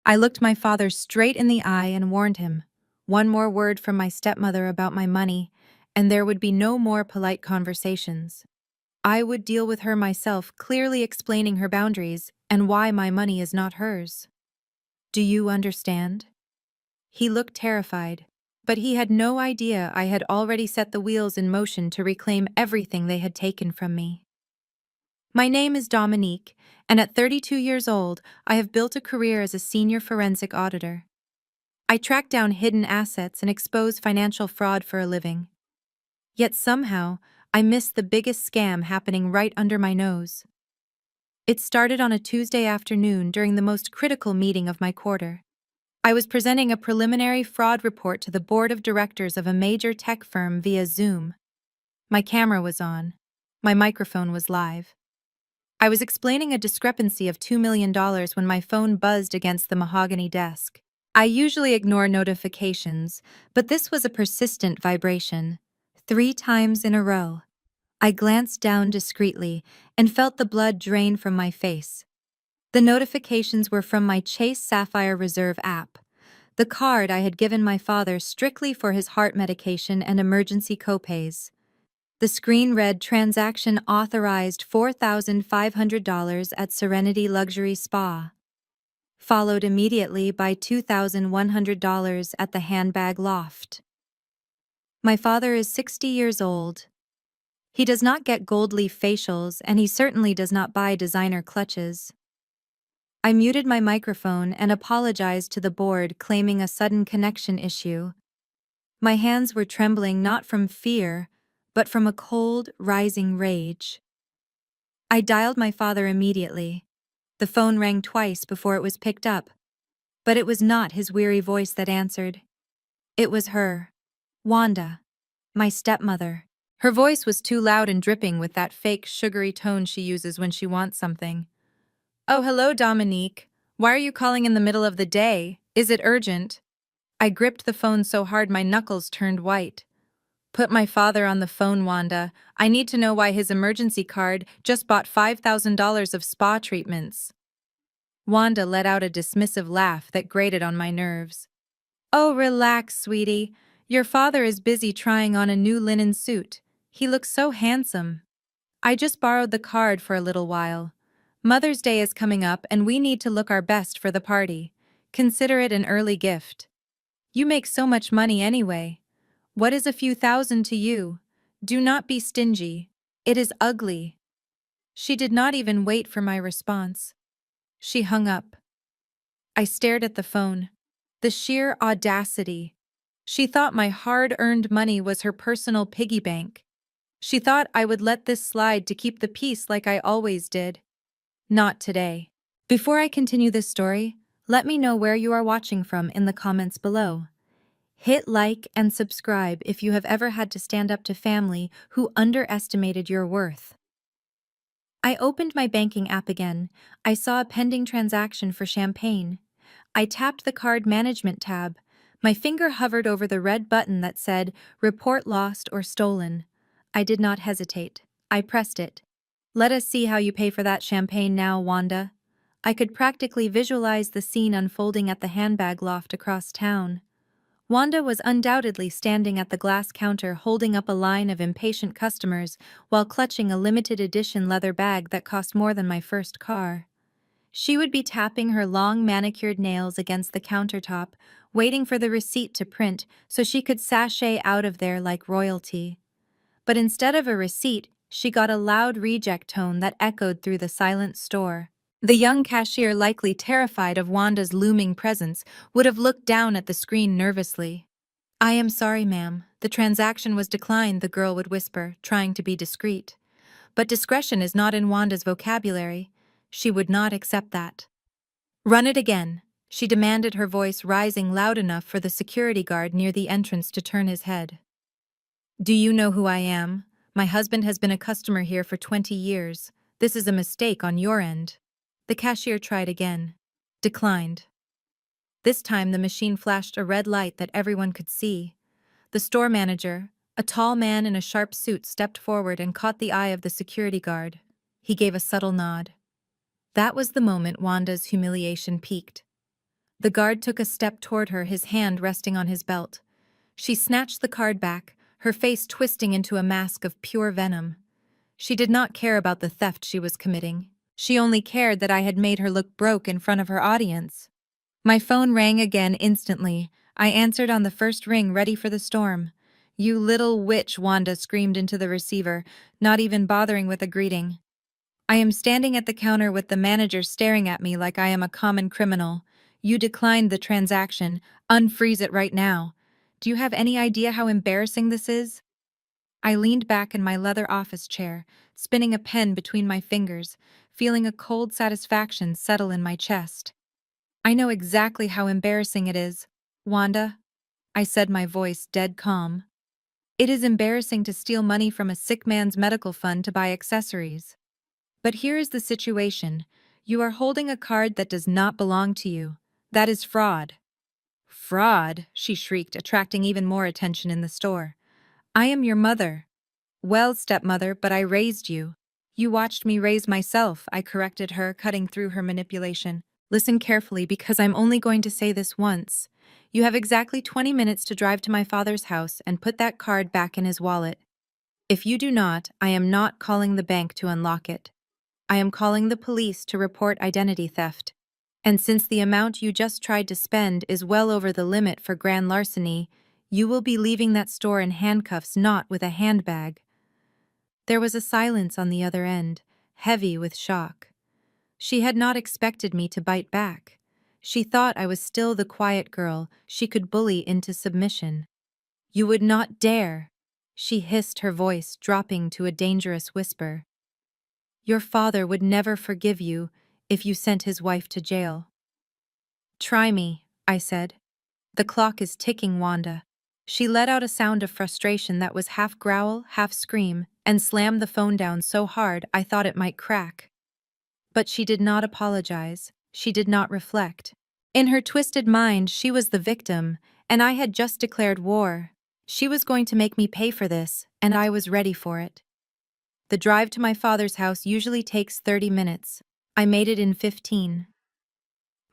I looked my father straight in the eye and warned him. One more word from my stepmother about my money, and there would be no more polite conversations. I would deal with her myself, clearly explaining her boundaries and why my money is not hers. Do you understand? He looked terrified, but he had no idea I had already set the wheels in motion to reclaim everything they had taken from me. My name is Dominique, and at 32 years old, I have built a career as a senior forensic auditor. I track down hidden assets and expose financial fraud for a living. Yet somehow, I missed the biggest scam happening right under my nose. It started on a Tuesday afternoon during the most critical meeting of my quarter. I was presenting a preliminary fraud report to the board of directors of a major tech firm via Zoom. My camera was on. My microphone was live. I was explaining a discrepancy of $2 million when my phone buzzed against the mahogany desk. I usually ignore notifications, but this was a persistent vibration. 3 times in a row. I glanced down discreetly and felt the blood drain from my face. The notifications were from my Chase Sapphire Reserve app, the card I had given my father strictly for his heart medication and emergency copays. The screen read transaction authorized $4,500 at Serenity Luxury Spa, followed immediately by $2,100 at the Handbag Loft. My father is 60 years old. He does not get gold leaf facials, and he certainly does not buy designer clutches. I muted my microphone and apologized to the board, claiming a sudden connection issue. My hands were trembling not from fear, but from a cold, rising rage. I dialed my father immediately. The phone rang twice before it was picked up, but it was not his weary voice that answered. It was her, Wanda, my stepmother. Her voice was too loud and dripping with that fake, sugary tone she uses when she wants something. "Oh, hello, Dominique. Why are you calling in the middle of the day? Is it urgent?" I gripped the phone so hard my knuckles turned white. "Put my father on the phone, Wanda. I need to know why his emergency card just bought $5,000 of spa treatments." Wanda let out a dismissive laugh that grated on my nerves. "Oh, relax, sweetie. Your father is busy trying on a new linen suit. He looks so handsome. I just borrowed the card for a little while. Mother's Day is coming up and we need to look our best for the party. Consider it an early gift. You make so much money anyway. What is a few thousand to you? Do not be stingy. It is ugly." She did not even wait for my response. She hung up. I stared at the phone. The sheer audacity. She thought my hard-earned money was her personal piggy bank. She thought I would let this slide to keep the peace like I always did. Not today. Before I continue this story, let me know where you are watching from in the comments below. Hit like and subscribe if you have ever had to stand up to family who underestimated your worth. I opened my banking app again. I saw a pending transaction for champagne. I tapped the card management tab. My finger hovered over the red button that said, "Report lost or stolen." I did not hesitate. I pressed it. "Let us see how you pay for that champagne now, Wanda." I could practically visualize the scene unfolding at the handbag loft across town. Wanda was undoubtedly standing at the glass counter holding up a line of impatient customers while clutching a limited edition leather bag that cost more than my first car. She would be tapping her long manicured nails against the countertop, waiting for the receipt to print so she could sashay out of there like royalty. But instead of a receipt, she got a loud reject tone that echoed through the silent store. The young cashier, likely terrified of Wanda's looming presence, would have looked down at the screen nervously. "I am sorry, ma'am. The transaction was declined," the girl would whisper, trying to be discreet. But discretion is not in Wanda's vocabulary. She would not accept that. "Run it again," she demanded, her voice rising loud enough for the security guard near the entrance to turn his head. "Do you know who I am? My husband has been a customer here for 20 years. This is a mistake on your end." The cashier tried again. Declined. This time the machine flashed a red light that everyone could see. The store manager, a tall man in a sharp suit, stepped forward and caught the eye of the security guard. He gave a subtle nod. That was the moment Wanda's humiliation peaked. The guard took a step toward her, his hand resting on his belt. She snatched the card back, her face twisting into a mask of pure venom. She did not care about the theft she was committing. She only cared that I had made her look broke in front of her audience. My phone rang again instantly. I answered on the first ring, ready for the storm. "You little witch," Wanda screamed into the receiver, not even bothering with a greeting. "I am standing at the counter with the manager staring at me like I am a common criminal. You declined the transaction. Unfreeze it right now. Do you have any idea how embarrassing this is?" I leaned back in my leather office chair, spinning a pen between my fingers, feeling a cold satisfaction settle in my chest. "I know exactly how embarrassing it is, Wanda," I said, my voice dead calm. "It is embarrassing to steal money from a sick man's medical fund to buy accessories. But here is the situation. You are holding a card that does not belong to you. That is fraud." "Fraud?" she shrieked, attracting even more attention in the store. "I am your mother." "Well, stepmother, but I raised you." "You watched me raise myself," I corrected her, cutting through her manipulation. "Listen carefully, because I'm only going to say this once. You have exactly 20 minutes to drive to my father's house and put that card back in his wallet. If you do not, I am not calling the bank to unlock it. I am calling the police to report identity theft. And since the amount you just tried to spend is well over the limit for grand larceny, you will be leaving that store in handcuffs, not with a handbag." There was a silence on the other end, heavy with shock. She had not expected me to bite back. She thought I was still the quiet girl she could bully into submission. "You would not dare," she hissed, her voice dropping to a dangerous whisper. "Your father would never forgive you if you sent his wife to jail." "Try me," I said. "The clock is ticking, Wanda." She let out a sound of frustration that was half growl, half scream, and slammed the phone down so hard I thought it might crack. But she did not apologize. She did not reflect. In her twisted mind, she was the victim, and I had just declared war. She was going to make me pay for this, and I was ready for it. The drive to my father's house usually takes 30 minutes. I made it in 15.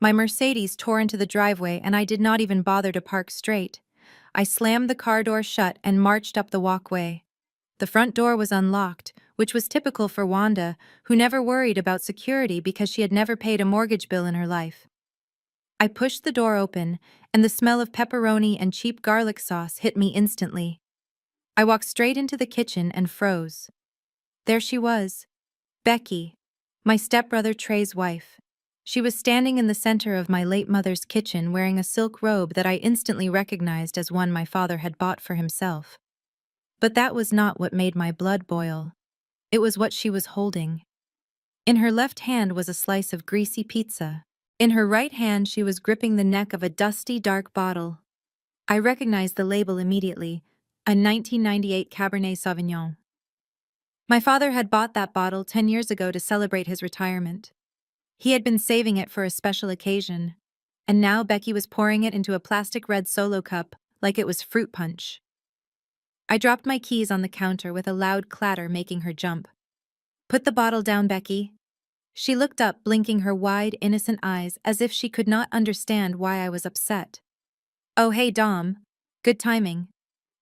My Mercedes tore into the driveway, and I did not even bother to park straight. I slammed the car door shut and marched up the walkway. The front door was unlocked, which was typical for Wanda, who never worried about security because she had never paid a mortgage bill in her life. I pushed the door open, and the smell of pepperoni and cheap garlic sauce hit me instantly. I walked straight into the kitchen and froze. There she was, Becky, my stepbrother Trey's wife. She was standing in the center of my late mother's kitchen wearing a silk robe that I instantly recognized as one my father had bought for himself. But that was not what made my blood boil. It was what she was holding. In her left hand was a slice of greasy pizza. In her right hand she was gripping the neck of a dusty, dark bottle. I recognized the label immediately, a 1998 Cabernet Sauvignon. My father had bought that bottle 10 years ago to celebrate his retirement. He had been saving it for a special occasion, and now Becky was pouring it into a plastic red Solo cup like it was fruit punch. I dropped my keys on the counter with a loud clatter, making her jump. "Put the bottle down, Becky." She looked up, blinking her wide, innocent eyes as if she could not understand why I was upset. "Oh, hey, Dom. Good timing.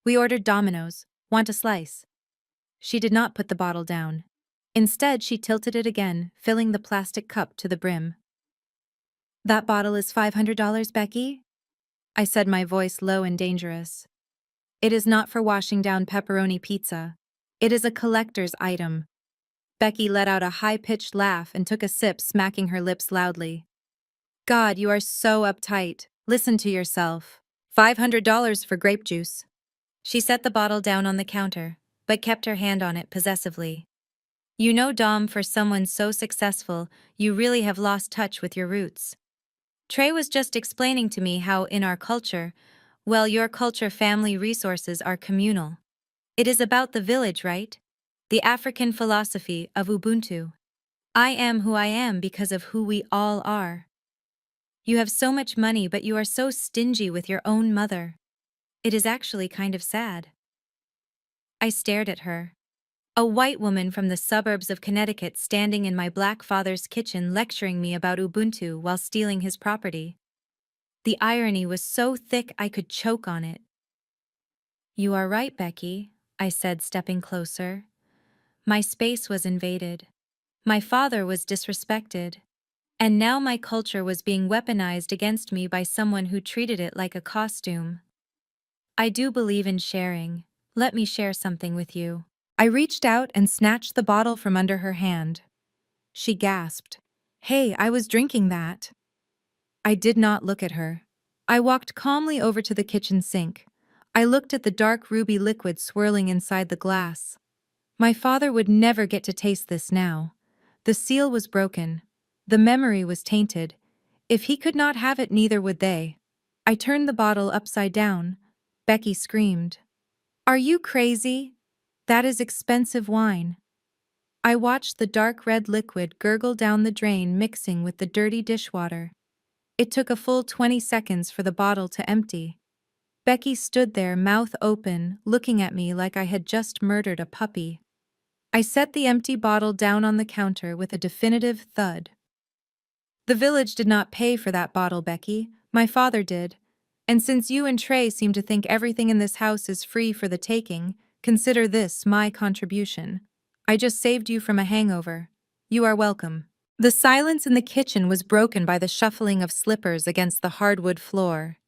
We ordered Domino's. Want a slice?" She did not put the bottle down. Instead, she tilted it again, filling the plastic cup to the brim. "That bottle is $500, Becky?" I said, my voice low and dangerous. "It is not for washing down pepperoni pizza. It is a collector's item." Becky let out a high-pitched laugh and took a sip, smacking her lips loudly. "God, you are so uptight. Listen to yourself. $500 for grape juice." She set the bottle down on the counter, but kept her hand on it possessively. "You know, Dom, for someone so successful, you really have lost touch with your roots. Trey was just explaining to me how in our culture, well, your culture, family resources are communal. It is about the village, right? The African philosophy of Ubuntu. I am who I am because of who we all are. You have so much money, but you are so stingy with your own mother. It is actually kind of sad." I stared at her. A white woman from the suburbs of Connecticut standing in my black father's kitchen lecturing me about Ubuntu while stealing his property. The irony was so thick I could choke on it. "You are right, Becky," I said, stepping closer. My space was invaded. My father was disrespected. And now my culture was being weaponized against me by someone who treated it like a costume. "I do believe in sharing. Let me share something with you." I reached out and snatched the bottle from under her hand. She gasped. "Hey, I was drinking that." I did not look at her. I walked calmly over to the kitchen sink. I looked at the dark ruby liquid swirling inside the glass. My father would never get to taste this now. The seal was broken. The memory was tainted. If he could not have it, neither would they. I turned the bottle upside down. Becky screamed. "Are you crazy? That is expensive wine." I watched the dark red liquid gurgle down the drain, mixing with the dirty dishwater. It took a full 20 seconds for the bottle to empty. Becky stood there, mouth open, looking at me like I had just murdered a puppy. I set the empty bottle down on the counter with a definitive thud. "The village did not pay for that bottle, Becky. My father did. And since you and Trey seem to think everything in this house is free for the taking, consider this my contribution. I just saved you from a hangover. You are welcome." The silence in the kitchen was broken by the shuffling of slippers against the hardwood floor.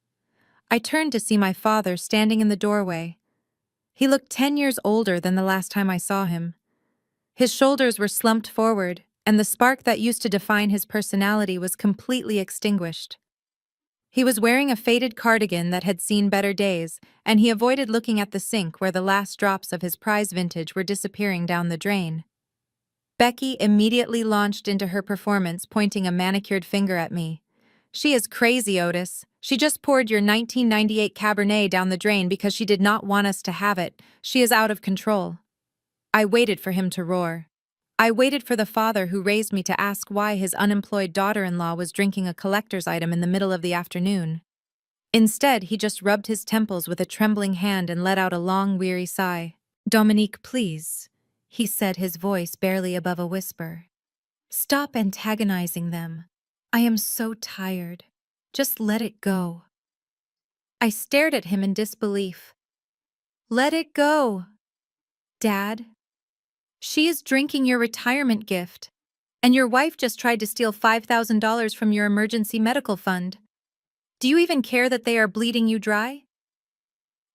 I turned to see my father standing in the doorway. He looked 10 years older than the last time I saw him. His shoulders were slumped forward, and the spark that used to define his personality was completely extinguished. He was wearing a faded cardigan that had seen better days, and he avoided looking at the sink where the last drops of his prize vintage were disappearing down the drain. Becky immediately launched into her performance, pointing a manicured finger at me. "She is crazy, Otis. She just poured your 1998 Cabernet down the drain because she did not want us to have it. She is out of control." I waited for him to roar. I waited for the father who raised me to ask why his unemployed daughter-in-law was drinking a collector's item in the middle of the afternoon. Instead, he just rubbed his temples with a trembling hand and let out a long, weary sigh. "Dominique, please," he said, his voice barely above a whisper. "Stop antagonizing them. I am so tired. Just let it go." I stared at him in disbelief. "Let it go, Dad. She is drinking your retirement gift, and your wife just tried to steal $5,000 from your emergency medical fund. Do you even care that they are bleeding you dry?"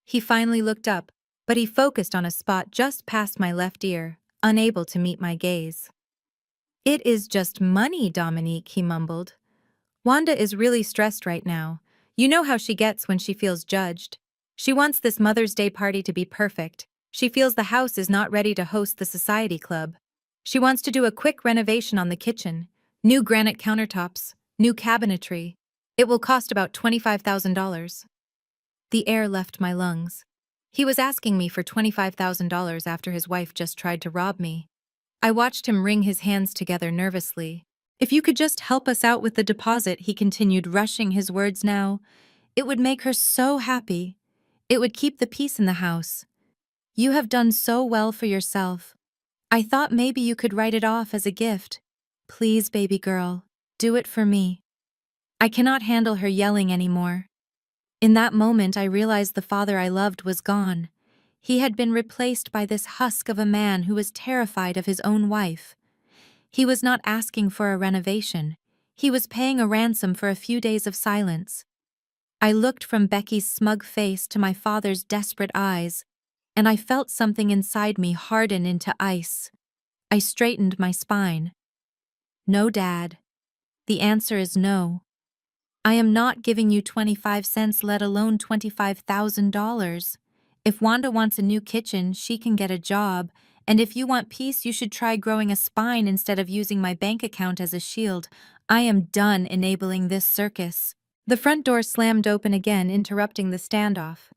He finally looked up, but he focused on a spot just past my left ear, unable to meet my gaze. "It is just money, Dominique," he mumbled. "Wanda is really stressed right now. You know how she gets when she feels judged. She wants this Mother's Day party to be perfect. She feels the house is not ready to host the society club. She wants to do a quick renovation on the kitchen. New granite countertops, new cabinetry. It will cost about $25,000. The air left my lungs. He was asking me for $25,000 after his wife just tried to rob me. I watched him wring his hands together nervously. "If you could just help us out with the deposit," he continued, rushing his words now. "It would make her so happy. It would keep the peace in the house. You have done so well for yourself. I thought maybe you could write it off as a gift. Please, baby girl, do it for me." I cannot handle her yelling anymore. In that moment, I realized the father I loved was gone. He had been replaced by this husk of a man who was terrified of his own wife. He was not asking for a renovation. He was paying a ransom for a few days of silence. I looked from Becky's smug face to my father's desperate eyes, and I felt something inside me harden into ice. I straightened my spine. "No, Dad. The answer is no. I am not giving you 25 cents, let alone $25,000. If Wanda wants a new kitchen, she can get a job, and if you want peace, you should try growing a spine instead of using my bank account as a shield. I am done enabling this circus." The front door slammed open again, interrupting the standoff.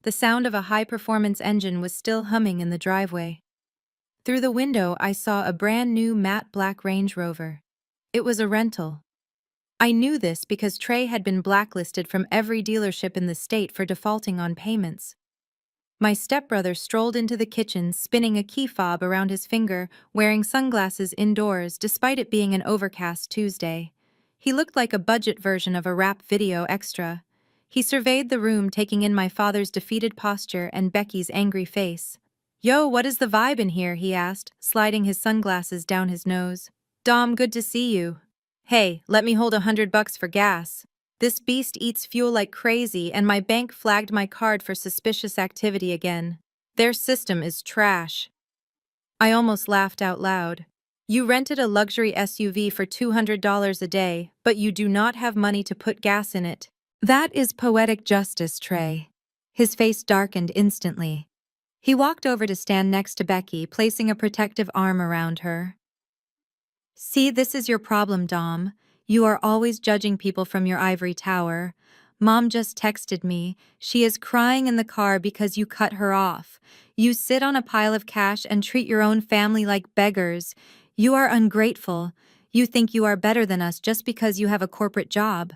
The sound of a high-performance engine was still humming in the driveway. Through the window, I saw a brand-new matte black Range Rover. It was a rental. I knew this because Trey had been blacklisted from every dealership in the state for defaulting on payments. My stepbrother strolled into the kitchen, spinning a key fob around his finger, wearing sunglasses indoors despite it being an overcast Tuesday. He looked like a budget version of a rap video extra. He surveyed the room, taking in my father's defeated posture and Becky's angry face. "Yo, what is the vibe in here?" he asked, sliding his sunglasses down his nose. "Dom, good to see you." "Hey, let me hold $100 for gas." This beast eats fuel like crazy, and my bank flagged my card for suspicious activity again. Their system is trash. I almost laughed out loud. You rented a luxury SUV for $200 a day, but you do not have money to put gas in it. That is poetic justice, Trey. His face darkened instantly. He walked over to stand next to Becky, placing a protective arm around her. "See, this is your problem, Dom. You are always judging people from your ivory tower. Mom just texted me. She is crying in the car because you cut her off. You sit on a pile of cash and treat your own family like beggars. You are ungrateful. You think you are better than us just because you have a corporate job."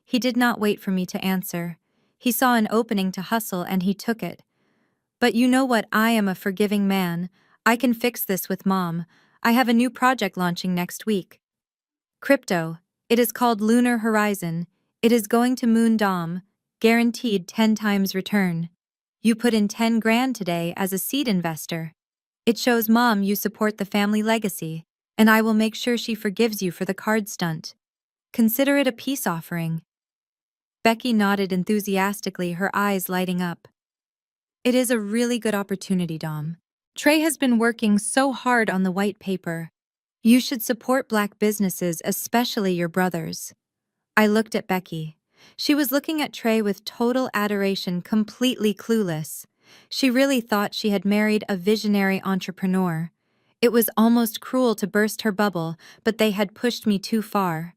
He did not wait for me to answer. He saw an opening to hustle and he took it. "But you know what? I am a forgiving man. I can fix this with Mom. I have a new project launching next week. Crypto. It is called Lunar Horizon. It is going to Moon Dom. Guaranteed 10 times return. You put in 10 grand today as a seed investor. It shows Mom you support the family legacy, and I will make sure she forgives you for the card stunt. Consider it a peace offering." Becky nodded enthusiastically, her eyes lighting up. "It is a really good opportunity, Dom. Trey has been working so hard on the white paper. You should support Black businesses, especially your brothers." I looked at Becky. She was looking at Trey with total adoration, completely clueless. She really thought she had married a visionary entrepreneur. It was almost cruel to burst her bubble, but they had pushed me too far.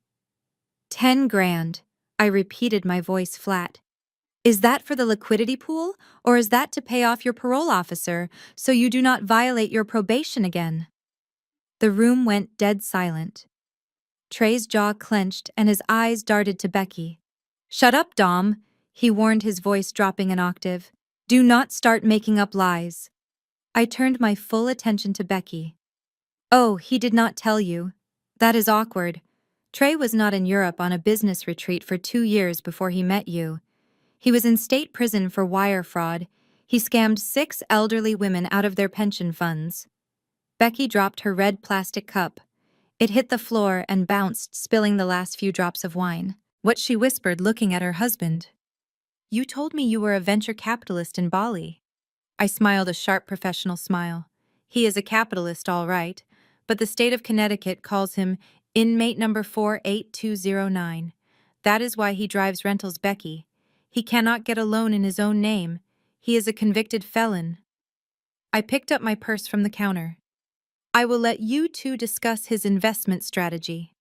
10 grand, I repeated, my voice flat. "Is that for the liquidity pool, or is that to pay off your parole officer so you do not violate your probation again?" The room went dead silent. Trey's jaw clenched and his eyes darted to Becky. "Shut up, Dom," he warned, his voice dropping an octave. "Do not start making up lies." I turned my full attention to Becky. "Oh, he did not tell you. That is awkward. Trey was not in Europe on a business retreat for 2 years before he met you. He was in state prison for wire fraud. He scammed 6 elderly women out of their pension funds." Becky dropped her red plastic cup. It hit the floor and bounced, spilling the last few drops of wine. What she whispered, looking at her husband. "You told me you were a venture capitalist in Bali." I smiled a sharp professional smile. "He is a capitalist, all right, but the state of Connecticut calls him inmate number 48209. That is why he drives rentals, Becky. He cannot get a loan in his own name. He is a convicted felon." I picked up my purse from the counter. "I will let you two discuss his investment strategy."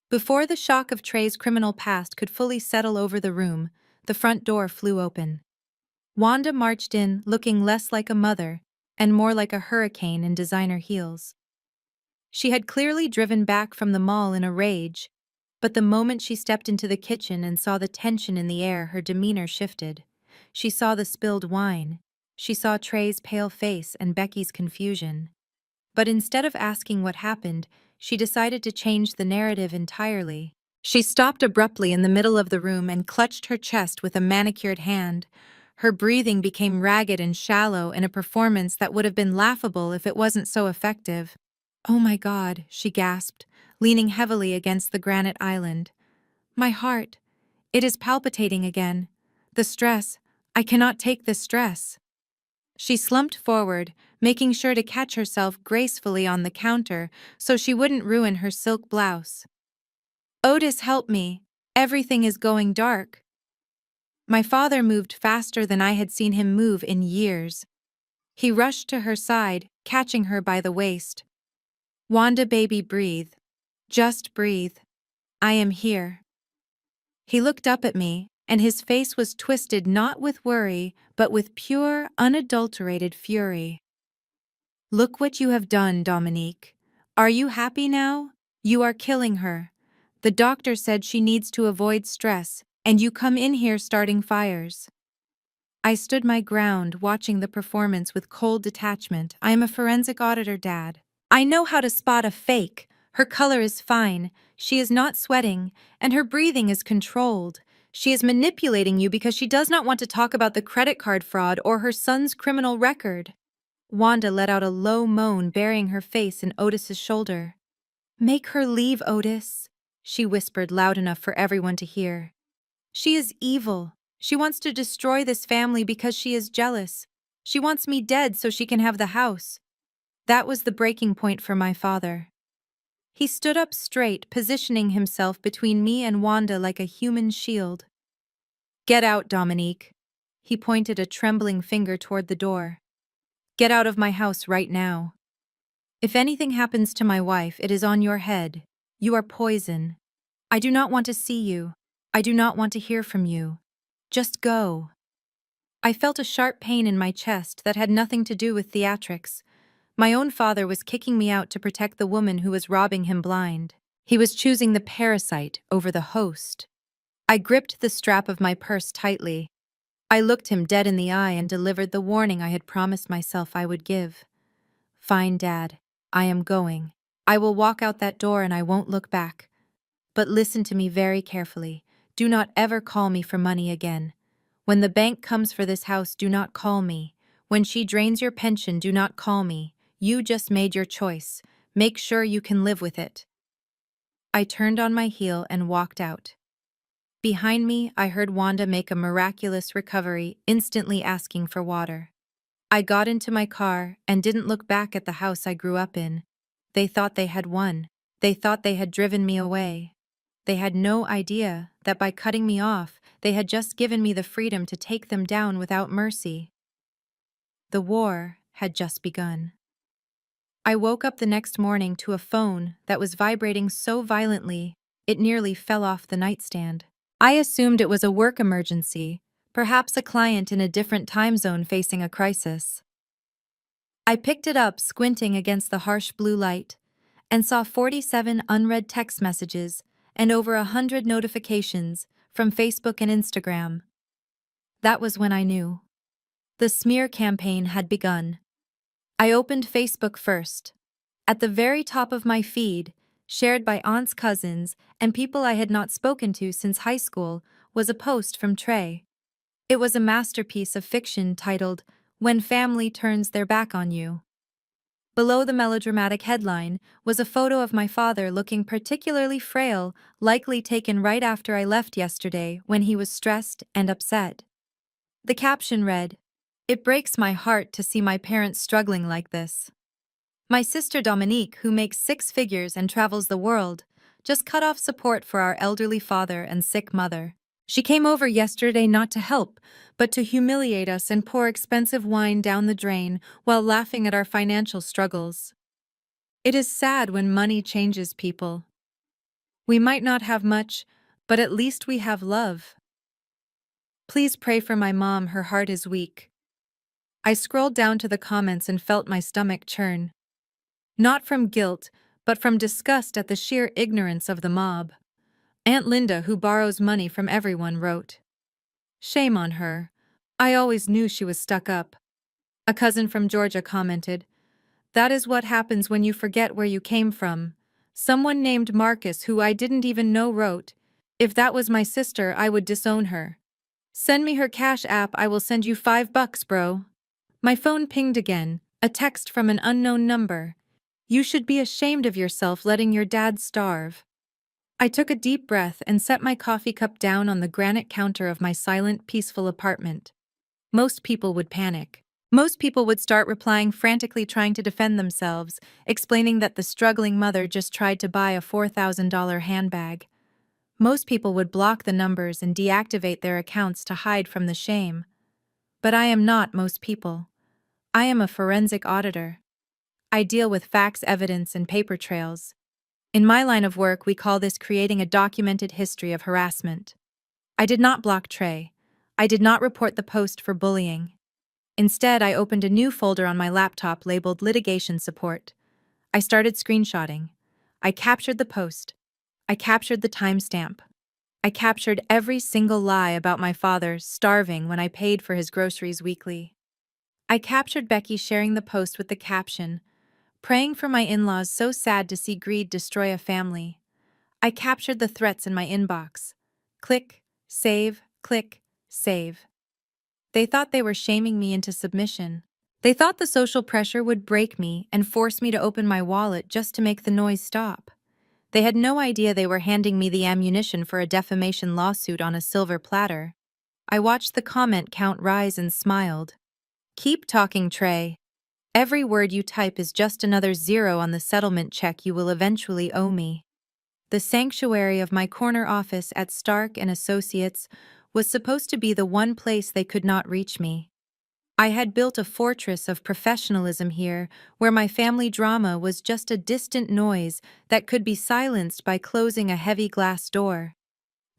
Before the shock of Trey's criminal past could fully settle over the room, the front door flew open. Wanda marched in, looking less like a mother and more like a hurricane in designer heels. She had clearly driven back from the mall in a rage, but the moment she stepped into the kitchen and saw the tension in the air, her demeanor shifted. She saw the spilled wine. She saw Trey's pale face and Becky's confusion. But instead of asking what happened, she decided to change the narrative entirely. She stopped abruptly in the middle of the room and clutched her chest with a manicured hand. Her breathing became ragged and shallow in a performance that would have been laughable if it wasn't so effective. "Oh my God," she gasped, leaning heavily against the granite island. "My heart. It is palpitating again. The stress. I cannot take this stress." She slumped forward, making sure to catch herself gracefully on the counter so she wouldn't ruin her silk blouse. "Otis, help me. Everything is going dark." My father moved faster than I had seen him move in years. He rushed to her side, catching her by the waist. "Wanda, baby, breathe. Just breathe. I am here." He looked up at me, and his face was twisted not with worry, but with pure, unadulterated fury. "Look what you have done, Dominique. Are you happy now? You are killing her. The doctor said she needs to avoid stress, and you come in here starting fires." I stood my ground, watching the performance with cold detachment. "I am a forensic auditor, Dad. I know how to spot a fake," Her color is fine, she is not sweating, and her breathing is controlled. She is manipulating you because she does not want to talk about the credit card fraud or her son's criminal record. Wanda let out a low moan, burying her face in Otis's shoulder. Make her leave, Otis, she whispered loud enough for everyone to hear. She is evil. She wants to destroy this family because she is jealous. She wants me dead so she can have the house. That was the breaking point for my father. He stood up straight, positioning himself between me and Wanda like a human shield. Get out, Dominique. He pointed a trembling finger toward the door. Get out of my house right now. If anything happens to my wife, it is on your head. You are poison. I do not want to see you. I do not want to hear from you. Just go. I felt a sharp pain in my chest that had nothing to do with theatrics. My own father was kicking me out to protect the woman who was robbing him blind. He was choosing the parasite over the host. I gripped the strap of my purse tightly. I looked him dead in the eye and delivered the warning I had promised myself I would give. Fine, Dad. I am going. I will walk out that door and I won't look back. But listen to me very carefully. Do not ever call me for money again. When the bank comes for this house, do not call me. When she drains your pension, do not call me. You just made your choice. Make sure you can live with it. I turned on my heel and walked out. Behind me, I heard Wanda make a miraculous recovery, instantly asking for water. I got into my car and didn't look back at the house I grew up in. They thought they had won. They thought they had driven me away. They had no idea that by cutting me off, they had just given me the freedom to take them down without mercy. The war had just begun. I woke up the next morning to a phone that was vibrating so violently it nearly fell off the nightstand. I assumed it was a work emergency, perhaps a client in a different time zone facing a crisis. I picked it up, squinting against the harsh blue light, and saw 47 unread text messages and over 100 notifications from Facebook and Instagram. That was when I knew. The smear campaign had begun. I opened Facebook first. At the very top of my feed, shared by aunts, cousins, and people I had not spoken to since high school, was a post from Trey. It was a masterpiece of fiction titled, "When Family Turns Their Back on You." Below the melodramatic headline was a photo of my father looking particularly frail, likely taken right after I left yesterday when he was stressed and upset. The caption read, "It breaks my heart to see my parents struggling like this." My sister Dominique, who makes 6 figures and travels the world, just cut off support for our elderly father and sick mother. She came over yesterday not to help, but to humiliate us and pour expensive wine down the drain while laughing at our financial struggles. It is sad when money changes people. We might not have much, but at least we have love. Please pray for my mom, her heart is weak. I scrolled down to the comments and felt my stomach churn. Not from guilt, but from disgust at the sheer ignorance of the mob. Aunt Linda, who borrows money from everyone, wrote, "Shame on her. I always knew she was stuck up." A cousin from Georgia commented, "That is what happens when you forget where you came from." Someone named Marcus, who I didn't even know, wrote, "If that was my sister, I would disown her. Send me her Cash App, I will send you $5, bro." My phone pinged again, a text from an unknown number. "You should be ashamed of yourself letting your dad starve." I took a deep breath and set my coffee cup down on the granite counter of my silent, peaceful apartment. Most people would panic. Most people would start replying frantically, trying to defend themselves, explaining that the struggling mother just tried to buy a $4,000 handbag. Most people would block the numbers and deactivate their accounts to hide from the shame. But I am not most people. I am a forensic auditor. I deal with facts, evidence, and paper trails. In my line of work, we call this creating a documented history of harassment. I did not block Trey. I did not report the post for bullying. Instead, I opened a new folder on my laptop labeled Litigation Support. I started screenshotting. I captured the post. I captured the timestamp. I captured every single lie about my father starving when I paid for his groceries weekly. I captured Becky sharing the post with the caption, Praying for my in-laws, so sad to see greed destroy a family. I captured the threats in my inbox. Click, save, click, save. They thought they were shaming me into submission. They thought the social pressure would break me and force me to open my wallet just to make the noise stop. They had no idea they were handing me the ammunition for a defamation lawsuit on a silver platter. I watched the comment count rise and smiled. Keep talking, Trey. Every word you type is just another zero on the settlement check you will eventually owe me. The sanctuary of my corner office at Stark and Associates was supposed to be the one place they could not reach me. I had built a fortress of professionalism here, where my family drama was just a distant noise that could be silenced by closing a heavy glass door.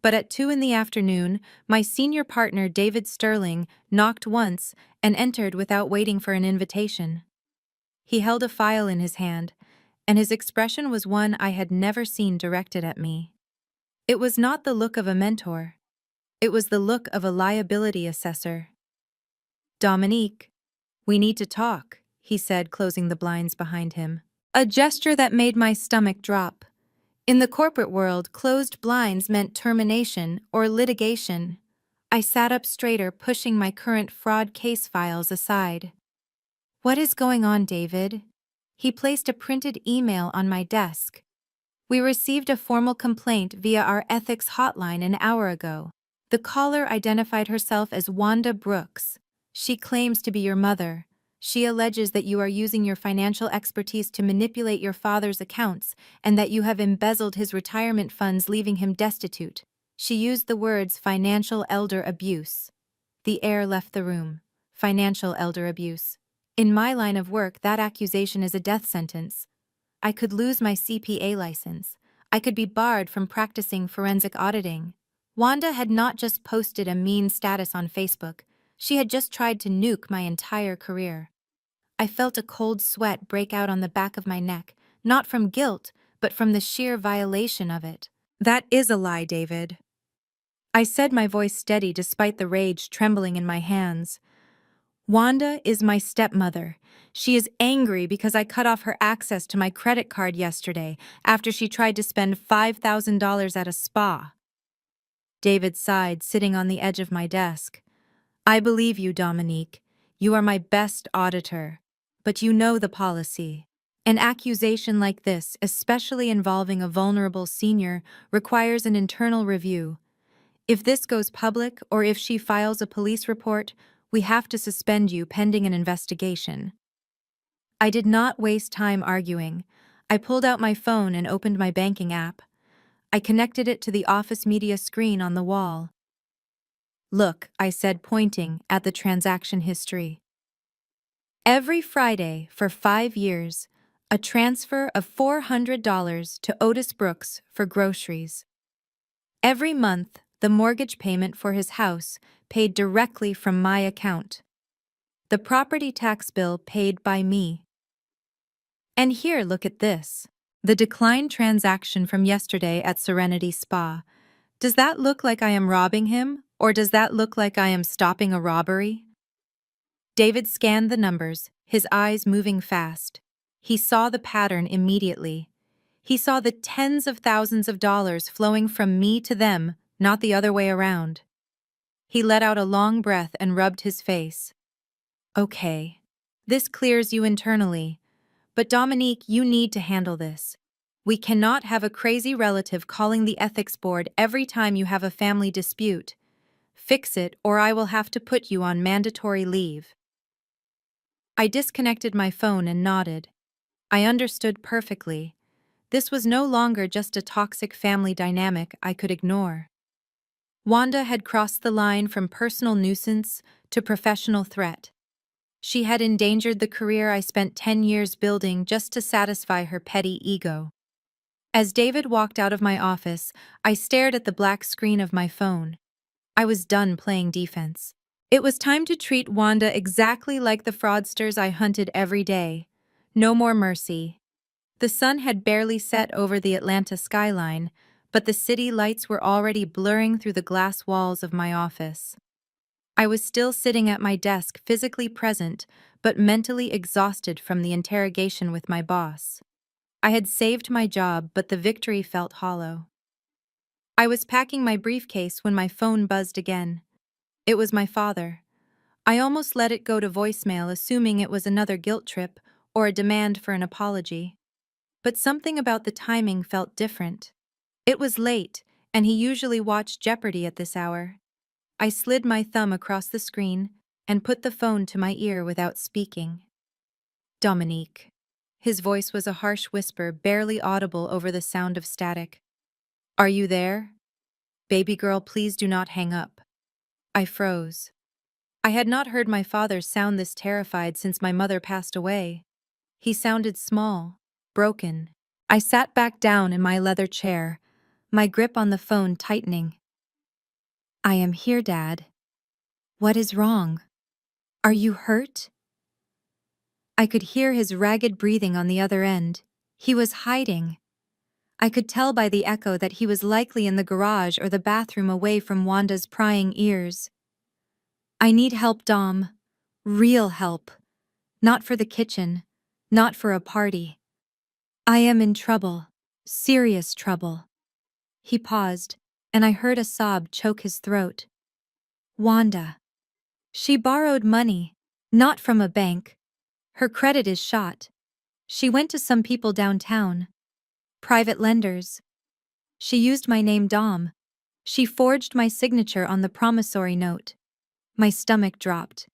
But at 2 in the afternoon, my senior partner David Sterling knocked once and entered without waiting for an invitation. He held a file in his hand, and his expression was one I had never seen directed at me. It was not the look of a mentor. It was the look of a liability assessor. "Dominique, we need to talk," he said, closing the blinds behind him. A gesture that made my stomach drop. In the corporate world, closed blinds meant termination or litigation. I sat up straighter, pushing my current fraud case files aside. "What is going on, David?" He placed a printed email on my desk. "We received a formal complaint via our ethics hotline an hour ago. The caller identified herself as Wanda Brooks. She claims to be your mother. She alleges that you are using your financial expertise to manipulate your father's accounts and that you have embezzled his retirement funds, leaving him destitute." She used the words financial elder abuse. The air left the room. Financial elder abuse. In my line of work, that accusation is a death sentence. I could lose my CPA license. I could be barred from practicing forensic auditing. Wanda had not just posted a mean status on Facebook. She had just tried to nuke my entire career. I felt a cold sweat break out on the back of my neck, not from guilt, but from the sheer violation of it. "That is a lie, David," I said, my voice steady despite the rage trembling in my hands. "Wanda is my stepmother. She is angry because I cut off her access to my credit card yesterday after she tried to spend $5,000 at a spa." David sighed, sitting on the edge of my desk. "I believe you, Dominique. You are my best auditor. But you know the policy. An accusation like this, especially involving a vulnerable senior, requires an internal review. If this goes public or if she files a police report, we have to suspend you pending an investigation." I did not waste time arguing. I pulled out my phone and opened my banking app. I connected it to the office media screen on the wall. "Look," I said, pointing at the transaction history. "Every Friday for 5 years, a transfer of $400 to Otis Brooks for groceries. Every month, the mortgage payment for his house paid directly from my account. The property tax bill paid by me. And here, look at this. The declined transaction from yesterday at Serenity Spa. Does that look like I am robbing him, or does that look like I am stopping a robbery?" David scanned the numbers, his eyes moving fast. He saw the pattern immediately. He saw the tens of thousands of dollars flowing from me to them, not the other way around. He let out a long breath and rubbed his face. "Okay. This clears you internally. But Dominique, you need to handle this. We cannot have a crazy relative calling the ethics board every time you have a family dispute. Fix it, or I will have to put you on mandatory leave." I disconnected my phone and nodded. I understood perfectly. This was no longer just a toxic family dynamic I could ignore. Wanda had crossed the line from personal nuisance to professional threat. She had endangered the career I spent 10 years building just to satisfy her petty ego. As David walked out of my office, I stared at the black screen of my phone. I was done playing defense. It was time to treat Wanda exactly like the fraudsters I hunted every day. No more mercy. The sun had barely set over the Atlanta skyline, but the city lights were already blurring through the glass walls of my office. I was still sitting at my desk, physically present, but mentally exhausted from the interrogation with my boss. I had saved my job, but the victory felt hollow. I was packing my briefcase when my phone buzzed again. It was my father. I almost let it go to voicemail, assuming it was another guilt trip or a demand for an apology. But something about the timing felt different. It was late, and he usually watched Jeopardy at this hour. I slid my thumb across the screen and put the phone to my ear without speaking. Dominique. His voice was a harsh whisper, barely audible over the sound of static. Are you there? Baby girl, please do not hang up. I froze. I had not heard my father sound this terrified since my mother passed away. He sounded small, broken. I sat back down in my leather chair, my grip on the phone tightening. I am here, Dad. What is wrong? Are you hurt? I could hear his ragged breathing on the other end. He was hiding. I could tell by the echo that he was likely in the garage or the bathroom away from Wanda's prying ears. I need help, Dom. Real help. Not for the kitchen. Not for a party. I am in trouble. Serious trouble. He paused, and I heard a sob choke his throat. Wanda. She borrowed money. Not from a bank. Her credit is shot. She went to some people downtown. Private lenders. She used my name, Dom. She forged my signature on the promissory note. My stomach dropped.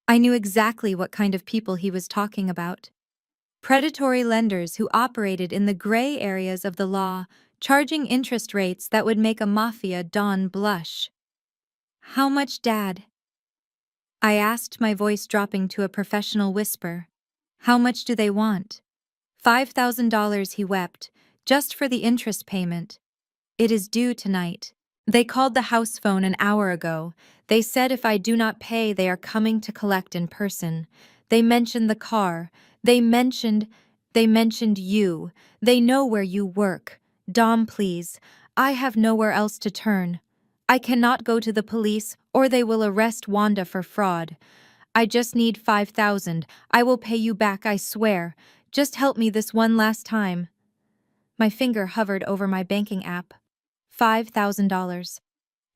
I knew exactly what kind of people he was talking about. Predatory lenders who operated in the gray areas of the law, charging interest rates that would make a mafia don blush. How much, Dad? I asked, my voice dropping to a professional whisper. How much do they want? $5,000, he wept, just for the interest payment. It is due tonight. They called the house phone an hour ago. They said if I do not pay, they are coming to collect in person. They mentioned the car. They mentioned you. They know where you work. Dom, please. I have nowhere else to turn. I cannot go to the police or they will arrest Wanda for fraud. I just need 5,000. I will pay you back, I swear. Just help me this one last time. My finger hovered over my banking app. $5,000.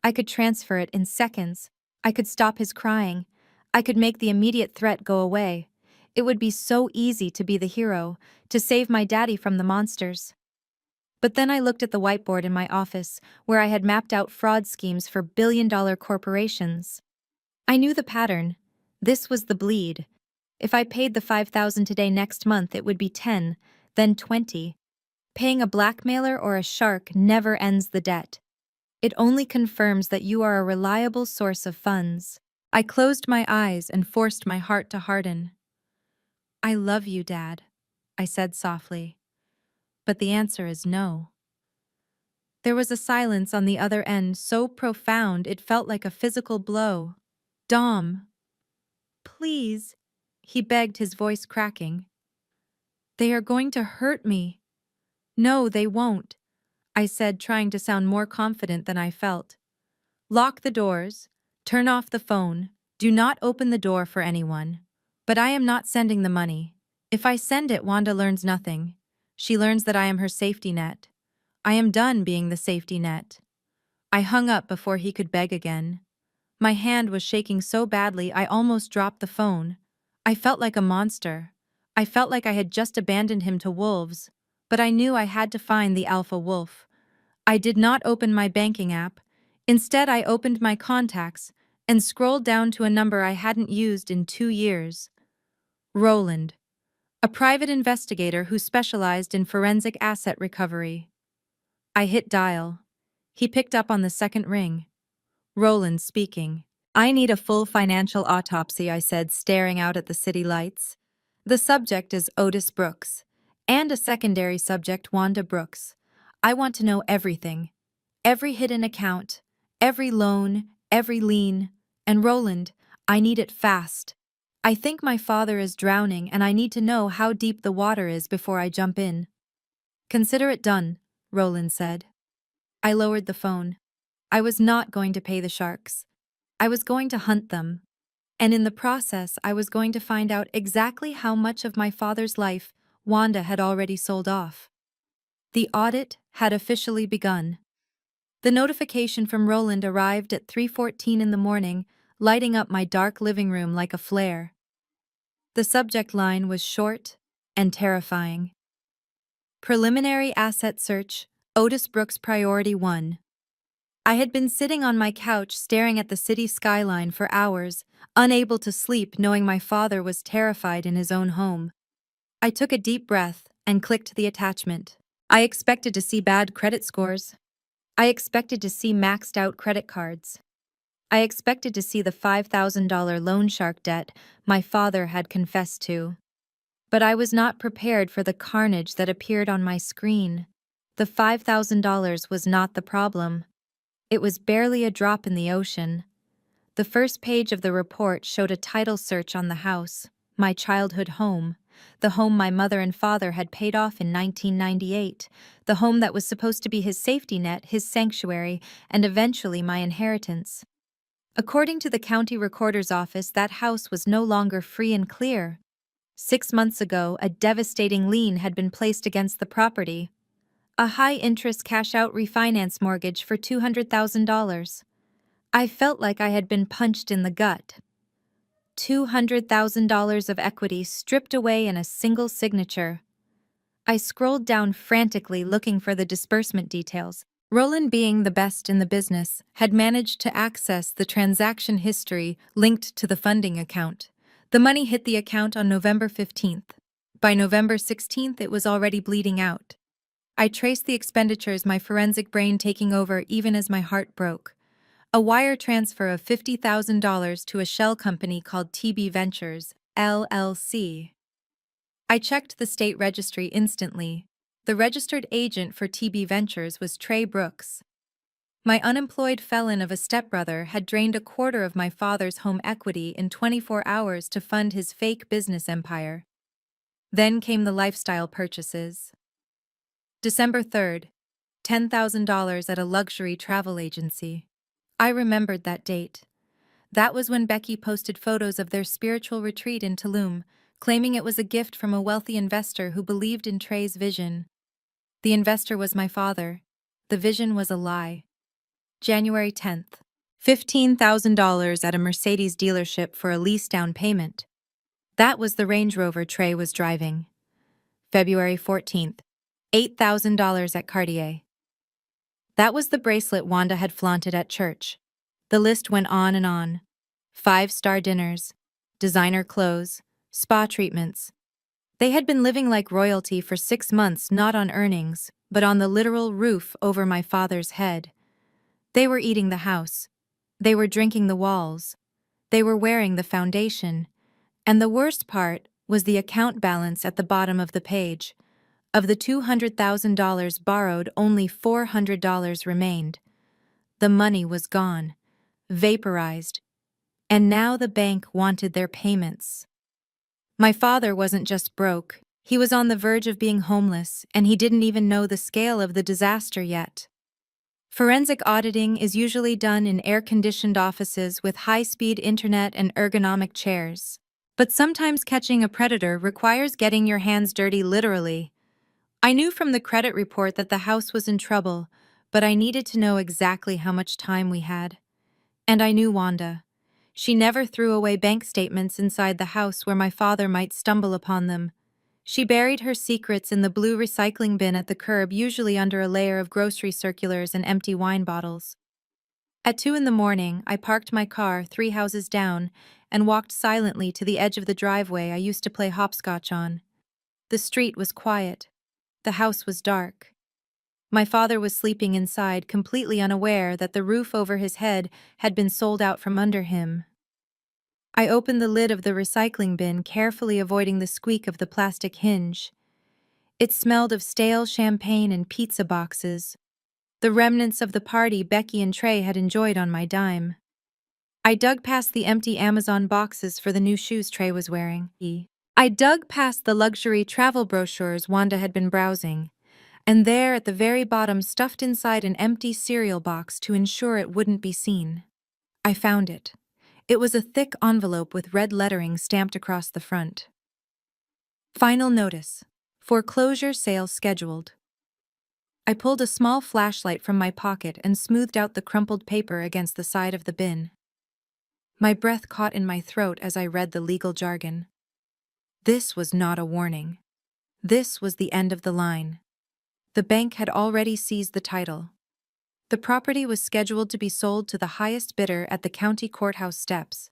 I could transfer it in seconds. I could stop his crying. I could make the immediate threat go away. It would be so easy to be the hero, to save my daddy from the monsters. But then I looked at the whiteboard in my office, where I had mapped out fraud schemes for billion-dollar corporations. I knew the pattern. This was the bleed. If I paid the 5,000 today, next month it would be 10, then 20. Paying a blackmailer or a shark never ends the debt. It only confirms that you are a reliable source of funds. I closed my eyes and forced my heart to harden. I love you, Dad, I said softly. But the answer is no. There was a silence on the other end so profound it felt like a physical blow. Dom, please, he begged, his voice cracking. They are going to hurt me. No, they won't, I said, trying to sound more confident than I felt. Lock the doors, turn off the phone, do not open the door for anyone. But I am not sending the money. If I send it, Wanda learns nothing. She learns that I am her safety net. I am done being the safety net. I hung up before he could beg again. My hand was shaking so badly I almost dropped the phone. I felt like a monster. I felt like I had just abandoned him to wolves. But I knew I had to find the alpha wolf. I did not open my banking app. Instead, I opened my contacts and scrolled down to a number I hadn't used in 2 years. Roland, a private investigator who specialized in forensic asset recovery. I hit dial. He picked up on the second ring. Roland speaking. I need a full financial autopsy, I said, staring out at the city lights. The subject is Otis Brooks, and a secondary subject, Wanda Brooks. I want to know everything. Every hidden account, every loan, every lien. And Roland, I need it fast. I think my father is drowning and I need to know how deep the water is before I jump in. Consider it done, Roland said. I lowered the phone. I was not going to pay the sharks. I was going to hunt them. And in the process, I was going to find out exactly how much of my father's life Wanda had already sold off. The audit had officially begun. The notification from Roland arrived at 3:14 in the morning, lighting up my dark living room like a flare. The subject line was short and terrifying. Preliminary asset search, Otis Brooks Priority 1. I had been sitting on my couch staring at the city skyline for hours, unable to sleep knowing my father was terrified in his own home. I took a deep breath and clicked the attachment. I expected to see bad credit scores. I expected to see maxed out credit cards. I expected to see the $5,000 loan shark debt my father had confessed to. But I was not prepared for the carnage that appeared on my screen. The $5,000 was not the problem. It was barely a drop in the ocean. The first page of the report showed a title search on the house, my childhood home, the home my mother and father had paid off in 1998, the home that was supposed to be his safety net, his sanctuary, and eventually my inheritance. According to the county recorder's office, that house was no longer free and clear. 6 months ago, a devastating lien had been placed against the property. A high-interest cash-out refinance mortgage for $200,000. I felt like I had been punched in the gut. $200,000 of equity stripped away in a single signature. I scrolled down frantically looking for the disbursement details. Roland, being the best in the business, had managed to access the transaction history linked to the funding account. The money hit the account on November 15th. By November 16th, it was already bleeding out. I traced the expenditures, my forensic brain taking over even as my heart broke. A wire transfer of $50,000 to a shell company called TB Ventures, LLC. I checked the state registry instantly. The registered agent for TB Ventures was Trey Brooks. My unemployed felon of a stepbrother had drained a quarter of my father's home equity in 24 hours to fund his fake business empire. Then came the lifestyle purchases. December 3rd, $10,000 at a luxury travel agency. I remembered that date. That was when Becky posted photos of their spiritual retreat in Tulum, claiming it was a gift from a wealthy investor who believed in Trey's vision. The investor was my father. The vision was a lie. January 10th, $15,000 at a Mercedes dealership for a lease down payment. That was the Range Rover Trey was driving. February 14th, $8,000 at Cartier. That was the bracelet Wanda had flaunted at church. The list went on and on. 5-star dinners, designer clothes, spa treatments. They had been living like royalty for 6 months, not on earnings, but on the literal roof over my father's head. They were eating the house. They were drinking the walls. They were wearing the foundation. And the worst part was the account balance at the bottom of the page. Of the $200,000 borrowed, only $400 remained. The money was gone, vaporized, and now the bank wanted their payments. My father wasn't just broke, he was on the verge of being homeless, and he didn't even know the scale of the disaster yet. Forensic auditing is usually done in air-conditioned offices with high-speed internet and ergonomic chairs. But sometimes catching a predator requires getting your hands dirty literally. I knew from the credit report that the house was in trouble, but I needed to know exactly how much time we had. And I knew Wanda. She never threw away bank statements inside the house where my father might stumble upon them. She buried her secrets in the blue recycling bin at the curb, usually under a layer of grocery circulars and empty wine bottles. At 2 in the morning, I parked my car 3 houses down and walked silently to the edge of the driveway I used to play hopscotch on. The street was quiet. The house was dark. My father was sleeping inside, completely unaware that the roof over his head had been sold out from under him. I opened the lid of the recycling bin, carefully avoiding the squeak of the plastic hinge. It smelled of stale champagne and pizza boxes, the remnants of the party Becky and Trey had enjoyed on my dime. I dug past the empty Amazon boxes for the new shoes Trey was wearing. I dug past the luxury travel brochures Wanda had been browsing, and there at the very bottom, stuffed inside an empty cereal box to ensure it wouldn't be seen, I found it. It was a thick envelope with red lettering stamped across the front. Final notice. Foreclosure sale scheduled. I pulled a small flashlight from my pocket and smoothed out the crumpled paper against the side of the bin. My breath caught in my throat as I read the legal jargon. This was not a warning. This was the end of the line. The bank had already seized the title. The property was scheduled to be sold to the highest bidder at the county courthouse steps.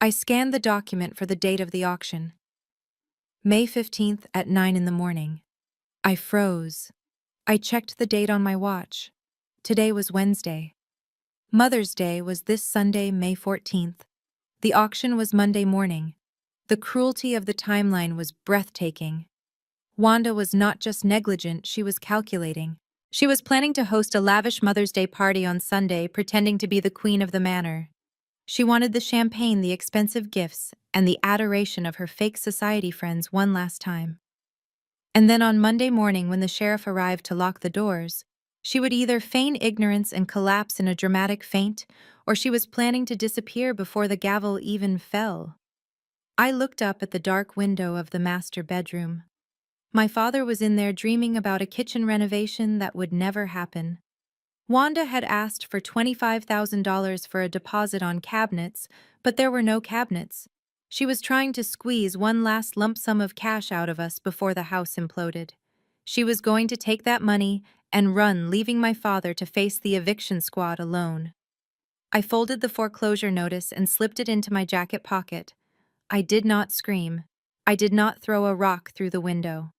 I scanned the document for the date of the auction. May 15th at 9 in the morning. I froze. I checked the date on my watch. Today was Wednesday. Mother's Day was this Sunday, May 14th. The auction was Monday morning. The cruelty of the timeline was breathtaking. Wanda was not just negligent, she was calculating. She was planning to host a lavish Mother's Day party on Sunday, pretending to be the queen of the manor. She wanted the champagne, the expensive gifts, and the adoration of her fake society friends one last time. And then on Monday morning, when the sheriff arrived to lock the doors, she would either feign ignorance and collapse in a dramatic faint, or she was planning to disappear before the gavel even fell. I looked up at the dark window of the master bedroom. My father was in there dreaming about a kitchen renovation that would never happen. Wanda had asked for $25,000 for a deposit on cabinets, but there were no cabinets. She was trying to squeeze one last lump sum of cash out of us before the house imploded. She was going to take that money and run, leaving my father to face the eviction squad alone. I folded the foreclosure notice and slipped it into my jacket pocket. I did not scream. I did not throw a rock through the window.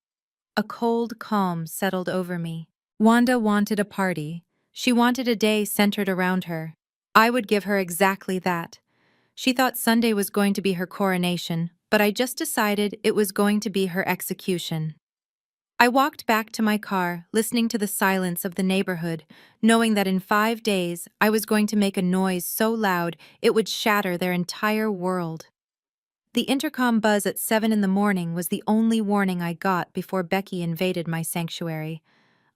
A cold calm settled over me. Wanda wanted a party. She wanted a day centered around her. I would give her exactly that. She thought Sunday was going to be her coronation, but I just decided it was going to be her execution. I walked back to my car, listening to the silence of the neighborhood, knowing that in 5 days I was going to make a noise so loud it would shatter their entire world. The intercom buzz at 7 in the morning was the only warning I got before Becky invaded my sanctuary.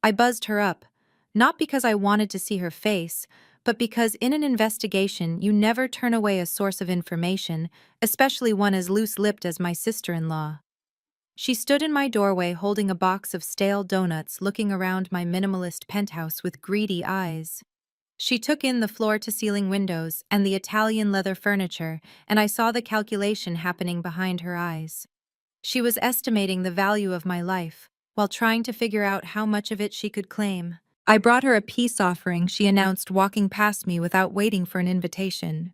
I buzzed her up, not because I wanted to see her face, but because in an investigation you never turn away a source of information, especially one as loose-lipped as my sister-in-law. She stood in my doorway holding a box of stale donuts, looking around my minimalist penthouse with greedy eyes. She took in the floor-to-ceiling windows and the Italian leather furniture, and I saw the calculation happening behind her eyes. She was estimating the value of my life, while trying to figure out how much of it she could claim. I brought her a peace offering, she announced, walking past me without waiting for an invitation.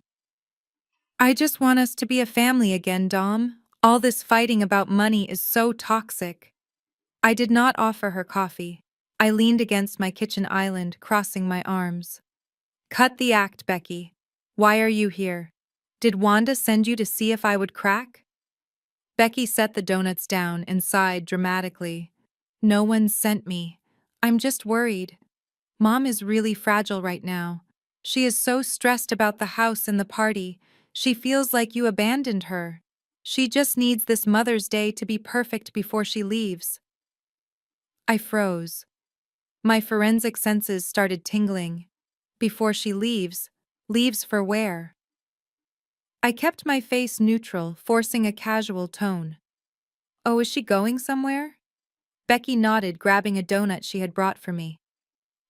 I just want us to be a family again, Dom. All this fighting about money is so toxic. I did not offer her coffee. I leaned against my kitchen island, crossing my arms. Cut the act, Becky. Why are you here? Did Wanda send you to see if I would crack? Becky set the donuts down and sighed dramatically. No one sent me. I'm just worried. Mom is really fragile right now. She is so stressed about the house and the party. She feels like you abandoned her. She just needs this Mother's Day to be perfect before she leaves. I froze. My forensic senses started tingling. Before she leaves? Leaves for where? I kept my face neutral, forcing a casual tone. Oh, is she going somewhere? Becky nodded, grabbing a donut she had brought for me.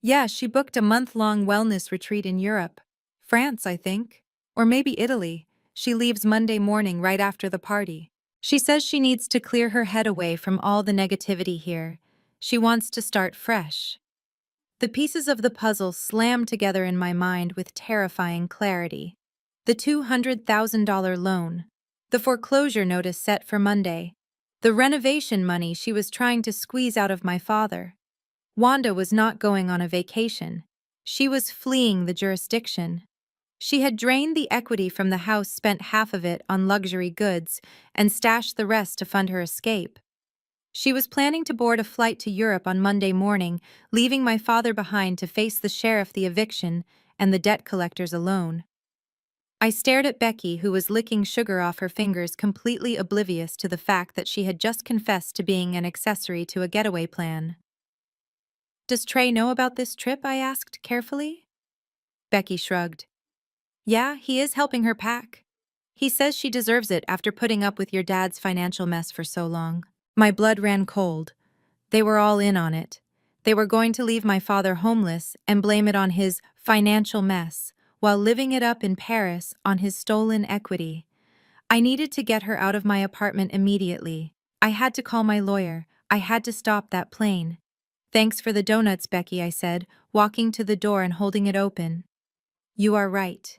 Yeah, she booked a month-long wellness retreat in Europe. France, I think. Or maybe Italy. She leaves Monday morning right after the party. She says she needs to clear her head away from all the negativity here. She wants to start fresh. The pieces of the puzzle slammed together in my mind with terrifying clarity. The $200,000 loan. The foreclosure notice set for Monday. The renovation money she was trying to squeeze out of my father. Wanda was not going on a vacation. She was fleeing the jurisdiction. She had drained the equity from the house, spent half of it on luxury goods, and stashed the rest to fund her escape. She was planning to board a flight to Europe on Monday morning, leaving my father behind to face the sheriff, the eviction, and the debt collectors alone. I stared at Becky, who was licking sugar off her fingers, completely oblivious to the fact that she had just confessed to being an accessory to a getaway plan. Does Trey know about this trip? I asked carefully. Becky shrugged. Yeah, he is helping her pack. He says she deserves it after putting up with your dad's financial mess for so long. My blood ran cold. They were all in on it. They were going to leave my father homeless and blame it on his financial mess, while living it up in Paris on his stolen equity. I needed to get her out of my apartment immediately. I had to call my lawyer. I had to stop that plane. Thanks for the donuts, Becky, I said, walking to the door and holding it open. You are right.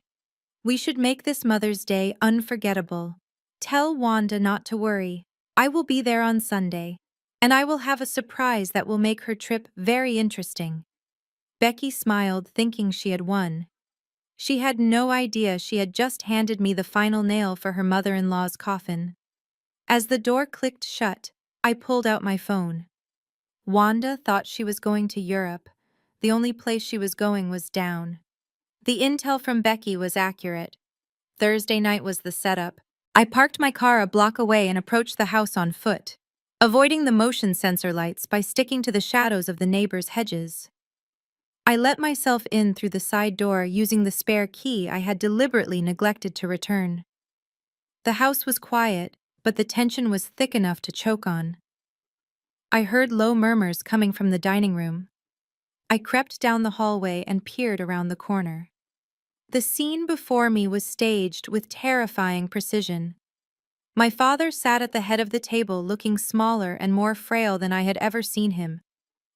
We should make this Mother's Day unforgettable. Tell Wanda not to worry. I will be there on Sunday. And I will have a surprise that will make her trip very interesting. Becky smiled, thinking she had won. She had no idea she had just handed me the final nail for her mother-in-law's coffin. As the door clicked shut, I pulled out my phone. Wanda thought she was going to Europe. The only place she was going was down. The intel from Becky was accurate. Thursday night was the setup. I parked my car a block away and approached the house on foot, avoiding the motion sensor lights by sticking to the shadows of the neighbors' hedges. I let myself in through the side door using the spare key I had deliberately neglected to return. The house was quiet, but the tension was thick enough to choke on. I heard low murmurs coming from the dining room. I crept down the hallway and peered around the corner. The scene before me was staged with terrifying precision. My father sat at the head of the table looking smaller and more frail than I had ever seen him.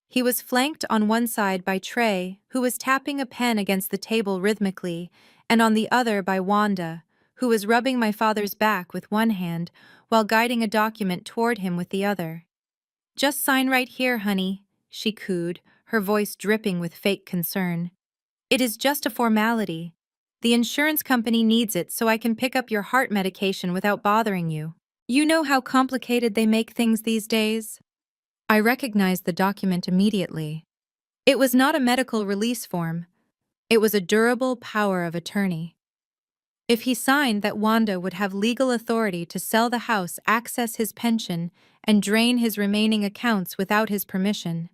He was flanked on one side by Trey, who was tapping a pen against the table rhythmically, and on the other by Wanda, who was rubbing my father's back with one hand while guiding a document toward him with the other. Just sign right here, honey, she cooed, her voice dripping with fake concern. It is just a formality. The insurance company needs it so I can pick up your heart medication without bothering you. You know how complicated they make things these days? I recognized the document immediately. It was not a medical release form. It was a durable power of attorney. If he signed that, Wanda would have legal authority to sell the house, access his pension, and drain his remaining accounts without his permission.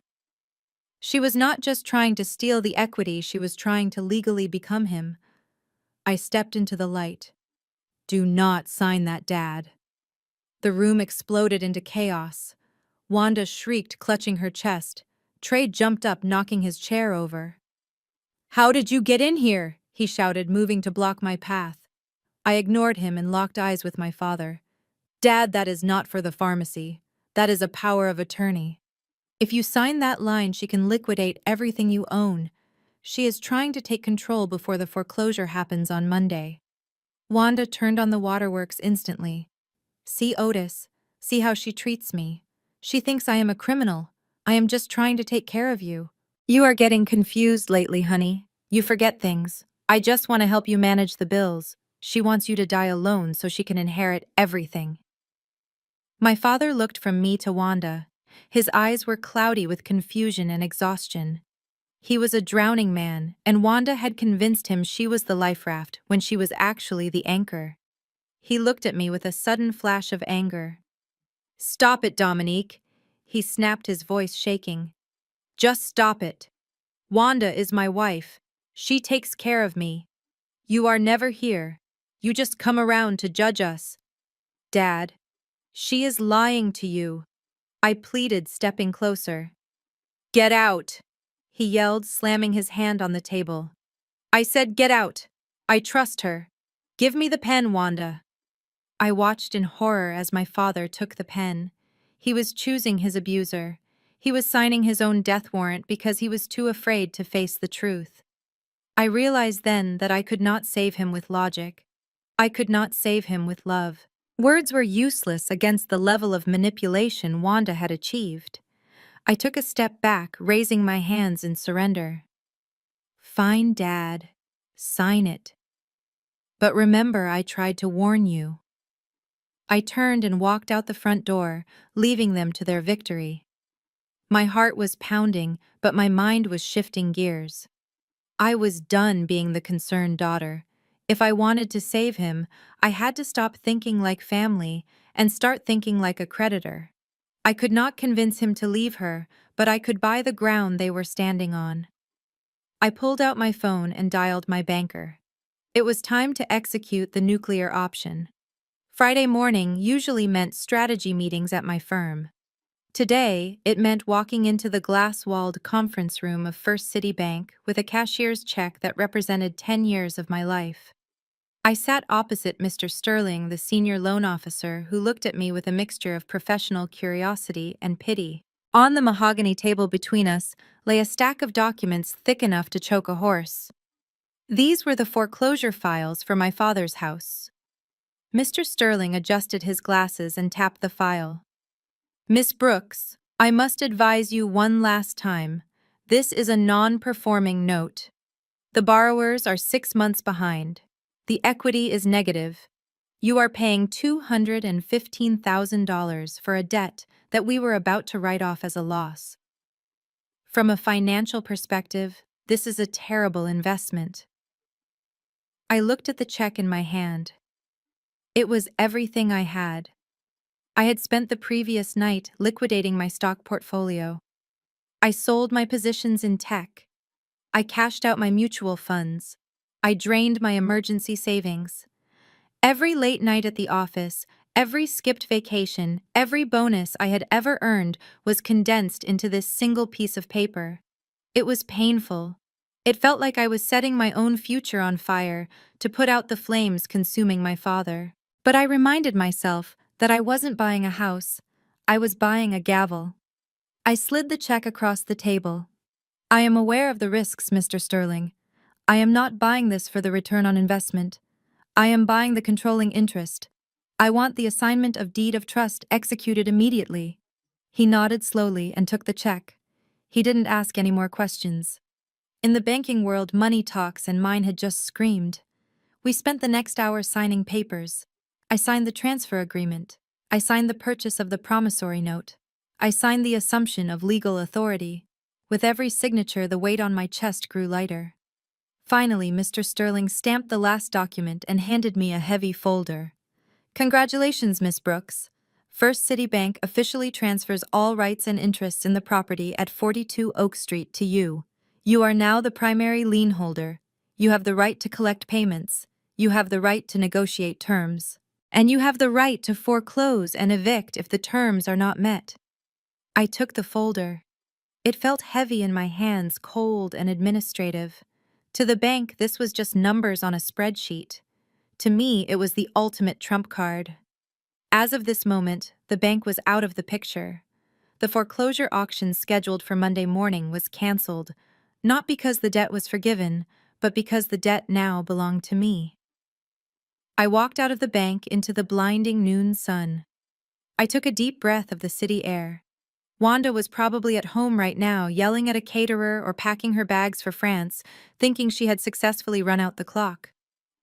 She was not just trying to steal the equity, she was trying to legally become him. I stepped into the light. Do not sign that, Dad. The room exploded into chaos. Wanda shrieked, clutching her chest. Trey jumped up, knocking his chair over. How did you get in here? He shouted, moving to block my path. I ignored him and locked eyes with my father. Dad, that is not for the pharmacy. That is a power of attorney. If you sign that line, she can liquidate everything you own. She is trying to take control before the foreclosure happens on Monday. Wanda turned on the waterworks instantly. See Otis. See how she treats me. She thinks I am a criminal. I am just trying to take care of you. You are getting confused lately, honey. You forget things. I just want to help you manage the bills. She wants you to die alone so she can inherit everything. My father looked from me to Wanda. His eyes were cloudy with confusion and exhaustion. He was a drowning man, and Wanda had convinced him she was the life raft when she was actually the anchor. He looked at me with a sudden flash of anger. Stop it, Dominique, he snapped, his voice shaking. Just stop it. Wanda is my wife. She takes care of me. You are never here. You just come around to judge us. Dad, she is lying to you, I pleaded, stepping closer. Get out, he yelled, slamming his hand on the table. I said get out. I trust her. Give me the pen, Wanda. I watched in horror as my father took the pen. He was choosing his abuser. He was signing his own death warrant because he was too afraid to face the truth. I realized then that I could not save him with logic. I could not save him with love. Words were useless against the level of manipulation Wanda had achieved. I took a step back, raising my hands in surrender. Fine, Dad. Sign it. But remember, I tried to warn you. I turned and walked out the front door, leaving them to their victory. My heart was pounding, but my mind was shifting gears. I was done being the concerned daughter. If I wanted to save him, I had to stop thinking like family and start thinking like a creditor. I could not convince him to leave her, but I could buy the ground they were standing on. I pulled out my phone and dialed my banker. It was time to execute the nuclear option. Friday morning usually meant strategy meetings at my firm. Today, it meant walking into the glass-walled conference room of First City Bank with a cashier's check that represented 10 years of my life. I sat opposite Mr. Sterling, the senior loan officer, who looked at me with a mixture of professional curiosity and pity. On the mahogany table between us lay a stack of documents thick enough to choke a horse. These were the foreclosure files for my father's house. Mr. Sterling adjusted his glasses and tapped the file. Miss Brooks, I must advise you one last time. This is a non-performing note. The borrowers are 6 months behind. The equity is negative. You are paying $215,000 for a debt that we were about to write off as a loss. From a financial perspective, this is a terrible investment. I looked at the check in my hand. It was everything I had. I had spent the previous night liquidating my stock portfolio. I sold my positions in tech. I cashed out my mutual funds. I drained my emergency savings. Every late night at the office, every skipped vacation, every bonus I had ever earned was condensed into this single piece of paper. It was painful. It felt like I was setting my own future on fire to put out the flames consuming my father. But I reminded myself that I wasn't buying a house. I was buying a gavel. I slid the check across the table. I am aware of the risks, Mr. Sterling. I am not buying this for the return on investment. I am buying the controlling interest. I want the assignment of deed of trust executed immediately. He nodded slowly and took the check. He didn't ask any more questions. In the banking world, money talks, and mine had just screamed. We spent the next hour signing papers. I signed the transfer agreement. I signed the purchase of the promissory note. I signed the assumption of legal authority. With every signature, the weight on my chest grew lighter. Finally, Mr. Sterling stamped the last document and handed me a heavy folder. Congratulations, Miss Brooks. First City Bank officially transfers all rights and interests in the property at 42 Oak Street to you. You are now the primary lien holder. You have the right to collect payments. You have the right to negotiate terms. And you have the right to foreclose and evict if the terms are not met. I took the folder. It felt heavy in my hands, cold and administrative. To the bank, this was just numbers on a spreadsheet. To me, it was the ultimate trump card. As of this moment, the bank was out of the picture. The foreclosure auction scheduled for Monday morning was canceled, not because the debt was forgiven, but because the debt now belonged to me. I walked out of the bank into the blinding noon sun. I took a deep breath of the city air. Wanda was probably at home right now, yelling at a caterer or packing her bags for France, thinking she had successfully run out the clock.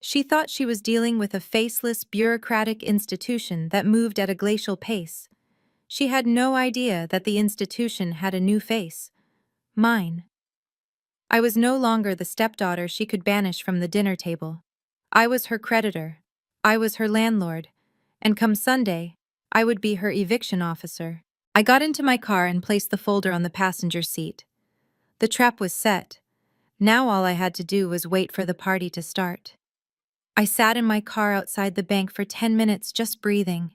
She thought she was dealing with a faceless, bureaucratic institution that moved at a glacial pace. She had no idea that the institution had a new face. Mine. I was no longer the stepdaughter she could banish from the dinner table. I was her creditor. I was her landlord. And come Sunday, I would be her eviction officer. I got into my car and placed the folder on the passenger seat. The trap was set. Now all I had to do was wait for the party to start. I sat in my car outside the bank for 10 minutes just breathing.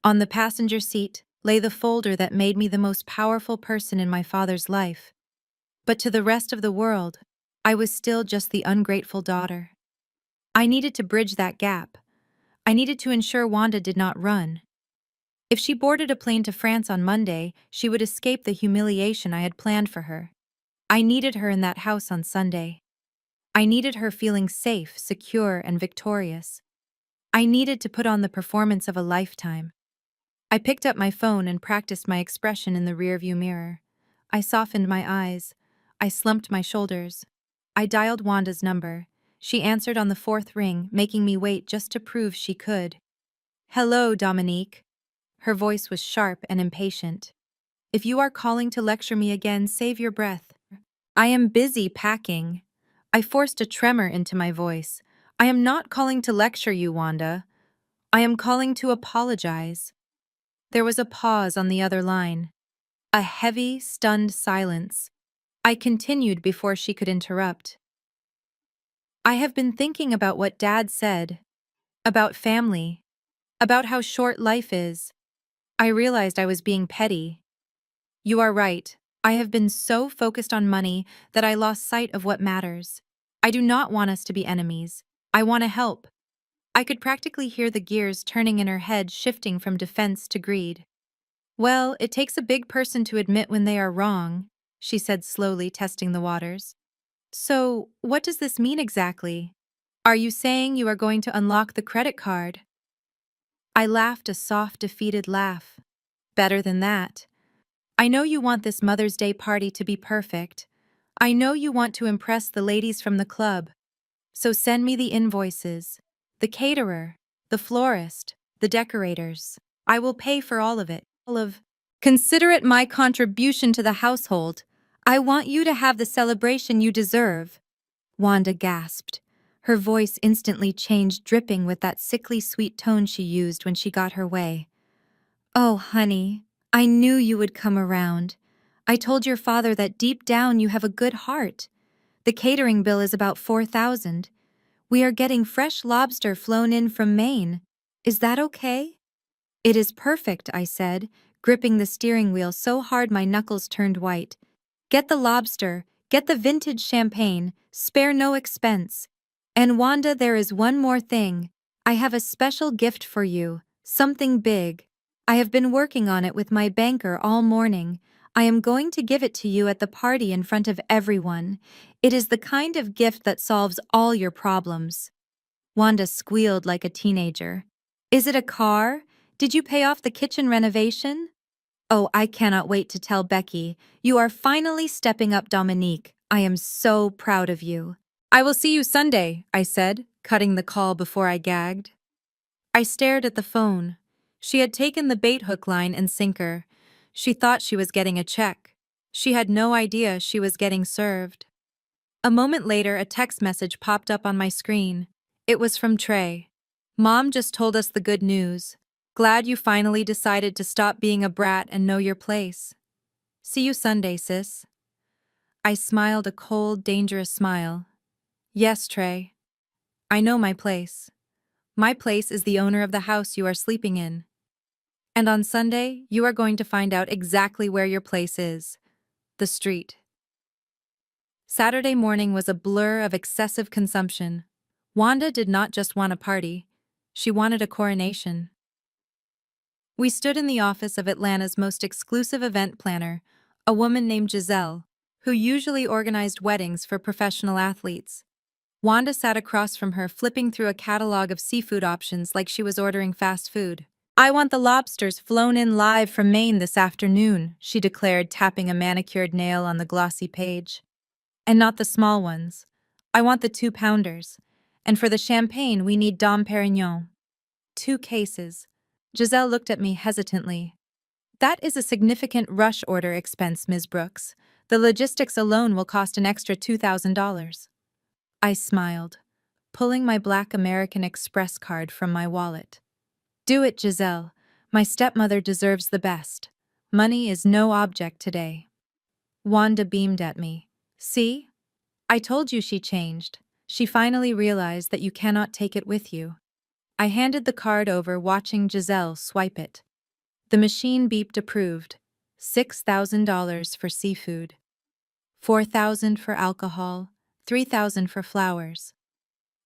On the passenger seat lay the folder that made me the most powerful person in my father's life. But to the rest of the world, I was still just the ungrateful daughter. I needed to bridge that gap. I needed to ensure Wanda did not run. If she boarded a plane to France on Monday, she would escape the humiliation I had planned for her. I needed her in that house on Sunday. I needed her feeling safe, secure, and victorious. I needed to put on the performance of a lifetime. I picked up my phone and practiced my expression in the rearview mirror. I softened my eyes. I slumped my shoulders. I dialed Wanda's number. She answered on the fourth ring, making me wait just to prove she could. "Hello, Dominique." Her voice was sharp and impatient. "If you are calling to lecture me again, save your breath. I am busy packing." I forced a tremor into my voice. "I am not calling to lecture you, Wanda. I am calling to apologize." There was a pause on the other line. A heavy, stunned silence. I continued before she could interrupt. I have been thinking about what Dad said, about family, about how short life is. I realized I was being petty. You are right. I have been so focused on money that I lost sight of what matters. I do not want us to be enemies. I want to help. I could practically hear the gears turning in her head, shifting from defense to greed. Well, it takes a big person to admit when they are wrong, she said slowly, testing the waters. So, what does this mean exactly? Are you saying you are going to unlock the credit card? I laughed a soft, defeated laugh. Better than that. I know you want this Mother's Day party to be perfect. I know you want to impress the ladies from the club. So send me the invoices, the caterer, the florist, the decorators. I will pay for all of it. Consider it my contribution to the household. I want you to have the celebration you deserve. Wanda gasped. Her voice instantly changed, dripping with that sickly sweet tone she used when she got her way. Oh, honey, I knew you would come around. I told your father that deep down you have a good heart. The catering bill is about 4,000. We are getting fresh lobster flown in from Maine. Is that okay? It is perfect, I said, gripping the steering wheel so hard my knuckles turned white. Get the lobster, get the vintage champagne, spare no expense. And Wanda, there is one more thing. I have a special gift for you, something big. I have been working on it with my banker all morning. I am going to give it to you at the party in front of everyone. It is the kind of gift that solves all your problems. Wanda squealed like a teenager. Is it a car? Did you pay off the kitchen renovation? Oh, I cannot wait to tell Becky. You are finally stepping up, Dominique. I am so proud of you. I will see you Sunday, I said, cutting the call before I gagged. I stared at the phone. She had taken the bait hook, line, and sinker. She thought she was getting a check. She had no idea she was getting served. A moment later, a text message popped up on my screen. It was from Trey. Mom just told us the good news. Glad you finally decided to stop being a brat and know your place. See you Sunday, sis. I smiled a cold, dangerous smile. Yes, Trey. I know my place. My place is the owner of the house you are sleeping in. And on Sunday, you are going to find out exactly where your place is. The street. Saturday morning was a blur of excessive consumption. Wanda did not just want a party. She wanted a coronation. We stood in the office of Atlanta's most exclusive event planner, a woman named Giselle, who usually organized weddings for professional athletes. Wanda sat across from her, flipping through a catalog of seafood options like she was ordering fast food. I want the lobsters flown in live from Maine this afternoon, she declared, tapping a manicured nail on the glossy page. And not the small ones. I want the 2-pounders. And for the champagne, we need Dom Perignon. 2 cases. Giselle looked at me hesitantly. That is a significant rush order expense, Ms. Brooks. The logistics alone will cost an extra $2,000. I smiled, pulling my Black American Express card from my wallet. Do it, Giselle. My stepmother deserves the best. Money is no object today. Wanda beamed at me. See? I told you she changed. She finally realized that you cannot take it with you. I handed the card over, watching Giselle swipe it. The machine beeped approved. $6,000 for seafood. $4,000 for alcohol. $3,000 for flowers.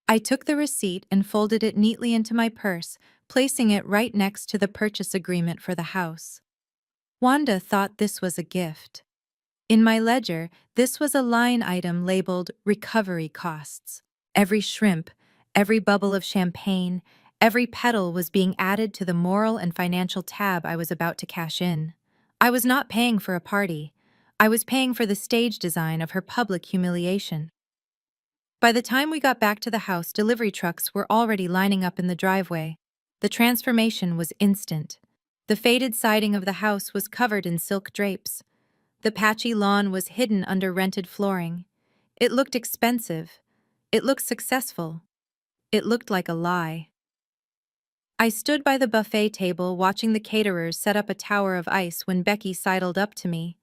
I took the receipt and folded it neatly into my purse, placing it right next to the purchase agreement for the house. Wanda thought this was a gift. In my ledger, this was a line item labeled recovery costs. Every shrimp, every bubble of champagne, every petal was being added to the moral and financial tab I was about to cash in. I was not paying for a party. I was paying for the stage design of her public humiliation. By the time we got back to the house, delivery trucks were already lining up in the driveway. The transformation was instant. The faded siding of the house was covered in silk drapes. The patchy lawn was hidden under rented flooring. It looked expensive. It looked successful. It looked like a lie. I stood by the buffet table watching the caterers set up a tower of ice when Becky sidled up to me.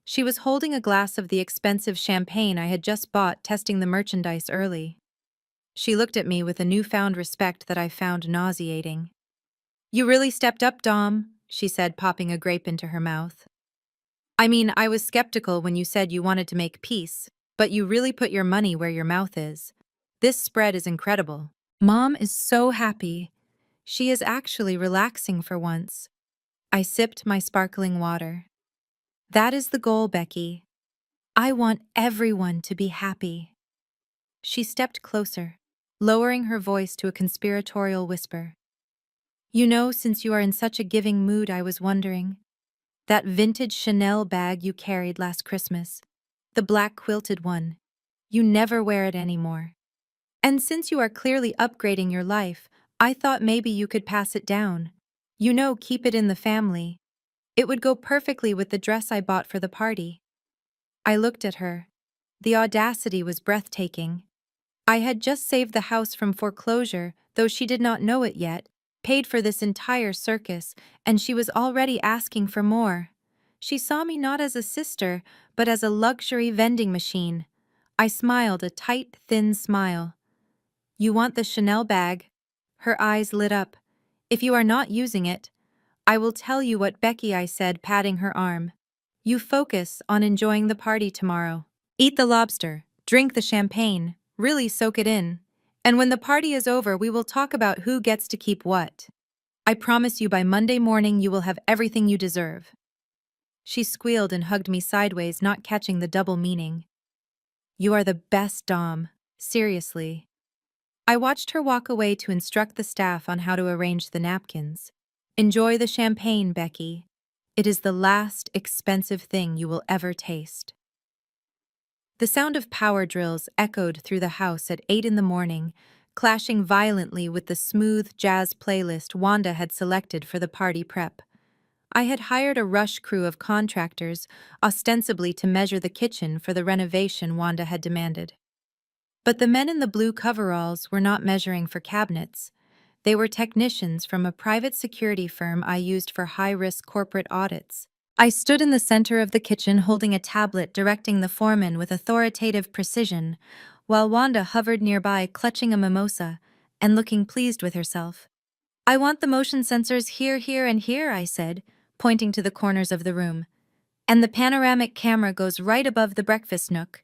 She was holding a glass of the expensive champagne I had just bought, testing the merchandise early. She looked at me with a newfound respect that I found nauseating. You really stepped up, Dom, she said, popping a grape into her mouth. I mean, I was skeptical when you said you wanted to make peace, but you really put your money where your mouth is. This spread is incredible. Mom is so happy. She is actually relaxing for once. I sipped my sparkling water. That is the goal, Becky. I want everyone to be happy. She stepped closer, lowering her voice to a conspiratorial whisper. You know, since you are in such a giving mood, I was wondering. That vintage Chanel bag you carried last Christmas. The black quilted one. You never wear it anymore. And since you are clearly upgrading your life, I thought maybe you could pass it down. You know, keep it in the family. It would go perfectly with the dress I bought for the party. I looked at her. The audacity was breathtaking. I had just saved the house from foreclosure, though she did not know it yet, paid for this entire circus, and she was already asking for more. She saw me not as a sister, but as a luxury vending machine. I smiled a tight, thin smile. You want the Chanel bag? Her eyes lit up. If you are not using it, I will tell you what Becky, I said, patting her arm. You focus on enjoying the party tomorrow. Eat the lobster, drink the champagne, really soak it in. And when the party is over, we will talk about who gets to keep what. I promise you by Monday morning you will have everything you deserve. She squealed and hugged me sideways, not catching the double meaning. You are the best, Dom. Seriously. I watched her walk away to instruct the staff on how to arrange the napkins. Enjoy the champagne, Becky. It is the last expensive thing you will ever taste. The sound of power drills echoed through the house at 8 in the morning, clashing violently with the smooth jazz playlist Wanda had selected for the party prep. I had hired a rush crew of contractors, ostensibly to measure the kitchen for the renovation Wanda had demanded. But the men in the blue coveralls were not measuring for cabinets. They were technicians from a private security firm I used for high-risk corporate audits. I stood in the center of the kitchen holding a tablet directing the foreman with authoritative precision, while Wanda hovered nearby clutching a mimosa and looking pleased with herself. I want the motion sensors here, here, and here, I said, pointing to the corners of the room. And the panoramic camera goes right above the breakfast nook.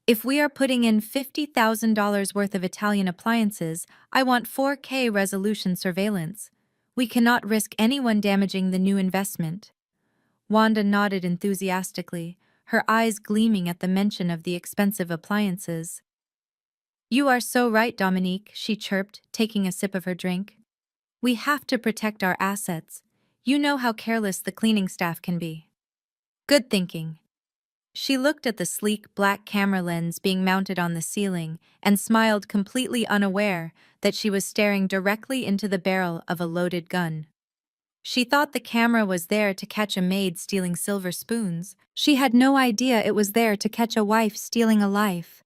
If we are putting in $50,000 worth of Italian appliances, I want 4K resolution surveillance. We cannot risk anyone damaging the new investment. Wanda nodded enthusiastically, her eyes gleaming at the mention of the expensive appliances. You are so right, Dominique, she chirped, taking a sip of her drink. We have to protect our assets. You know how careless the cleaning staff can be. Good thinking. She looked at the sleek black camera lens being mounted on the ceiling and smiled, completely unaware that she was staring directly into the barrel of a loaded gun. She thought the camera was there to catch a maid stealing silver spoons. She had no idea it was there to catch a wife stealing a life.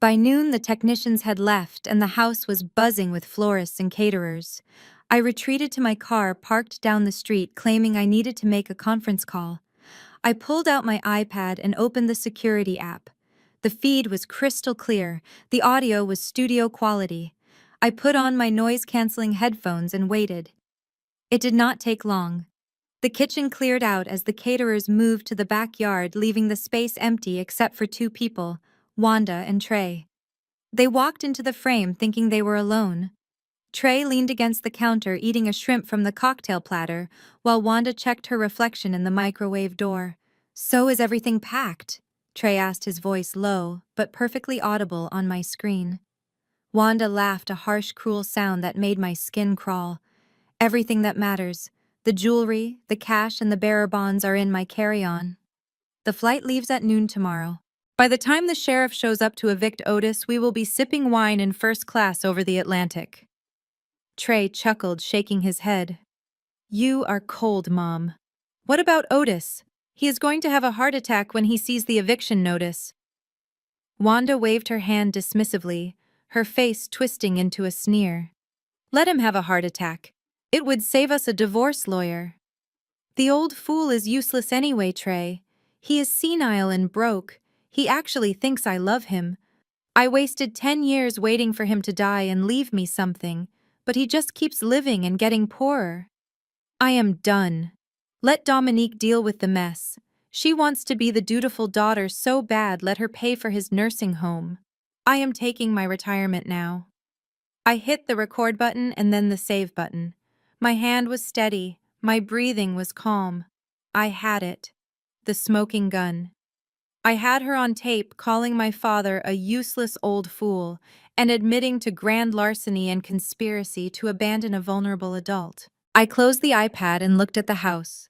By noon, the technicians had left and the house was buzzing with florists and caterers. I retreated to my car parked down the street, claiming I needed to make a conference call. I pulled out my iPad and opened the security app. The feed was crystal clear. The audio was studio quality. I put on my noise-canceling headphones and waited. It did not take long. The kitchen cleared out as the caterers moved to the backyard, leaving the space empty except for two people, Wanda and Trey. They walked into the frame thinking they were alone. Trey leaned against the counter eating a shrimp from the cocktail platter, while Wanda checked her reflection in the microwave door. So is everything packed? Trey asked, his voice low, but perfectly audible on my screen. Wanda laughed, a harsh, cruel sound that made my skin crawl. Everything that matters. The jewelry, the cash, and the bearer bonds are in my carry-on. The flight leaves at noon tomorrow. By the time the sheriff shows up to evict Otis, we will be sipping wine in first class over the Atlantic. Trey chuckled, shaking his head. You are cold, Mom. What about Otis? He is going to have a heart attack when he sees the eviction notice. Wanda waved her hand dismissively, her face twisting into a sneer. Let him have a heart attack. It would save us a divorce lawyer. The old fool is useless anyway, Trey. He is senile and broke. He actually thinks I love him. I wasted 10 years waiting for him to die and leave me something, but he just keeps living and getting poorer. I am done. Let Dominique deal with the mess. She wants to be the dutiful daughter so bad, let her pay for his nursing home. I am taking my retirement now. I hit the record button and then the save button. My hand was steady, my breathing was calm. I had it. The smoking gun. I had her on tape calling my father a useless old fool and admitting to grand larceny and conspiracy to abandon a vulnerable adult. I closed the iPad and looked at the house.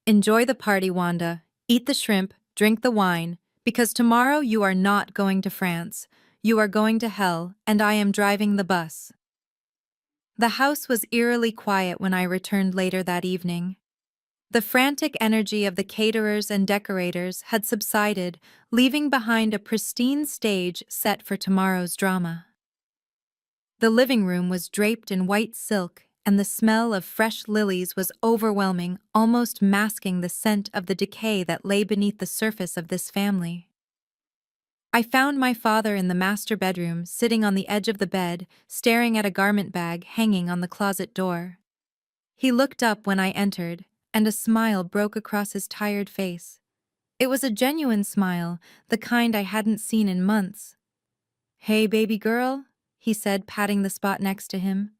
Enjoy the party, Wanda. Eat the shrimp, drink the wine, because tomorrow you are not going to France. You are going to hell, and I am driving the bus. The house was eerily quiet when I returned later that evening. The frantic energy of the caterers and decorators had subsided, leaving behind a pristine stage set for tomorrow's drama. The living room was draped in white silk, and the smell of fresh lilies was overwhelming, almost masking the scent of the decay that lay beneath the surface of this family. I found my father in the master bedroom, sitting on the edge of the bed, staring at a garment bag hanging on the closet door. He looked up when I entered, and a smile broke across his tired face. It was a genuine smile, the kind I hadn't seen in months. "Hey, baby girl," he said, patting the spot next to him.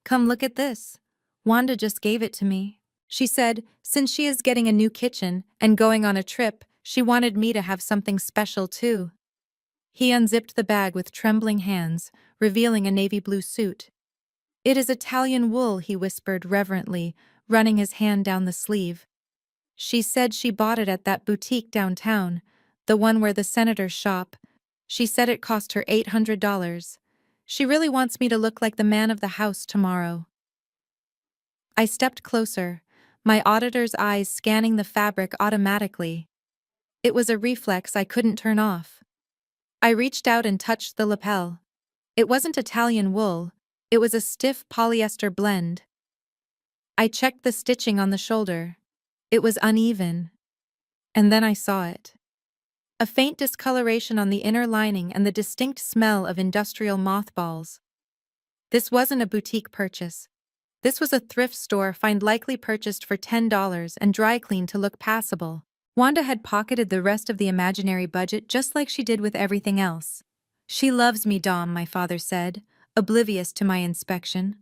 "Come look at this. Wanda just gave it to me. She said, since she is getting a new kitchen and going on a trip, she wanted me to have something special too." He unzipped the bag with trembling hands, revealing a navy blue suit. "It is Italian wool," he whispered reverently, running his hand down the sleeve. "She said she bought it at that boutique downtown, the one where the senators shop. She said it cost her $800. She really wants me to look like the man of the house tomorrow." I stepped closer, my auditor's eyes scanning the fabric automatically. It was a reflex I couldn't turn off. I reached out and touched the lapel. It wasn't Italian wool, it was a stiff polyester blend. I checked the stitching on the shoulder. It was uneven. And then I saw it. A faint discoloration on the inner lining and the distinct smell of industrial mothballs. This wasn't a boutique purchase. This was a thrift store find, likely purchased for $10 and dry cleaned to look passable. Wanda had pocketed the rest of the imaginary budget just like she did with everything else. "She loves me, Dom," my father said, oblivious to my inspection.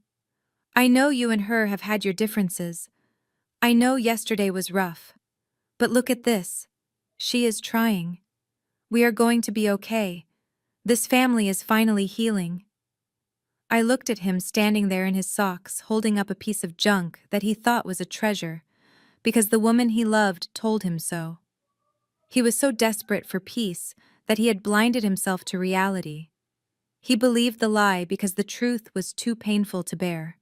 "I know you and her have had your differences. I know yesterday was rough. But look at this. She is trying. We are going to be okay. This family is finally healing." I looked at him standing there in his socks, holding up a piece of junk that he thought was a treasure, because the woman he loved told him so. He was so desperate for peace that he had blinded himself to reality. He believed the lie because the truth was too painful to bear.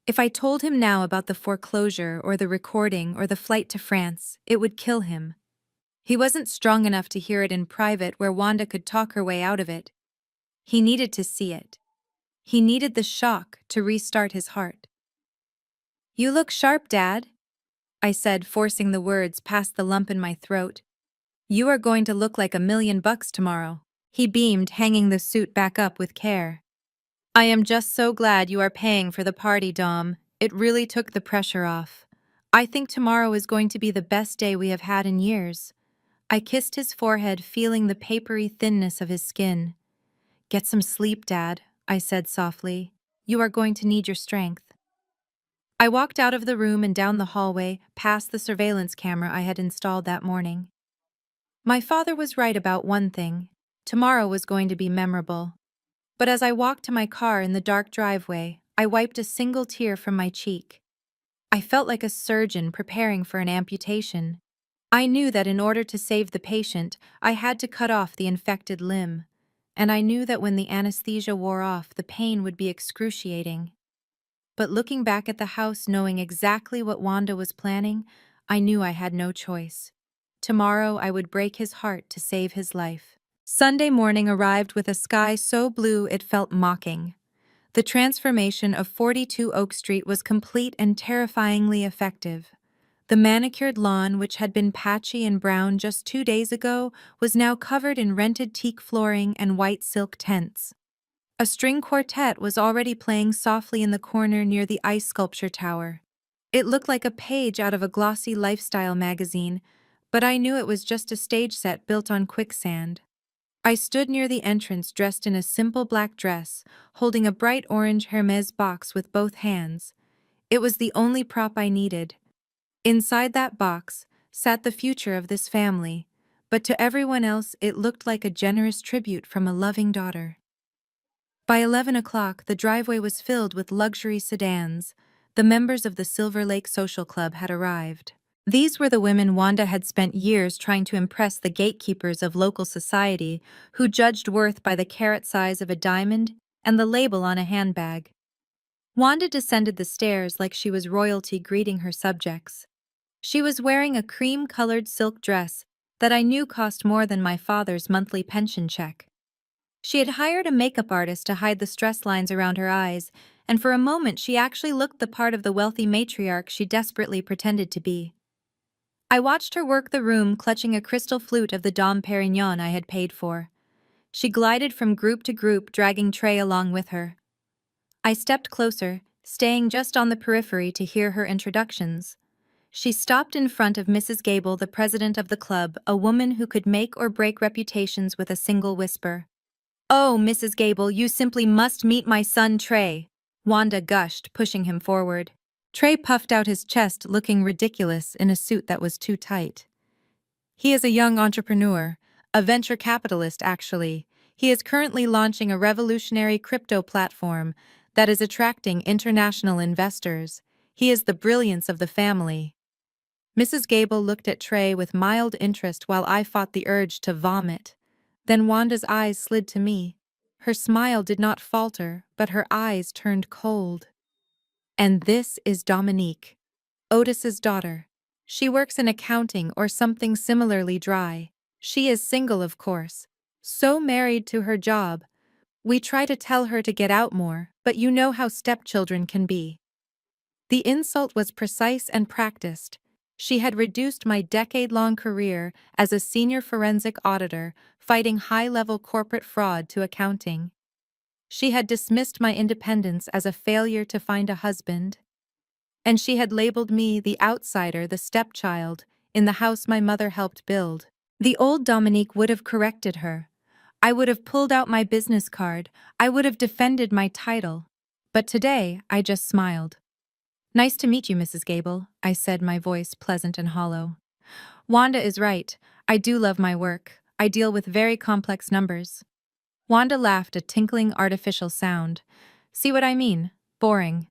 If I told him now about the foreclosure or the recording or the flight to France, it would kill him. He wasn't strong enough to hear it in private where Wanda could talk her way out of it. He needed to see it. He needed the shock to restart his heart. "You look sharp, Dad," I said, forcing the words past the lump in my throat. "You are going to look like $1,000,000 tomorrow." He beamed, hanging the suit back up with care. "I am just so glad you are paying for the party, Dom. It really took the pressure off. I think tomorrow is going to be the best day we have had in years." I kissed his forehead, feeling the papery thinness of his skin. "Get some sleep, Dad," I said softly. "You are going to need your strength." I walked out of the room and down the hallway, past the surveillance camera I had installed that morning. My father was right about one thing. Tomorrow was going to be memorable. But as I walked to my car in the dark driveway, I wiped a single tear from my cheek. I felt like a surgeon preparing for an amputation. I knew that in order to save the patient, I had to cut off the infected limb. And I knew that when the anesthesia wore off, the pain would be excruciating. But looking back at the house, knowing exactly what Wanda was planning, I knew I had no choice. Tomorrow I would break his heart to save his life. Sunday morning arrived with a sky so blue it felt mocking. The transformation of 42 Oak Street was complete and terrifyingly effective. The manicured lawn, which had been patchy and brown just 2 days ago, was now covered in rented teak flooring and white silk tents. A string quartet was already playing softly in the corner near the ice sculpture tower. It looked like a page out of a glossy lifestyle magazine, but I knew it was just a stage set built on quicksand. I stood near the entrance dressed in a simple black dress, holding a bright orange Hermes box with both hands. It was the only prop I needed. Inside that box sat the future of this family, but to everyone else it looked like a generous tribute from a loving daughter. By 11 o'clock, the driveway was filled with luxury sedans. The members of the Silver Lake Social Club had arrived. These were the women Wanda had spent years trying to impress the gatekeepers of local society, who judged worth by the carat size of a diamond and the label on a handbag. Wanda descended the stairs like she was royalty greeting her subjects. She was wearing a cream-colored silk dress that I knew cost more than my father's monthly pension check. She had hired a makeup artist to hide the stress lines around her eyes, and for a moment she actually looked the part of the wealthy matriarch she desperately pretended to be. I watched her work the room, clutching a crystal flute of the Dom Perignon I had paid for. She glided from group to group, dragging Trey along with her. I stepped closer, staying just on the periphery to hear her introductions. She stopped in front of Mrs. Gable, the president of the club, a woman who could make or break reputations with a single whisper. "Oh, Mrs. Gable, you simply must meet my son Trey," Wanda gushed, pushing him forward. Trey puffed out his chest, looking ridiculous in a suit that was too tight. He is a young entrepreneur, a venture capitalist actually. He is currently launching a revolutionary crypto platform that is attracting international investors. He is the brilliance of the family. Mrs. Gable looked at Trey with mild interest while I fought the urge to vomit. Then Wanda's eyes slid to me. Her smile did not falter, but her eyes turned cold. "And this is Dominique, Otis's daughter. She works in accounting or something similarly dry. She is single, of course. So married to her job. We try to tell her to get out more, but you know how stepchildren can be." The insult was precise and practiced. She had reduced my decade-long career as a senior forensic auditor, fighting high-level corporate fraud, to accounting. She had dismissed my independence as a failure to find a husband. And she had labeled me the outsider, the stepchild, in the house my mother helped build. The old Dominique would have corrected her. I would have pulled out my business card. I would have defended my title. But today, I just smiled. "Nice to meet you, Mrs. Gable," I said, my voice pleasant and hollow. "Wanda is right. I do love my work. I deal with very complex numbers." Wanda laughed, a tinkling artificial sound. "See what I mean? Boring.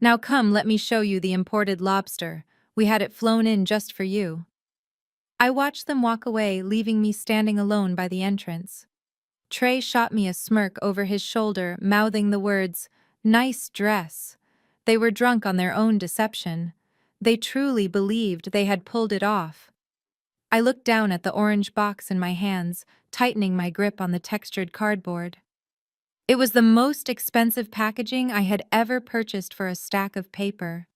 Now come, let me show you the imported lobster. We had it flown in just for you." I watched them walk away, leaving me standing alone by the entrance. Trey shot me a smirk over his shoulder, mouthing the words, "Nice dress." They were drunk on their own deception. They truly believed they had pulled it off. I looked down at the orange box in my hands, tightening my grip on the textured cardboard. It was the most expensive packaging I had ever purchased for a stack of paper.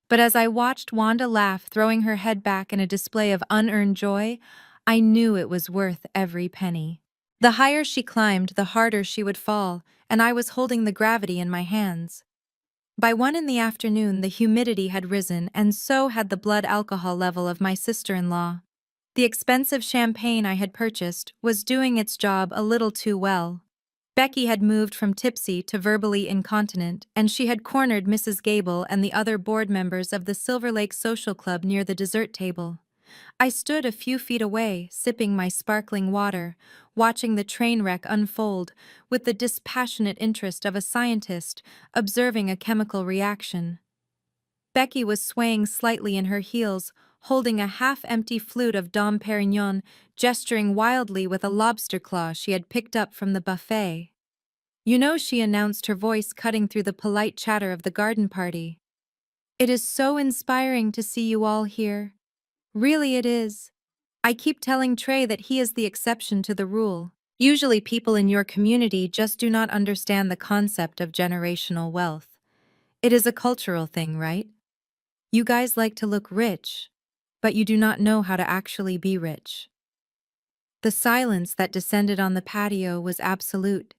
But as I watched Wanda laugh, throwing her head back in a display of unearned joy, I knew it was worth every penny. The higher she climbed, the harder she would fall, and I was holding the gravity in my hands. By 1 in the afternoon, the humidity had risen, and so had the blood alcohol level of my sister-in-law. The expensive champagne I had purchased was doing its job a little too well. Becky had moved from tipsy to verbally incontinent, and she had cornered Mrs. Gable and the other board members of the Silver Lake Social Club near the dessert table. I stood a few feet away, sipping my sparkling water, watching the train wreck unfold with the dispassionate interest of a scientist observing a chemical reaction. Becky was swaying slightly in her heels, holding a half-empty flute of Dom Perignon, gesturing wildly with a lobster claw she had picked up from the buffet. "You know," she announced, her voice cutting through the polite chatter of the garden party, "it is so inspiring to see you all here. Really it is. I keep telling Trey that he is the exception to the rule. Usually people in your community just do not understand the concept of generational wealth. It is a cultural thing, right?" You guys like to look rich, but you do not know how to actually be rich. The silence that descended on the patio was absolute.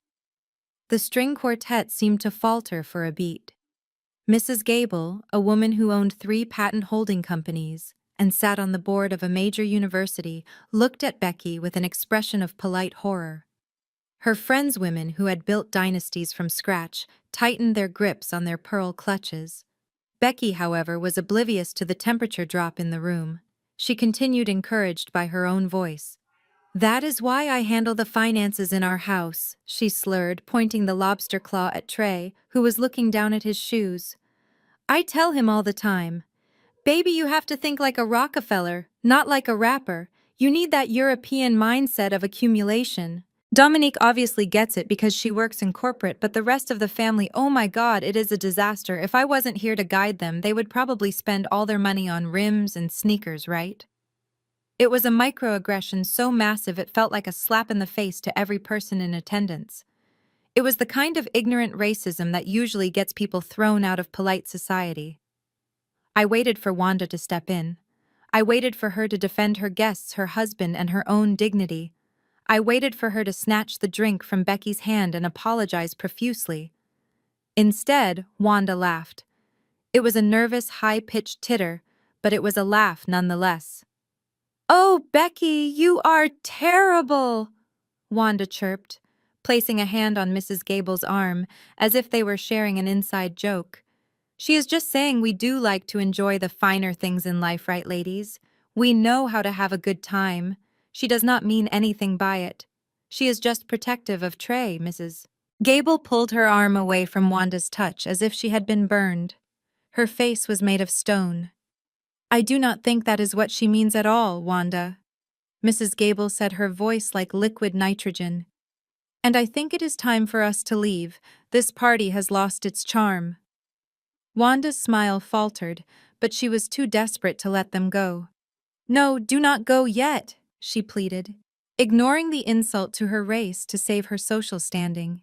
The string quartet seemed to falter for a beat. Mrs. Gable, a woman who owned 3 patent holding companies and sat on the board of a major university, looked at Becky with an expression of polite horror. Her friends' women who had built dynasties from scratch tightened their grips on their pearl clutches. Becky, however, was oblivious to the temperature drop in the room. She continued, encouraged by her own voice. "That is why I handle the finances in our house," she slurred, pointing the lobster claw at Trey, who was looking down at his shoes. "I tell him all the time, 'Baby, you have to think like a Rockefeller, not like a rapper. You need that European mindset of accumulation.'" Dominique obviously gets it because she works in corporate, but the rest of the family, oh my god, it is a disaster. If I wasn't here to guide them, they would probably spend all their money on rims and sneakers, right? It was a microaggression so massive it felt like a slap in the face to every person in attendance. It was the kind of ignorant racism that usually gets people thrown out of polite society. I waited for Wanda to step in. I waited for her to defend her guests, her husband, and her own dignity. I waited for her to snatch the drink from Becky's hand and apologize profusely. Instead, Wanda laughed. It was a nervous, high-pitched titter, but it was a laugh nonetheless. "Oh, Becky, you are terrible," Wanda chirped, placing a hand on Mrs. Gable's arm, as if they were sharing an inside joke. "She is just saying we do like to enjoy the finer things in life, right, ladies? We know how to have a good time. She does not mean anything by it. She is just protective of Trey, Mrs." Gable pulled her arm away from Wanda's touch as if she had been burned. Her face was made of stone. "I do not think that is what she means at all, Wanda," Mrs. Gable said, her voice like liquid nitrogen. "And I think it is time for us to leave. This party has lost its charm." Wanda's smile faltered, but she was too desperate to let them go. "No, do not go yet," she pleaded, ignoring the insult to her race to save her social standing.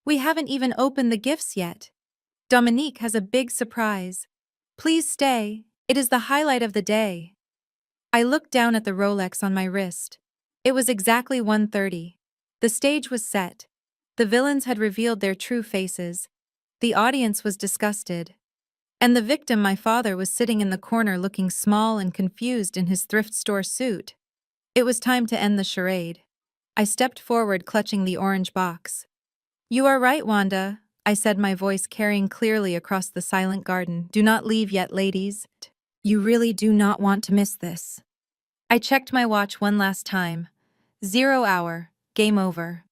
"We haven't even opened the gifts yet. Dominique has a big surprise. Please stay. It is the highlight of the day." I looked down at the Rolex on my wrist. It was exactly 1:30. The stage was set. The villains had revealed their true faces. The audience was disgusted. And the victim, my father, was sitting in the corner looking small and confused in his thrift store suit. It was time to end the charade. I stepped forward, clutching the orange box. "You are right, Wanda," I said, my voice carrying clearly across the silent garden. "Do not leave yet, ladies. You really do not want to miss this." I checked my watch one last time. 0 hour, game over.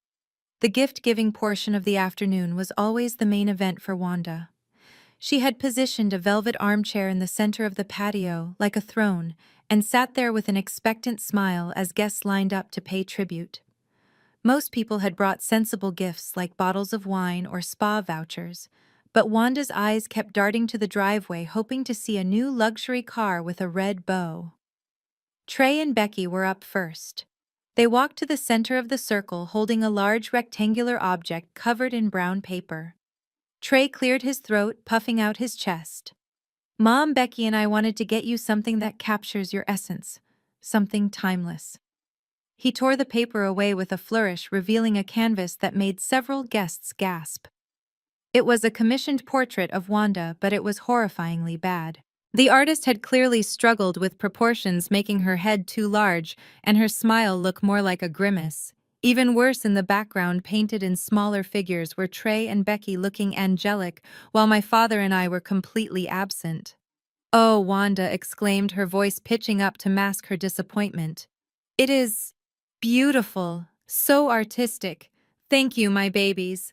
The gift-giving portion of the afternoon was always the main event for Wanda. She had positioned a velvet armchair in the center of the patio, like a throne, and sat there with an expectant smile as guests lined up to pay tribute. Most people had brought sensible gifts like bottles of wine or spa vouchers, but Wanda's eyes kept darting to the driveway, hoping to see a new luxury car with a red bow. Trey and Becky were up first. They walked to the center of the circle, holding a large rectangular object covered in brown paper. Trey cleared his throat, puffing out his chest. "Mom, Becky and I wanted to get you something that captures your essence, something timeless." He tore the paper away with a flourish, revealing a canvas that made several guests gasp. It was a commissioned portrait of Wanda, but it was horrifyingly bad. The artist had clearly struggled with proportions, making her head too large and her smile look more like a grimace. Even worse, in the background, painted in smaller figures, were Trey and Becky looking angelic, while my father and I were completely absent. "Oh," Wanda exclaimed, her voice pitching up to mask her disappointment. "It is beautiful, so artistic. Thank you, my babies."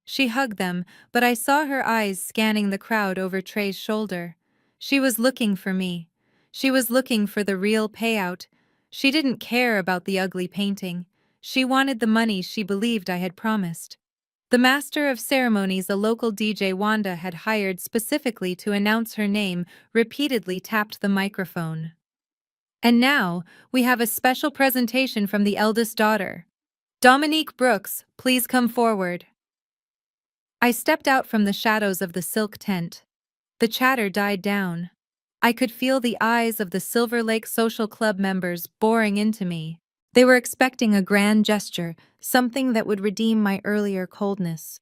She hugged them, but I saw her eyes scanning the crowd over Trey's shoulder. She was looking for me. She was looking for the real payout. She didn't care about the ugly painting. She wanted the money she believed I had promised. The master of ceremonies, a local DJ Wanda had hired specifically to announce her name, repeatedly tapped the microphone. "And now, we have a special presentation from the eldest daughter. Dominique Brooks, please come forward." I stepped out from the shadows of the silk tent. The chatter died down. I could feel the eyes of the Silver Lake Social Club members boring into me. They were expecting a grand gesture, something that would redeem my earlier coldness.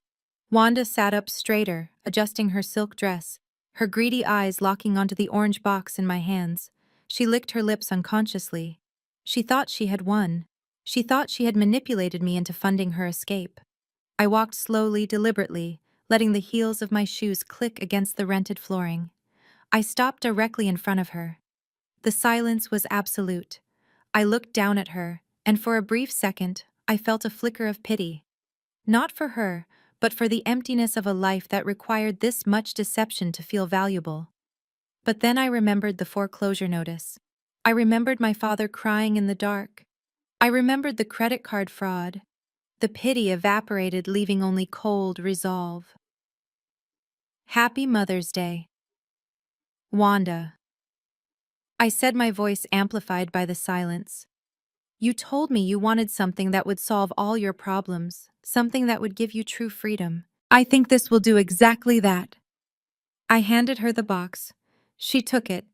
Wanda sat up straighter, adjusting her silk dress, her greedy eyes locking onto the orange box in my hands. She licked her lips unconsciously. She thought she had won. She thought she had manipulated me into funding her escape. I walked slowly, deliberately, letting the heels of my shoes click against the rented flooring. I stopped directly in front of her. The silence was absolute. I looked down at her, and for a brief second, I felt a flicker of pity. Not for her, but for the emptiness of a life that required this much deception to feel valuable. But then I remembered the foreclosure notice. I remembered my father crying in the dark. I remembered the credit card fraud. The pity evaporated, leaving only cold resolve. Happy Mother's Day. Wanda. I said, my voice amplified by the silence. You told me you wanted something that would solve all your problems, something that would give you true freedom. I think this will do exactly that. I handed her the box. She took it,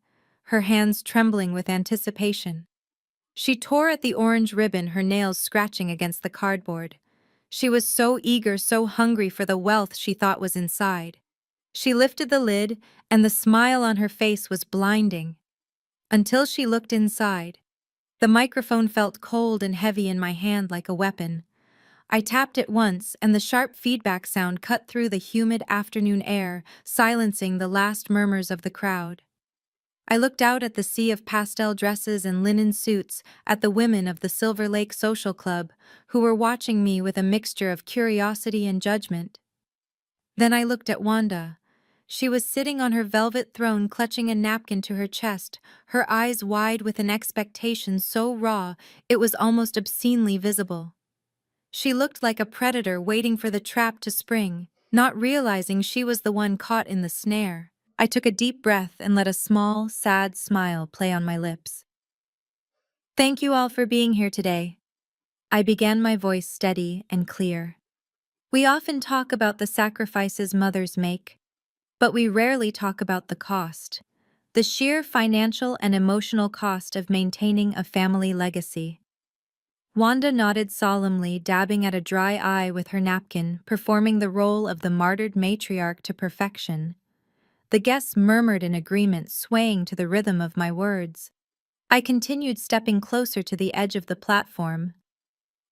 her hands trembling with anticipation. She tore at the orange ribbon, her nails scratching against the cardboard. She was so eager, so hungry for the wealth she thought was inside. She lifted the lid, and the smile on her face was blinding. Until she looked inside. The microphone felt cold and heavy in my hand like a weapon. I tapped it once, and the sharp feedback sound cut through the humid afternoon air, silencing the last murmurs of the crowd. I looked out at the sea of pastel dresses and linen suits, at the women of the Silver Lake Social Club, who were watching me with a mixture of curiosity and judgment. Then I looked at Wanda. She was sitting on her velvet throne, clutching a napkin to her chest, her eyes wide with an expectation so raw it was almost obscenely visible. She looked like a predator waiting for the trap to spring, not realizing she was the one caught in the snare. I took a deep breath and let a small, sad smile play on my lips. Thank you all for being here today. I began, my voice steady and clear. We often talk about the sacrifices mothers make, but we rarely talk about the cost, the sheer financial and emotional cost of maintaining a family legacy. Wanda nodded solemnly, dabbing at a dry eye with her napkin, performing the role of the martyred matriarch to perfection. The guests murmured in agreement, swaying to the rhythm of my words. I continued, stepping closer to the edge of the platform.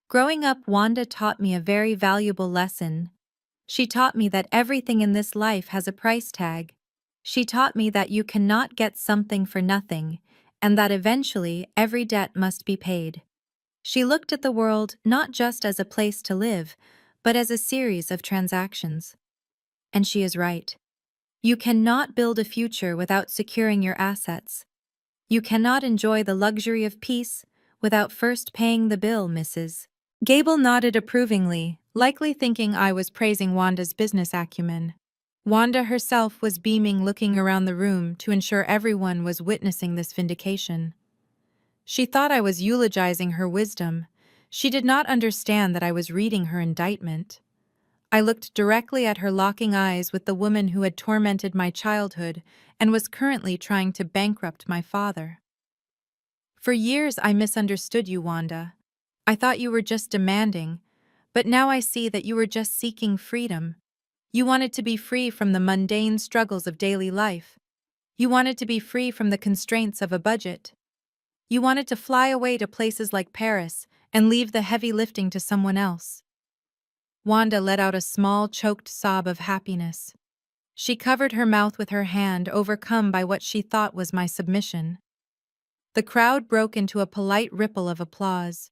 Growing up, Wanda taught me a very valuable lesson. She taught me that everything in this life has a price tag. She taught me that you cannot get something for nothing, and that eventually every debt must be paid. She looked at the world not just as a place to live, but as a series of transactions. And she is right. You cannot build a future without securing your assets. You cannot enjoy the luxury of peace without first paying the bill, Mrs. Gable nodded approvingly, likely thinking I was praising Wanda's business acumen. Wanda herself was beaming, looking around the room to ensure everyone was witnessing this vindication. She thought I was eulogizing her wisdom. She did not understand that I was reading her indictment. I looked directly at her, locking eyes with the woman who had tormented my childhood and was currently trying to bankrupt my father. For years I misunderstood you, Wanda. I thought you were just demanding, but now I see that you were just seeking freedom. You wanted to be free from the mundane struggles of daily life. You wanted to be free from the constraints of a budget. You wanted to fly away to places like Paris and leave the heavy lifting to someone else. Wanda let out a small, choked sob of happiness. She covered her mouth with her hand, overcome by what she thought was my submission. The crowd broke into a polite ripple of applause.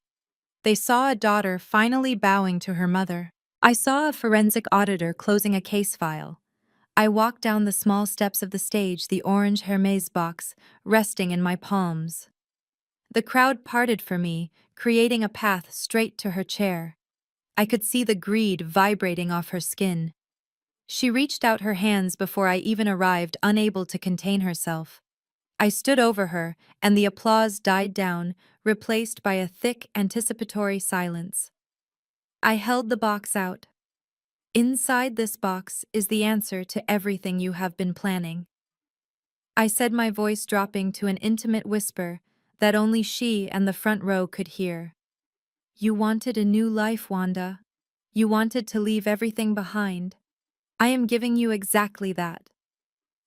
They saw a daughter finally bowing to her mother. I saw a forensic auditor closing a case file. I walked down the small steps of the stage, the orange Hermès box resting in my palms. The crowd parted for me, creating a path straight to her chair. I could see the greed vibrating off her skin. She reached out her hands before I even arrived, unable to contain herself. I stood over her, and the applause died down, replaced by a thick, anticipatory silence. I held the box out. Inside this box is the answer to everything you have been planning. I said, my voice dropping to an intimate whisper that only she and the front row could hear. You wanted a new life, Wanda. You wanted to leave everything behind. I am giving you exactly that.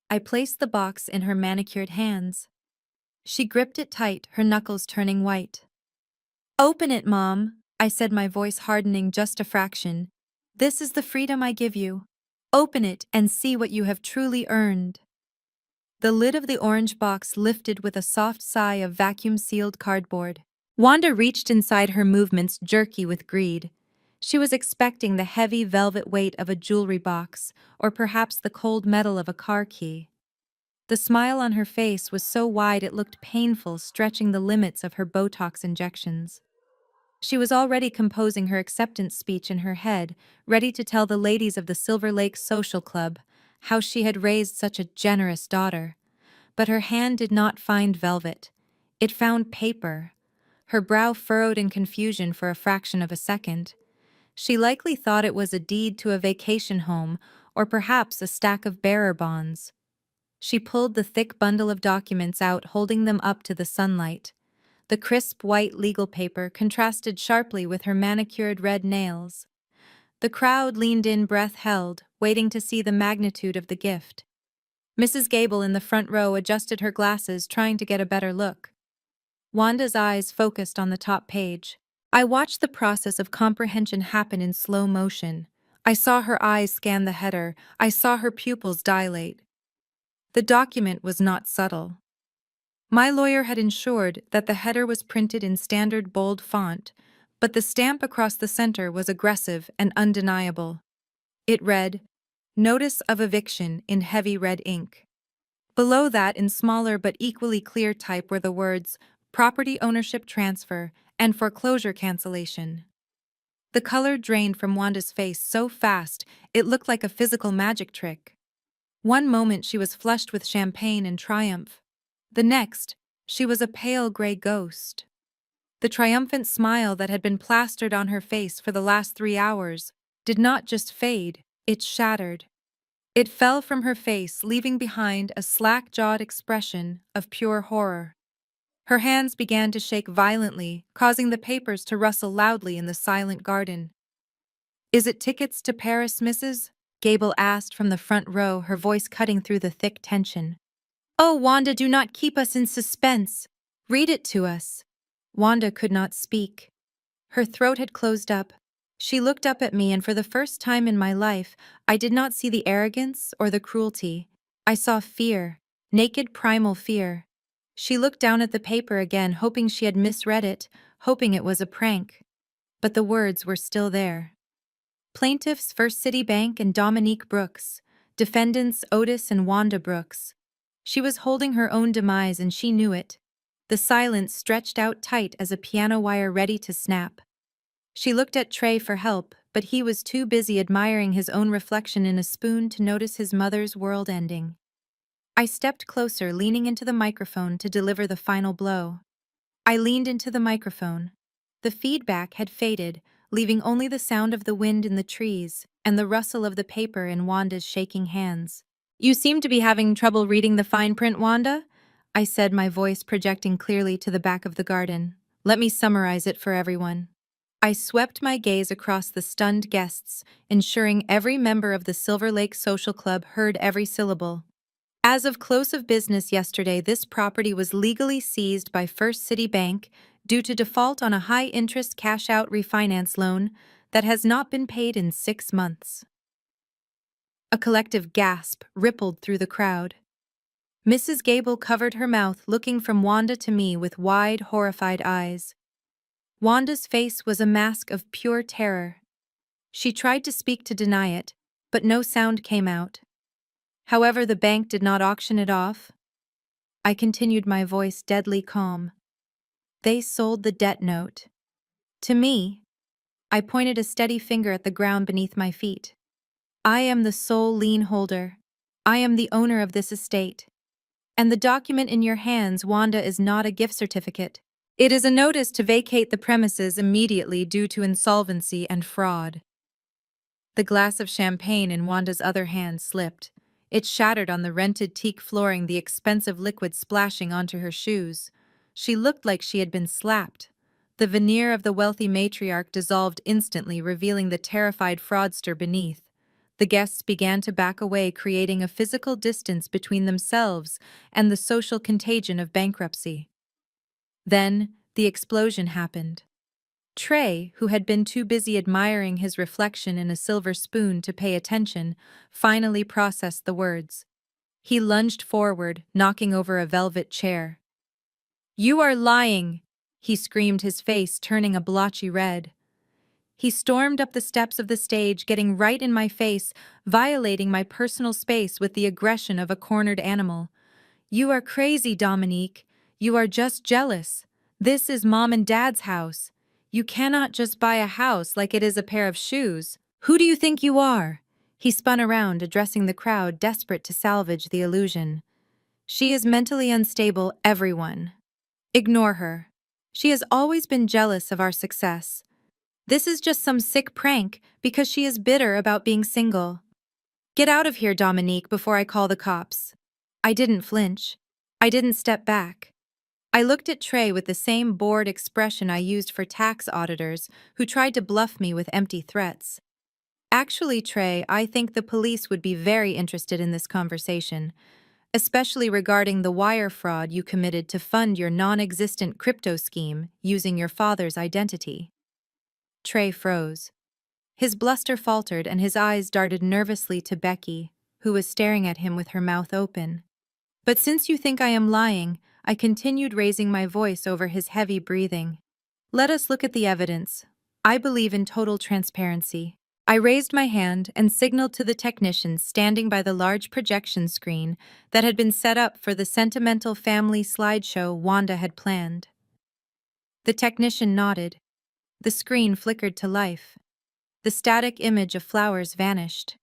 I placed the box in her manicured hands. She gripped it tight, her knuckles turning white. Open it, Mom, I said, my voice hardening just a fraction. This is the freedom I give you. Open it and see what you have truly earned. The lid of the orange box lifted with a soft sigh of vacuum-sealed cardboard. Wanda reached inside, her movements jerky with greed. She was expecting the heavy velvet weight of a jewelry box, or perhaps the cold metal of a car key. The smile on her face was so wide it looked painful, stretching the limits of her Botox injections. She was already composing her acceptance speech in her head, ready to tell the ladies of the Silver Lake Social Club how she had raised such a generous daughter. But her hand did not find velvet. It found paper. Her brow furrowed in confusion for a fraction of a second. She likely thought it was a deed to a vacation home, or perhaps a stack of bearer bonds. She pulled the thick bundle of documents out, holding them up to the sunlight. The crisp white legal paper contrasted sharply with her manicured red nails. The crowd leaned in, breath held, waiting to see the magnitude of the gift. Mrs. Gable in the front row adjusted her glasses, trying to get a better look. Wanda's eyes focused on the top page. I watched the process of comprehension happen in slow motion. I saw her eyes scan the header. I saw her pupils dilate. The document was not subtle. My lawyer had ensured that the header was printed in standard bold font, but the stamp across the center was aggressive and undeniable. It read, "Notice of Eviction" in heavy red ink. Below that, in smaller but equally clear type, were the words, "Property ownership transfer and foreclosure cancellation." The color drained from Wanda's face so fast it looked like a physical magic trick. One moment she was flushed with champagne and triumph. The next, she was a pale gray ghost. The triumphant smile that had been plastered on her face for the last 3 hours did not just fade, it shattered. It fell from her face, leaving behind a slack-jawed expression of pure horror. Her hands began to shake violently, causing the papers to rustle loudly in the silent garden. "Is it tickets to Paris, Mrs.?" Gable asked from the front row, her voice cutting through the thick tension. "Oh, Wanda, do not keep us in suspense. Read it to us." Wanda could not speak. Her throat had closed up. She looked up at me, and for the first time in my life, I did not see the arrogance or the cruelty. I saw fear, naked primal fear. She looked down at the paper again, hoping she had misread it, hoping it was a prank. But the words were still there. Plaintiffs First City Bank and Dominique Brooks. Defendants Otis and Wanda Brooks. She was holding her own demise, and she knew it. The silence stretched out tight as a piano wire ready to snap. She looked at Trey for help, but he was too busy admiring his own reflection in a spoon to notice his mother's world ending. I stepped closer, leaning into the microphone to deliver the final blow. I leaned into the microphone. The feedback had faded, leaving only the sound of the wind in the trees and the rustle of the paper in Wanda's shaking hands. "You seem to be having trouble reading the fine print, Wanda," I said, my voice projecting clearly to the back of the garden. "Let me summarize it for everyone." I swept my gaze across the stunned guests, ensuring every member of the Silver Lake Social Club heard every syllable. As of close of business yesterday, this property was legally seized by First City Bank due to default on a high-interest cash-out refinance loan that has not been paid in 6 months. A collective gasp rippled through the crowd. Mrs. Gable covered her mouth, looking from Wanda to me with wide, horrified eyes. Wanda's face was a mask of pure terror. She tried to speak to deny it, but no sound came out. However, the bank did not auction it off. I continued, my voice deadly calm. They sold the debt note. To me. I pointed a steady finger at the ground beneath my feet. I am the sole lien holder. I am the owner of this estate. And the document in your hands, Wanda, is not a gift certificate. It is a notice to vacate the premises immediately due to insolvency and fraud. The glass of champagne in Wanda's other hand slipped. It shattered on the rented teak flooring, the expensive liquid splashing onto her shoes. She looked like she had been slapped. The veneer of the wealthy matriarch dissolved instantly, revealing the terrified fraudster beneath. The guests began to back away, creating a physical distance between themselves and the social contagion of bankruptcy. Then, the explosion happened. Trey, who had been too busy admiring his reflection in a silver spoon to pay attention, finally processed the words. He lunged forward, knocking over a velvet chair. "You are lying!" he screamed, his face turning a blotchy red. He stormed up the steps of the stage, getting right in my face, violating my personal space with the aggression of a cornered animal. "You are crazy, Dominique. You are just jealous. This is Mom and Dad's house. You cannot just buy a house like it is a pair of shoes. Who do you think you are?" He spun around, addressing the crowd, desperate to salvage the illusion. "She is mentally unstable, everyone. Ignore her. She has always been jealous of our success. This is just some sick prank because she is bitter about being single. Get out of here, Dominique, before I call the cops." I didn't flinch. I didn't step back. I looked at Trey with the same bored expression I used for tax auditors who tried to bluff me with empty threats. "Actually, Trey, I think the police would be very interested in this conversation, especially regarding the wire fraud you committed to fund your non-existent crypto scheme using your father's identity." Trey froze. His bluster faltered and his eyes darted nervously to Becky, who was staring at him with her mouth open. "But since you think I am lying," I continued, raising my voice over his heavy breathing, "let us look at the evidence. I believe in total transparency." I raised my hand and signaled to the technician standing by the large projection screen that had been set up for the sentimental family slideshow Wanda had planned. The technician nodded. The screen flickered to life. The static image of flowers vanished.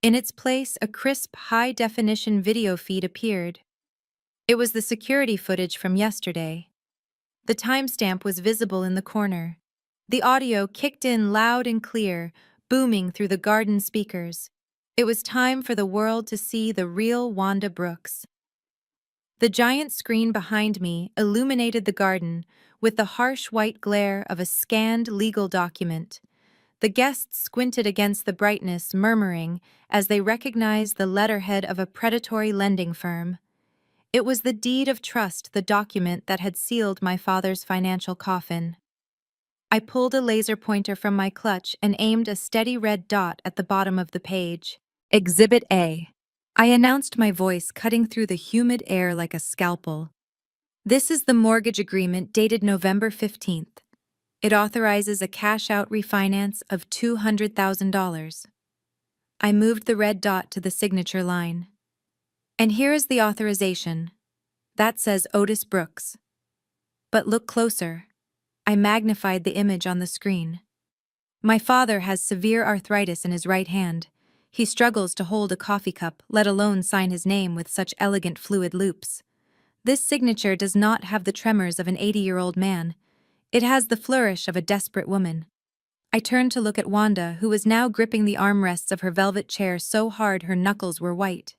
In its place, a crisp, high-definition video feed appeared. It was the security footage from yesterday. The timestamp was visible in the corner. The audio kicked in loud and clear, booming through the garden speakers. It was time for the world to see the real Wanda Brooks. The giant screen behind me illuminated the garden with the harsh white glare of a scanned legal document. The guests squinted against the brightness, murmuring as they recognized the letterhead of a predatory lending firm. It was the deed of trust, the document that had sealed my father's financial coffin. I pulled a laser pointer from my clutch and aimed a steady red dot at the bottom of the page. "Exhibit A." I announced, my voice cutting through the humid air like a scalpel. "This is the mortgage agreement dated November 15th. It authorizes a cash-out refinance of $200,000. I moved the red dot to the signature line. "And here is the authorization. That says Otis Brooks. But look closer." I magnified the image on the screen. "My father has severe arthritis in his right hand. He struggles to hold a coffee cup, let alone sign his name with such elegant fluid loops. This signature does not have the tremors of an 80-year-old man. It has the flourish of a desperate woman." I turned to look at Wanda, who was now gripping the armrests of her velvet chair so hard her knuckles were white.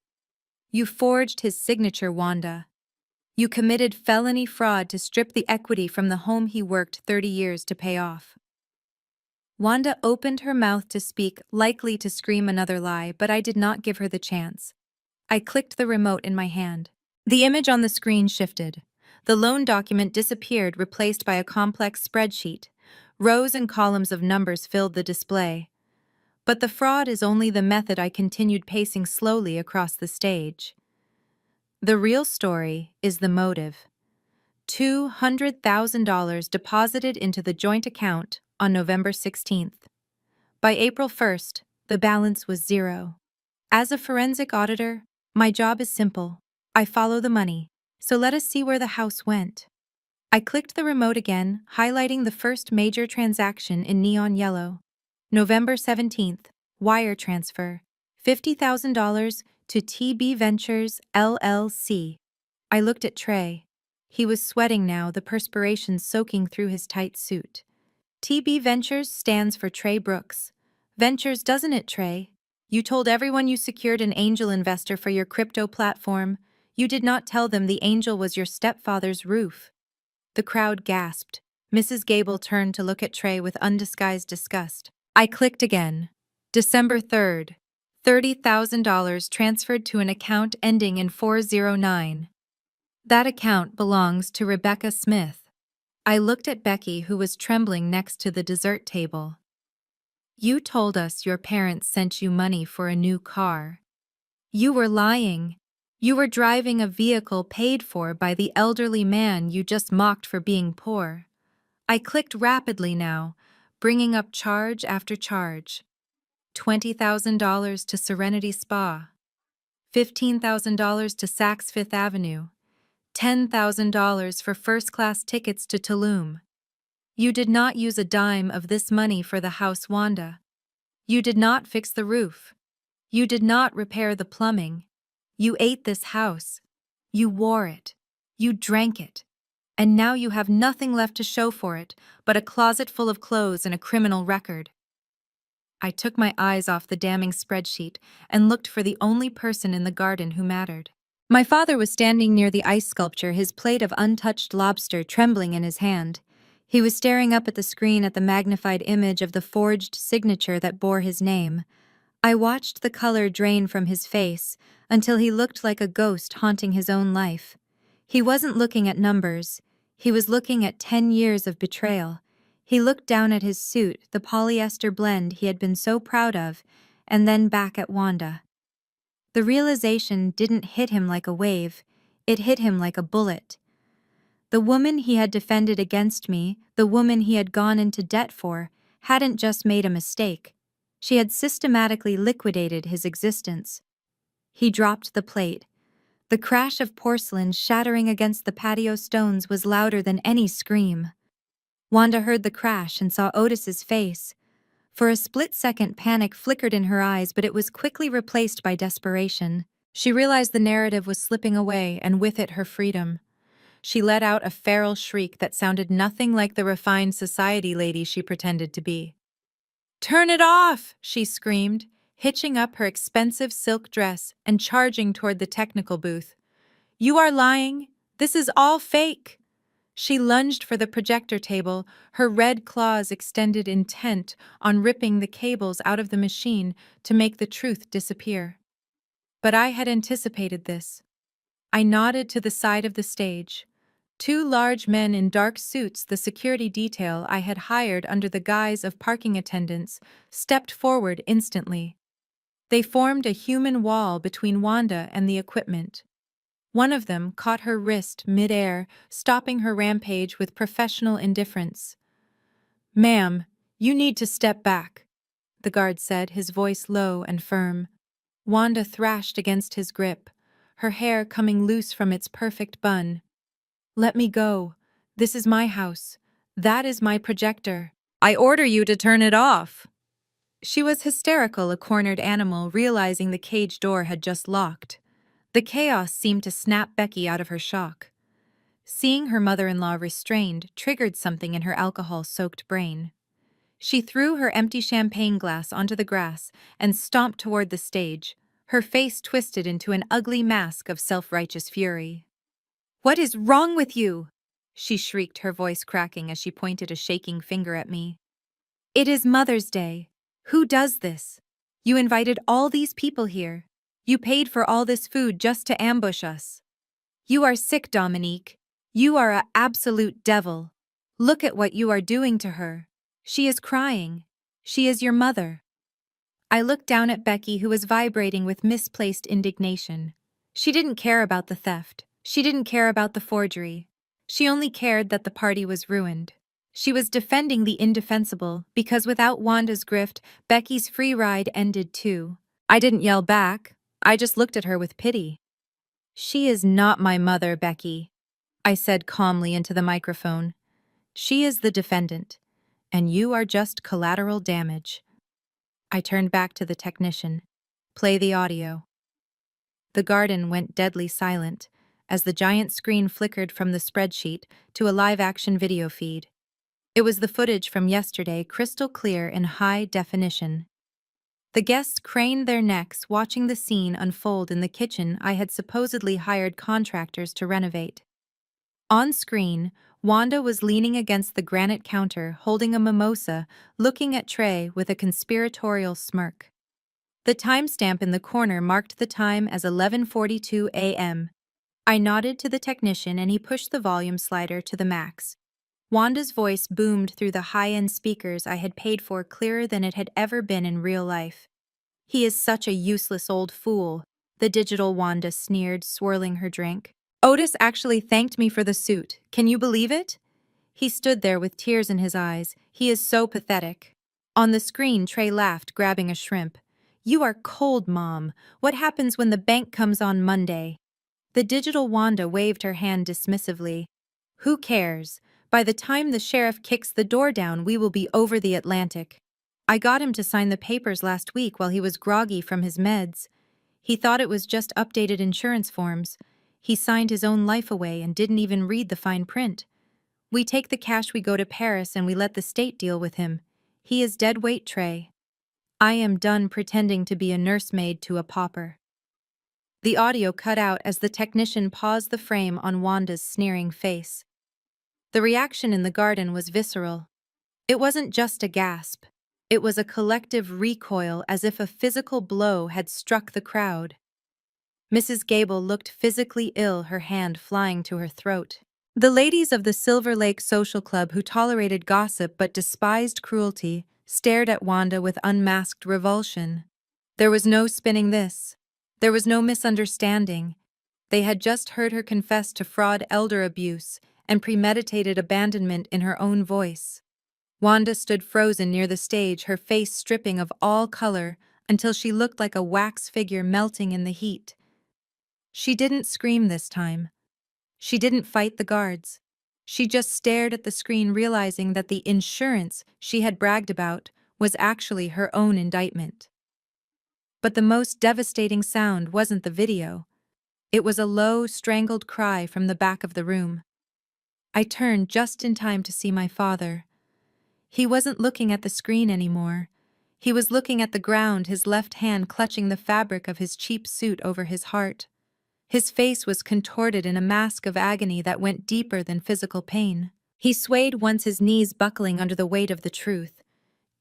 "You forged his signature, Wanda. You committed felony fraud to strip the equity from the home he worked 30 years to pay off." Wanda opened her mouth to speak, likely to scream another lie, but I did not give her the chance. I clicked the remote in my hand. The image on the screen shifted. The loan document disappeared, replaced by a complex spreadsheet. Rows and columns of numbers filled the display. But the fraud is only the method. I continued, pacing slowly across the stage. The real story is the motive. $200,000 deposited into the joint account on November 16th. By April 1st, the balance was zero. As a forensic auditor, my job is simple. I follow the money. So let us see where the house went. I clicked the remote again, highlighting the first major transaction in neon yellow. November 17th, wire transfer, $50,000 to TB Ventures, LLC. I looked at Trey. He was sweating now, the perspiration soaking through his tight suit. TB Ventures stands for Trey Brooks. Ventures, doesn't it, Trey? You told everyone you secured an angel investor for your crypto platform. You did not tell them the angel was your stepfather's roof. The crowd gasped. Mrs. Gable turned to look at Trey with undisguised disgust. I clicked again. December 3rd. $30,000 transferred to an account ending in 409. That account belongs to Rebecca Smith. I looked at Becky, who was trembling next to the dessert table. You told us your parents sent you money for a new car. You were lying. You were driving a vehicle paid for by the elderly man you just mocked for being poor. I clicked rapidly now, bringing up charge after charge. $20,000 to Serenity Spa. $15,000 to Saks Fifth Avenue. $10,000 for first-class tickets to Tulum. You did not use a dime of this money for the house Wanda. You did not fix the roof. You did not repair the plumbing. You ate this house. You wore it. You drank it. And now you have nothing left to show for it but a closet full of clothes and a criminal record. I took my eyes off the damning spreadsheet and looked for the only person in the garden who mattered. My father was standing near the ice sculpture, his plate of untouched lobster trembling in his hand. He was staring up at the screen at the magnified image of the forged signature that bore his name. I watched the color drain from his face until he looked like a ghost haunting his own life. He wasn't looking at numbers. He was looking at 10 years of betrayal. He looked down at his suit, the polyester blend he had been so proud of, and then back at Wanda. The realization didn't hit him like a wave. It hit him like a bullet. The woman he had defended against me, the woman he had gone into debt for, hadn't just made a mistake. She had systematically liquidated his existence. He dropped the plate. The crash of porcelain shattering against the patio stones was louder than any scream. Wanda heard the crash and saw Otis's face. For a split second, panic flickered in her eyes, but it was quickly replaced by desperation. She realized the narrative was slipping away, and with it her freedom. She let out a feral shriek that sounded nothing like the refined society lady she pretended to be. "Turn it off!" she screamed, hitching up her expensive silk dress and charging toward the technical booth. "You are lying! This is all fake!" She lunged for the projector table, her red claws extended intent on ripping the cables out of the machine to make the truth disappear. But I had anticipated this. I nodded to the side of the stage. Two large men in dark suits, the security detail I had hired under the guise of parking attendants, stepped forward instantly. They formed a human wall between Wanda and the equipment. One of them caught her wrist mid-air, stopping her rampage with professional indifference. "Ma'am, you need to step back," the guard said, his voice low and firm. Wanda thrashed against his grip, her hair coming loose from its perfect bun. "Let me go. This is my house. That is my projector. I order you to turn it off." She was hysterical, a cornered animal, realizing the cage door had just locked. The chaos seemed to snap Becky out of her shock. Seeing her mother-in-law restrained triggered something in her alcohol-soaked brain. She threw her empty champagne glass onto the grass and stomped toward the stage, her face twisted into an ugly mask of self-righteous fury. "What is wrong with you?" she shrieked, her voice cracking as she pointed a shaking finger at me. "It is Mother's Day. Who does this? You invited all these people here. You paid for all this food just to ambush us. You are sick, Dominique. You are an absolute devil. Look at what you are doing to her. She is crying. She is your mother." I looked down at Becky, who was vibrating with misplaced indignation. She didn't care about the theft. She didn't care about the forgery. She only cared that the party was ruined. She was defending the indefensible because without Wanda's grift, Becky's free ride ended too. I didn't yell back. I just looked at her with pity. "She is not my mother, Becky," I said calmly into the microphone. "She is the defendant, and you are just collateral damage." I turned back to the technician. "Play the audio." The garden went deadly silent as the giant screen flickered from the spreadsheet to a live-action video feed. It was the footage from yesterday, crystal clear in high definition. The guests craned their necks, watching the scene unfold in the kitchen I had supposedly hired contractors to renovate. On screen, Wanda was leaning against the granite counter, holding a mimosa, looking at Trey with a conspiratorial smirk. The timestamp in the corner marked the time as 11:42 a.m. I nodded to the technician and he pushed the volume slider to the max. Wanda's voice boomed through the high-end speakers I had paid for, clearer than it had ever been in real life. "He is such a useless old fool," the digital Wanda sneered, swirling her drink. "Otis actually thanked me for the suit. Can you believe it?" He stood there with tears in his eyes. "He is so pathetic." On the screen, Trey laughed, grabbing a shrimp. "You are cold, Mom. What happens when the bank comes on Monday?" The digital Wanda waved her hand dismissively. "Who cares? By the time the sheriff kicks the door down, we will be over the Atlantic. I got him to sign the papers last week while he was groggy from his meds. He thought it was just updated insurance forms. He signed his own life away and didn't even read the fine print. We take the cash, we go to Paris, and we let the state deal with him. He is dead weight, Trey. I am done pretending to be a nursemaid to a pauper." The audio cut out as the technician paused the frame on Wanda's sneering face. The reaction in the garden was visceral. It wasn't just a gasp. It was a collective recoil, as if a physical blow had struck the crowd. Mrs. Gable looked physically ill, her hand flying to her throat. The ladies of the Silver Lake Social Club, who tolerated gossip but despised cruelty, stared at Wanda with unmasked revulsion. There was no spinning this. There was no misunderstanding. They had just heard her confess to fraud, elder abuse, and premeditated abandonment in her own voice. Wanda stood frozen near the stage, her face stripping of all color until she looked like a wax figure melting in the heat. She didn't scream this time. She didn't fight the guards. She just stared at the screen, realizing that the insurance she had bragged about was actually her own indictment. But the most devastating sound wasn't the video. It was a low, strangled cry from the back of the room. I turned just in time to see my father. He wasn't looking at the screen anymore. He was looking at the ground, his left hand clutching the fabric of his cheap suit over his heart. His face was contorted in a mask of agony that went deeper than physical pain. He swayed once, his knees buckling under the weight of the truth.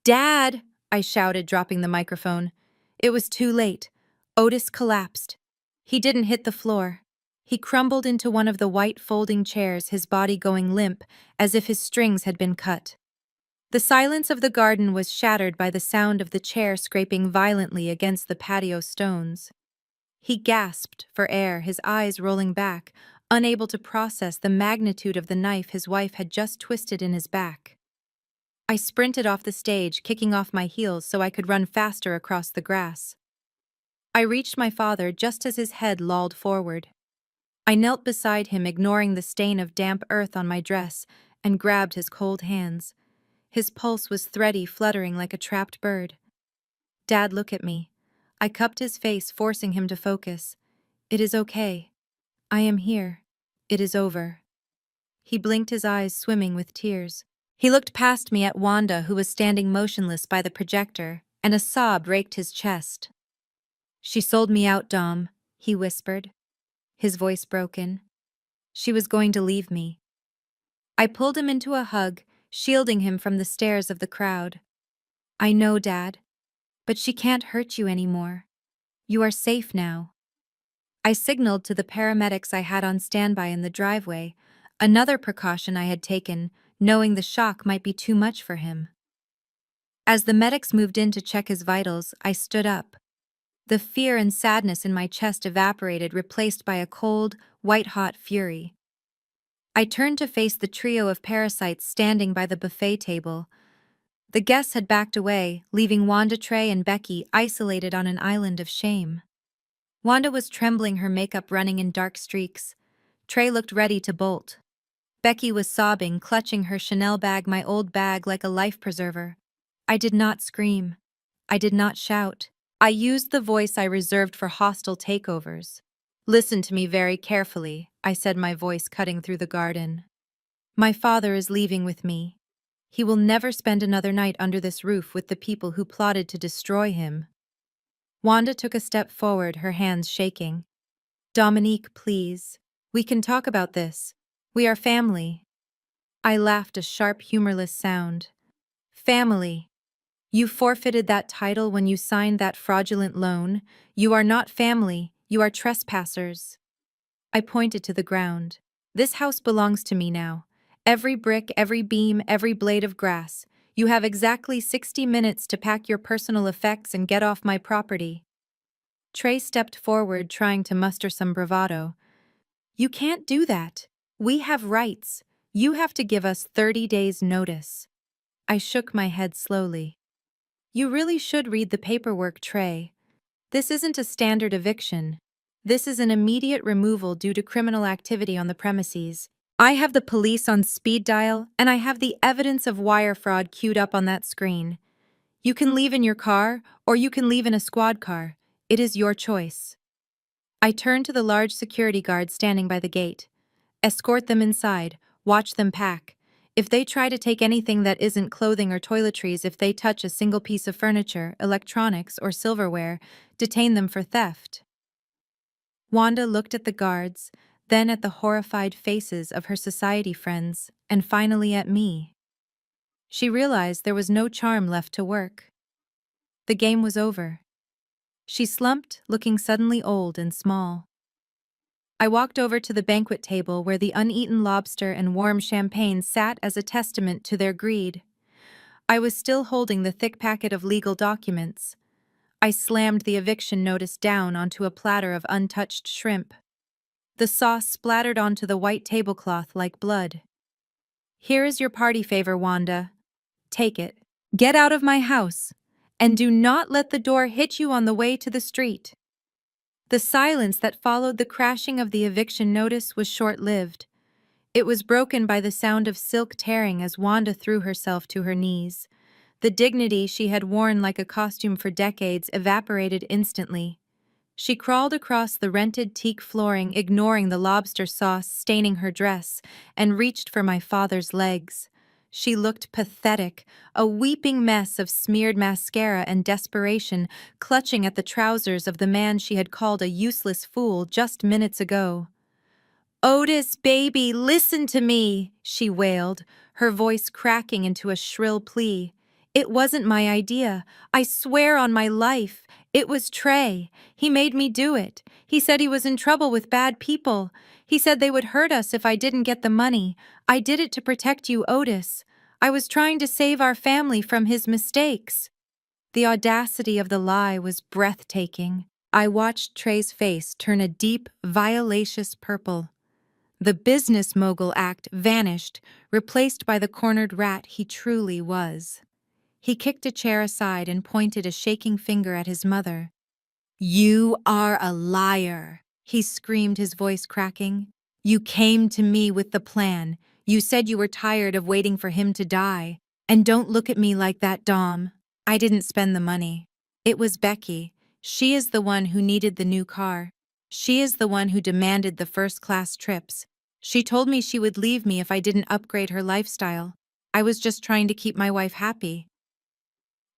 "Dad!" I shouted, dropping the microphone. It was too late. Otis collapsed. He didn't hit the floor. He crumbled into one of the white folding chairs, his body going limp, as if his strings had been cut. The silence of the garden was shattered by the sound of the chair scraping violently against the patio stones. He gasped for air, his eyes rolling back, unable to process the magnitude of the knife his wife had just twisted in his back. I sprinted off the stage, kicking off my heels so I could run faster across the grass. I reached my father just as his head lolled forward. I knelt beside him, ignoring the stain of damp earth on my dress, and grabbed his cold hands. His pulse was thready, fluttering like a trapped bird. "Dad, look at me." I cupped his face, forcing him to focus. "It is okay. I am here. It is over." He blinked, his eyes swimming with tears. He looked past me at Wanda, who was standing motionless by the projector, and a sob raked his chest. "She sold me out, Dom," he whispered, his voice broken. "She was going to leave me." I pulled him into a hug, shielding him from the stares of the crowd. "I know, Dad, but she can't hurt you anymore. You are safe now." I signaled to the paramedics I had on standby in the driveway, another precaution I had taken, knowing the shock might be too much for him. As the medics moved in to check his vitals, I stood up. The fear and sadness in my chest evaporated, replaced by a cold, white-hot fury. I turned to face the trio of parasites standing by the buffet table. The guests had backed away, leaving Wanda, Trey, and Becky isolated on an island of shame. Wanda was trembling, her makeup running in dark streaks. Trey looked ready to bolt. Becky was sobbing, clutching her Chanel bag, my old bag, like a life preserver. I did not scream. I did not shout. I used the voice I reserved for hostile takeovers. "Listen to me very carefully," I said, my voice cutting through the garden. "My father is leaving with me. He will never spend another night under this roof with the people who plotted to destroy him." Wanda took a step forward, her hands shaking. Dominique, please. We can talk about this. We are family. I laughed, a sharp, humorless sound. Family. You forfeited that title when you signed that fraudulent loan. You are not family, you are trespassers. I pointed to the ground. This house belongs to me now. Every brick, every beam, every blade of grass. You have exactly 60 minutes to pack your personal effects and get off my property. Trey stepped forward, trying to muster some bravado. You can't do that. We have rights. You have to give us 30 days' notice. I shook my head slowly. You really should read the paperwork, Trey. This isn't a standard eviction. This is an immediate removal due to criminal activity on the premises. I have the police on speed dial, and I have the evidence of wire fraud queued up on that screen. You can leave in your car, or you can leave in a squad car. It is your choice. I turned to the large security guards standing by the gate. Escort them inside, watch them pack. If they try to take anything that isn't clothing or toiletries, if they touch a single piece of furniture, electronics, or silverware, detain them for theft. Wanda looked at the guards, then at the horrified faces of her society friends, and finally at me. She realized there was no charm left to work. The game was over. She slumped, looking suddenly old and small. I walked over to the banquet table where the uneaten lobster and warm champagne sat as a testament to their greed. I was still holding the thick packet of legal documents. I slammed the eviction notice down onto a platter of untouched shrimp. The sauce splattered onto the white tablecloth like blood. Here is your party favor, Wanda. Take it. Get out of my house. And do not let the door hit you on the way to the street. The silence that followed the crashing of the eviction notice was short-lived. It was broken by the sound of silk tearing as Wanda threw herself to her knees. The dignity she had worn like a costume for decades evaporated instantly. She crawled across the rented teak flooring, ignoring the lobster sauce staining her dress, and reached for my father's legs. She looked pathetic, a weeping mess of smeared mascara and desperation, clutching at the trousers of the man she had called a useless fool just minutes ago. "Otis, baby, listen to me," she wailed, her voice cracking into a shrill plea. "It wasn't my idea. I swear on my life. It was Trey. He made me do it. He said he was in trouble with bad people. He said they would hurt us if I didn't get the money. I did it to protect you, Otis. I was trying to save our family from his mistakes." The audacity of the lie was breathtaking. I watched Trey's face turn a deep, violacious purple. The business mogul act vanished, replaced by the cornered rat he truly was. He kicked a chair aside and pointed a shaking finger at his mother. "You are a liar," he screamed, his voice cracking. "You came to me with the plan. You said you were tired of waiting for him to die. And don't look at me like that, Dom. I didn't spend the money. It was Becky. She is the one who needed the new car. She is the one who demanded the first-class trips. She told me she would leave me if I didn't upgrade her lifestyle. I was just trying to keep my wife happy."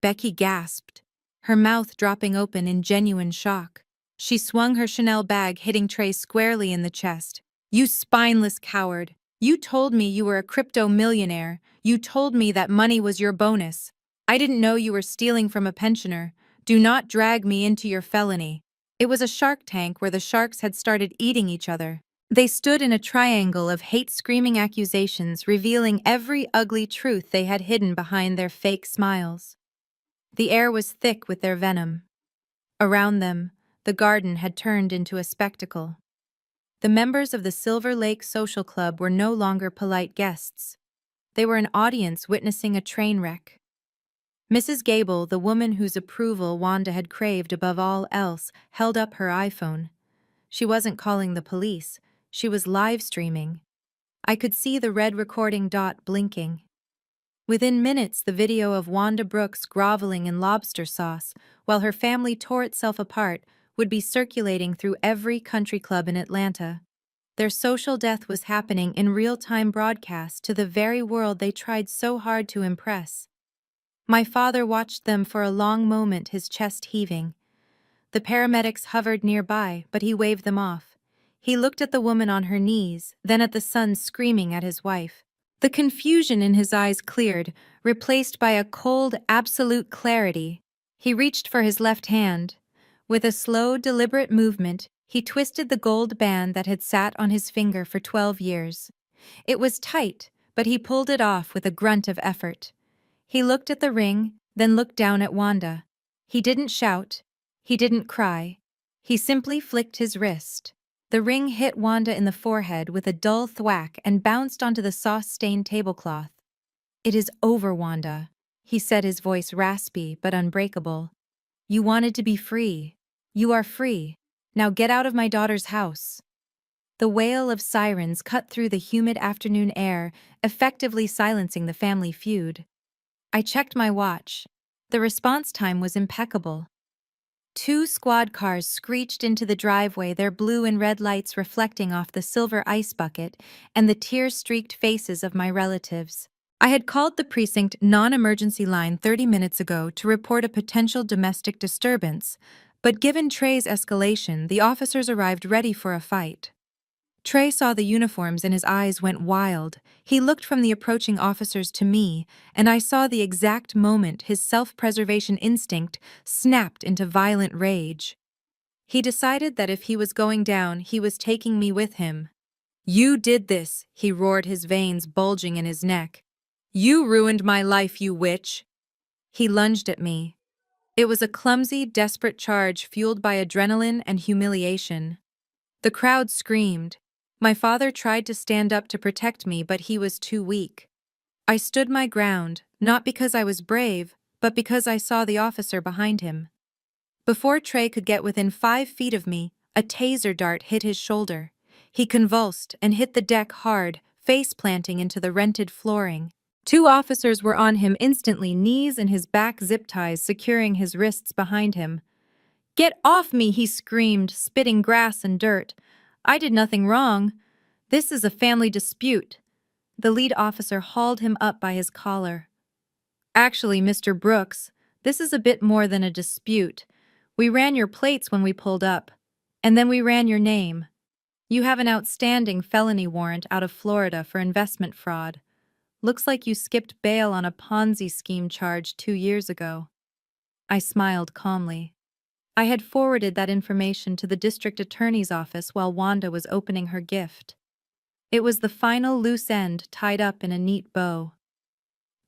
Becky gasped, her mouth dropping open in genuine shock. She swung her Chanel bag, hitting Trey squarely in the chest. "You spineless coward! You told me you were a crypto millionaire. You told me that money was your bonus. I didn't know you were stealing from a pensioner. Do not drag me into your felony." It was a shark tank where the sharks had started eating each other. They stood in a triangle of hate-screaming accusations, revealing every ugly truth they had hidden behind their fake smiles. The air was thick with their venom. Around them, the garden had turned into a spectacle. The members of the Silver Lake Social Club were no longer polite guests. They were an audience witnessing a train wreck. Mrs. Gable, the woman whose approval Wanda had craved above all else, held up her iPhone. She wasn't calling the police. She was live streaming. I could see the red recording dot blinking. Within minutes, the video of Wanda Brooks groveling in lobster sauce while her family tore itself apart would be circulating through every country club in Atlanta. Their social death was happening in real-time broadcast to the very world they tried so hard to impress. My father watched them for a long moment, his chest heaving. The paramedics hovered nearby, but he waved them off. He looked at the woman on her knees, then at the son screaming at his wife. The confusion in his eyes cleared, replaced by a cold, absolute clarity. He reached for his left hand. With a slow, deliberate movement, he twisted the gold band that had sat on his finger for 12 years. It was tight, but he pulled it off with a grunt of effort. He looked at the ring, then looked down at Wanda. He didn't shout. He didn't cry. He simply flicked his wrist. The ring hit Wanda in the forehead with a dull thwack and bounced onto the sauce-stained tablecloth. "It is over, Wanda," he said, his voice raspy but unbreakable. "You wanted to be free. You are free. Now get out of my daughter's house." The wail of sirens cut through the humid afternoon air, effectively silencing the family feud. I checked my watch. The response time was impeccable. 2 squad cars screeched into the driveway, their blue and red lights reflecting off the silver ice bucket and the tear-streaked faces of my relatives. I had called the precinct non-emergency line 30 minutes ago to report a potential domestic disturbance, but given Trey's escalation, the officers arrived ready for a fight. Trey saw the uniforms and his eyes went wild. He looked from the approaching officers to me, and I saw the exact moment his self-preservation instinct snapped into violent rage. He decided that if he was going down, he was taking me with him. "You did this," he roared, his veins bulging in his neck. "You ruined my life, you witch!" He lunged at me. It was a clumsy, desperate charge fueled by adrenaline and humiliation. The crowd screamed. My father tried to stand up to protect me, but he was too weak. I stood my ground, not because I was brave, but because I saw the officer behind him. Before Trey could get within 5 feet of me, a taser dart hit his shoulder. He convulsed and hit the deck hard, face planting into the rented flooring. 2 officers were on him instantly, knees and his back zip ties securing his wrists behind him. "Get off me!" he screamed, spitting grass and dirt. "I did nothing wrong. This is a family dispute." The lead officer hauled him up by his collar. "Actually, Mr. Brooks, this is a bit more than a dispute. We ran your plates when we pulled up, and then we ran your name. You have an outstanding felony warrant out of Florida for investment fraud. Looks like you skipped bail on a Ponzi scheme charge 2 years ago." I smiled calmly. I had forwarded that information to the district attorney's office while Wanda was opening her gift. It was the final loose end tied up in a neat bow.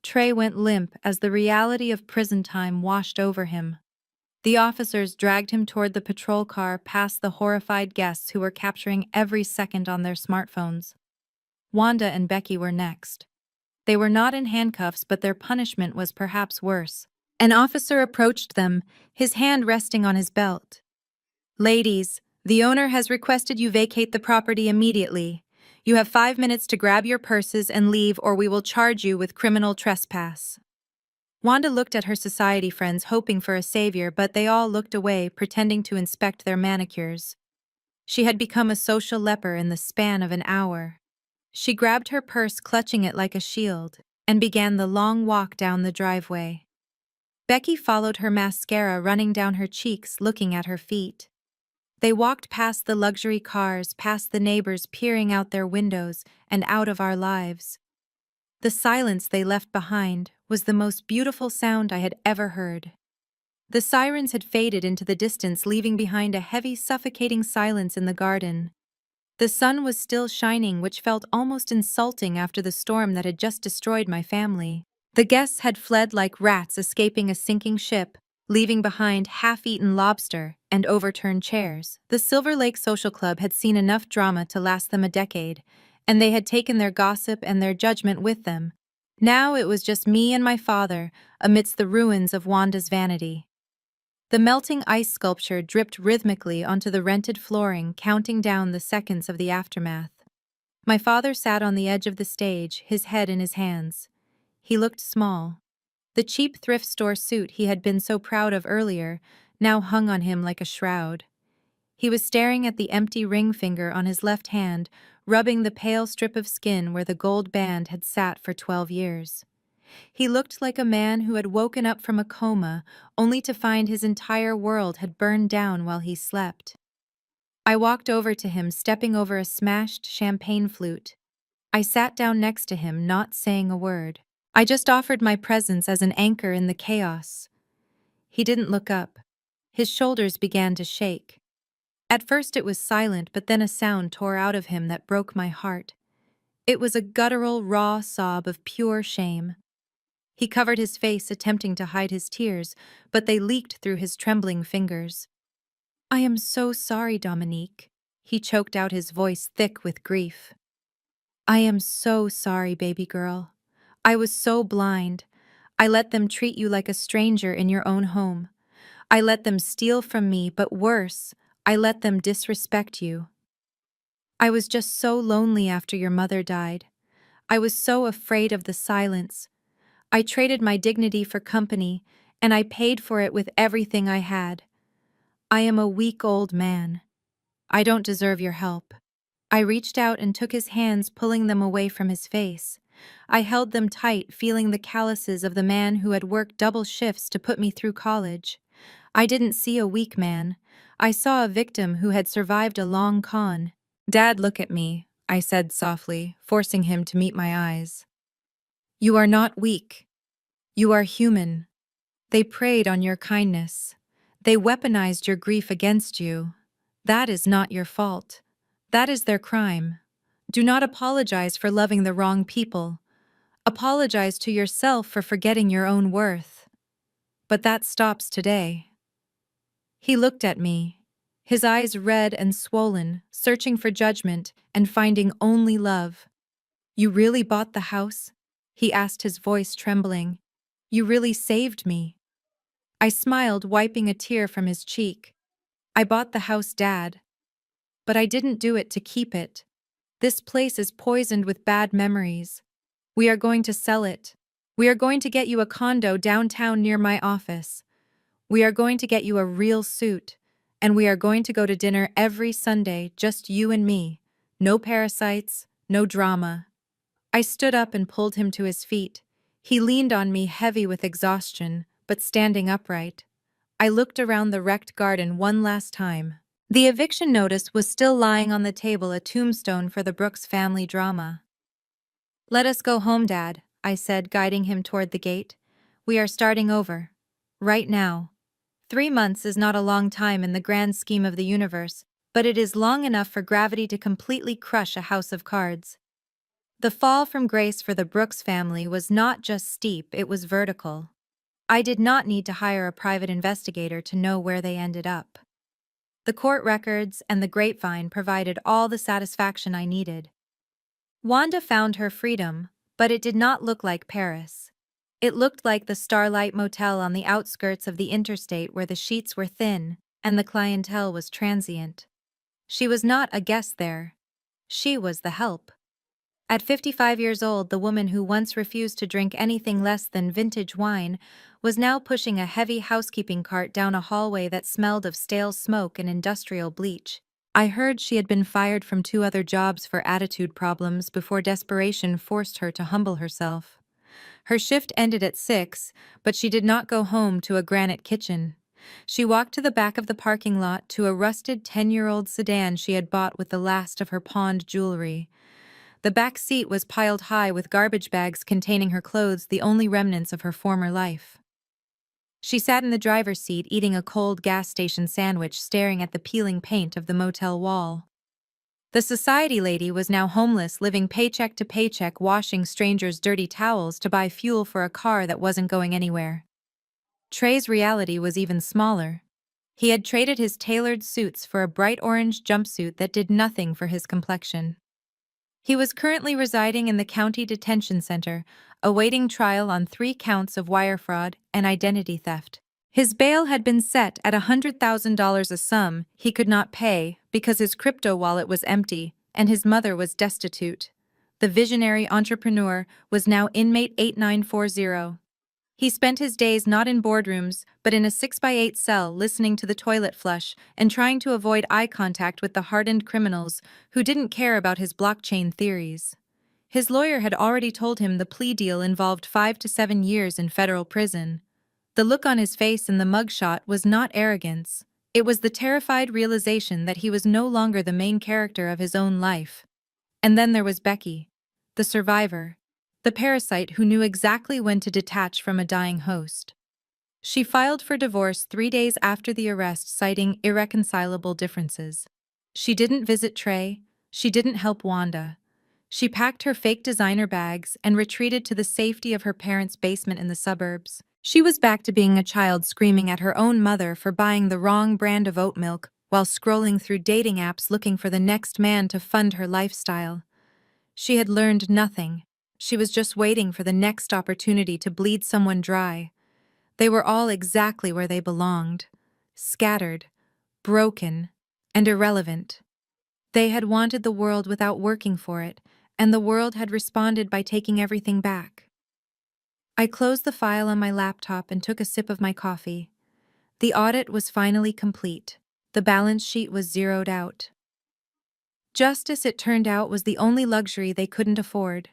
Trey went limp as the reality of prison time washed over him. The officers dragged him toward the patrol car past the horrified guests who were capturing every second on their smartphones. Wanda and Becky were next. They were not in handcuffs, but their punishment was perhaps worse. An officer approached them, his hand resting on his belt. "Ladies, the owner has requested you vacate the property immediately. You have 5 minutes to grab your purses and leave, or we will charge you with criminal trespass." Wanda looked at her society friends, hoping for a savior, but they all looked away, pretending to inspect their manicures. She had become a social leper in the span of an hour. She grabbed her purse, clutching it like a shield, and began the long walk down the driveway. Becky followed, her mascara running down her cheeks, looking at her feet. They walked past the luxury cars, past the neighbors peering out their windows, and out of our lives. The silence they left behind was the most beautiful sound I had ever heard. The sirens had faded into the distance, leaving behind a heavy, suffocating silence in the garden. The sun was still shining, which felt almost insulting after the storm that had just destroyed my family. The guests had fled like rats escaping a sinking ship, leaving behind half-eaten lobster and overturned chairs. The Silver Lake Social Club had seen enough drama to last them a decade, and they had taken their gossip and their judgment with them. Now it was just me and my father amidst the ruins of Wanda's vanity. The melting ice sculpture dripped rhythmically onto the rented flooring, counting down the seconds of the aftermath. My father sat on the edge of the stage, his head in his hands. He looked small. The cheap thrift store suit he had been so proud of earlier now hung on him like a shroud. He was staring at the empty ring finger on his left hand, rubbing the pale strip of skin where the gold band had sat for 12 years. He looked like a man who had woken up from a coma, only to find his entire world had burned down while he slept. I walked over to him, stepping over a smashed champagne flute. I sat down next to him, not saying a word. I just offered my presence as an anchor in the chaos. He didn't look up. His shoulders began to shake. At first it was silent, but then a sound tore out of him that broke my heart. It was a guttural, raw sob of pure shame. He covered his face, attempting to hide his tears, but they leaked through his trembling fingers. "I am so sorry, Dominique." He choked out, his voice thick with grief. "I am so sorry, baby girl. I was so blind. I let them treat you like a stranger in your own home. I let them steal from me, but worse, I let them disrespect you. I was just so lonely after your mother died. I was so afraid of the silence. I traded my dignity for company, and I paid for it with everything I had. I am a weak old man. I don't deserve your help." I reached out and took his hands, pulling them away from his face. I held them tight, feeling the calluses of the man who had worked double shifts to put me through college. I didn't see a weak man. I saw a victim who had survived a long con. "Dad, look at me," I said softly, forcing him to meet my eyes. "You are not weak. You are human. They preyed on your kindness. They weaponized your grief against you. That is not your fault. That is their crime. Do not apologize for loving the wrong people. Apologize to yourself for forgetting your own worth. But that stops today." He looked at me, his eyes red and swollen, searching for judgment and finding only love. "You really bought the house?" he asked, his voice trembling. "You really saved me." I smiled, wiping a tear from his cheek. "I bought the house, Dad. But I didn't do it to keep it. This place is poisoned with bad memories. We are going to sell it. We are going to get you a condo downtown near my office. We are going to get you a real suit. And we are going to go to dinner every Sunday, just you and me. No parasites, no drama." I stood up and pulled him to his feet. He leaned on me, heavy with exhaustion, but standing upright. I looked around the wrecked garden one last time. The eviction notice was still lying on the table, a tombstone for the Brooks family drama. "Let us go home, Dad," I said, guiding him toward the gate. "We are starting over. Right now. 3 months is not a long time in the grand scheme of the universe, but it is long enough for gravity to completely crush a house of cards." The fall from grace for the Brooks family was not just steep, it was vertical. I did not need to hire a private investigator to know where they ended up. The court records and the grapevine provided all the satisfaction I needed. Wanda found her freedom, but it did not look like Paris. It looked like the Starlight Motel on the outskirts of the interstate, where the sheets were thin and the clientele was transient. She was not a guest there. She was the help. At 55 years old, the woman who once refused to drink anything less than vintage wine was now pushing a heavy housekeeping cart down a hallway that smelled of stale smoke and industrial bleach. I heard she had been fired from 2 other jobs for attitude problems before desperation forced her to humble herself. Her shift ended at 6, but she did not go home to a granite kitchen. She walked to the back of the parking lot to a rusted 10-year-old sedan she had bought with the last of her pawned jewelry. The back seat was piled high with garbage bags containing her clothes, the only remnants of her former life. She sat in the driver's seat, eating a cold gas station sandwich, staring at the peeling paint of the motel wall. The society lady was now homeless, living paycheck to paycheck, washing strangers' dirty towels to buy fuel for a car that wasn't going anywhere. Trey's reality was even smaller. He had traded his tailored suits for a bright orange jumpsuit that did nothing for his complexion. He was currently residing in the county detention center, awaiting trial on 3 counts of wire fraud and identity theft. His bail had been set at $100,000, a sum he could not pay because his crypto wallet was empty and his mother was destitute. The visionary entrepreneur was now inmate 8940. He spent his days not in boardrooms, but in a 6x8 cell, listening to the toilet flush and trying to avoid eye contact with the hardened criminals who didn't care about his blockchain theories. His lawyer had already told him the plea deal involved 5 to 7 years in federal prison. The look on his face in the mugshot was not arrogance. It was the terrified realization that he was no longer the main character of his own life. And then there was Becky, the survivor, the parasite who knew exactly when to detach from a dying host. She filed for divorce 3 days after the arrest, citing irreconcilable differences. She didn't visit Trey, she didn't help Wanda. She packed her fake designer bags and retreated to the safety of her parents' basement in the suburbs. She was back to being a child screaming at her own mother for buying the wrong brand of oat milk while scrolling through dating apps looking for the next man to fund her lifestyle. She had learned nothing. She was just waiting for the next opportunity to bleed someone dry. They were all exactly where they belonged. Scattered, broken, and irrelevant. They had wanted the world without working for it, and the world had responded by taking everything back. I closed the file on my laptop and took a sip of my coffee. The audit was finally complete. The balance sheet was zeroed out. Justice, it turned out, was the only luxury they couldn't afford.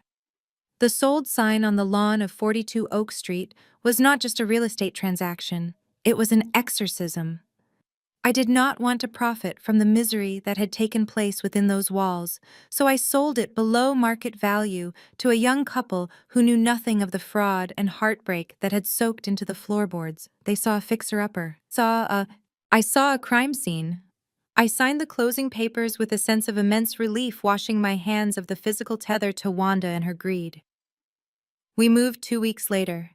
The sold sign on the lawn of 42 Oak Street was not just a real estate transaction, it was an exorcism. I did not want to profit from the misery that had taken place within those walls, so I sold it below market value to a young couple who knew nothing of the fraud and heartbreak that had soaked into the floorboards. They saw a fixer-upper. I saw a crime scene. I signed the closing papers with a sense of immense relief, washing my hands of the physical tether to Wanda and her greed. We moved 2 weeks later.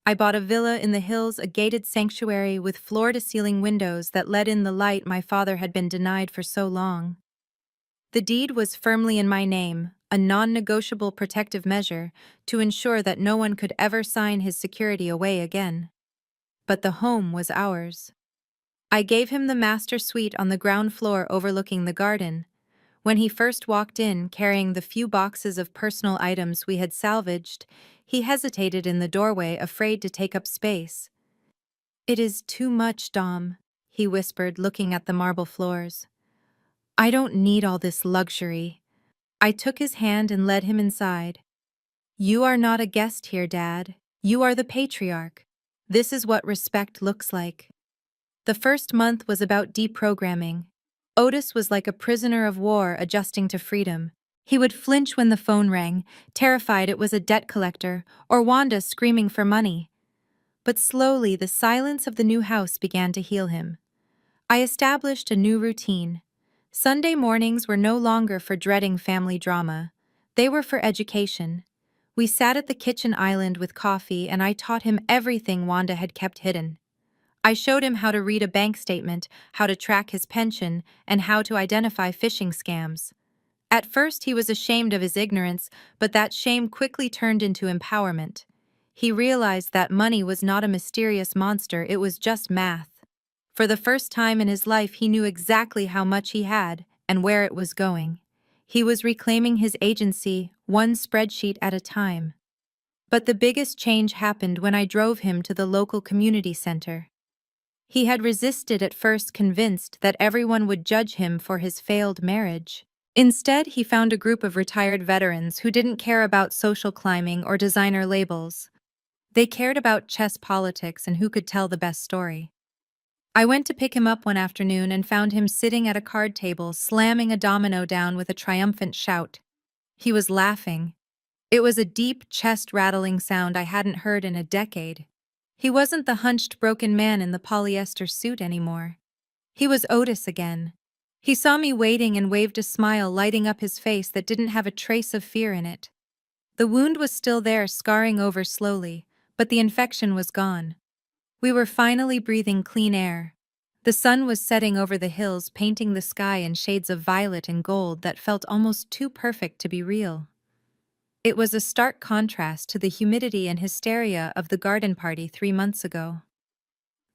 I bought a villa in the hills, a gated sanctuary with floor-to-ceiling windows that let in the light my father had been denied for so long. The deed was firmly in my name, a non-negotiable protective measure to ensure that no one could ever sign his security away again. But the home was ours. I gave him the master suite on the ground floor overlooking the garden. When he first walked in, carrying the few boxes of personal items we had salvaged, he hesitated in the doorway, afraid to take up space. "It is too much, Dom," he whispered, looking at the marble floors. "I don't need all this luxury." I took his hand and led him inside. "You are not a guest here, Dad. You are the patriarch. This is what respect looks like." The first month was about deprogramming. Otis was like a prisoner of war adjusting to freedom. He would flinch when the phone rang, terrified it was a debt collector, or Wanda screaming for money. But slowly, the silence of the new house began to heal him. I established a new routine. Sunday mornings were no longer for dreading family drama. They were for education. We sat at the kitchen island with coffee, and I taught him everything Wanda had kept hidden. I showed him how to read a bank statement, how to track his pension, and how to identify phishing scams. At first he was ashamed of his ignorance, but that shame quickly turned into empowerment. He realized that money was not a mysterious monster, it was just math. For the first time in his life he knew exactly how much he had and where it was going. He was reclaiming his agency, one spreadsheet at a time. But the biggest change happened when I drove him to the local community center. He had resisted at first, convinced that everyone would judge him for his failed marriage. Instead, he found a group of retired veterans who didn't care about social climbing or designer labels. They cared about chess politics and who could tell the best story. I went to pick him up one afternoon and found him sitting at a card table, slamming a domino down with a triumphant shout. He was laughing. It was a deep, chest-rattling sound I hadn't heard in a decade. He wasn't the hunched, broken man in the polyester suit anymore. He was Otis again. He saw me waiting and waved a smile, lighting up his face that didn't have a trace of fear in it. The wound was still there, scarring over slowly, but the infection was gone. We were finally breathing clean air. The sun was setting over the hills, painting the sky in shades of violet and gold that felt almost too perfect to be real. It was a stark contrast to the humidity and hysteria of the garden party 3 months ago.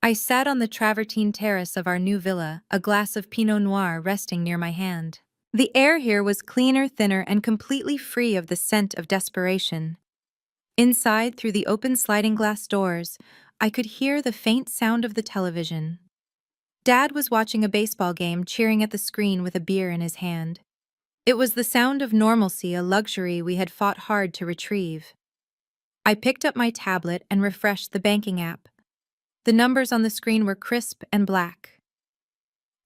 I sat on the travertine terrace of our new villa, a glass of Pinot Noir resting near my hand. The air here was cleaner, thinner, and completely free of the scent of desperation. Inside, through the open sliding glass doors, I could hear the faint sound of the television. Dad was watching a baseball game, cheering at the screen with a beer in his hand. It was the sound of normalcy, a luxury we had fought hard to retrieve. I picked up my tablet and refreshed the banking app. The numbers on the screen were crisp and black.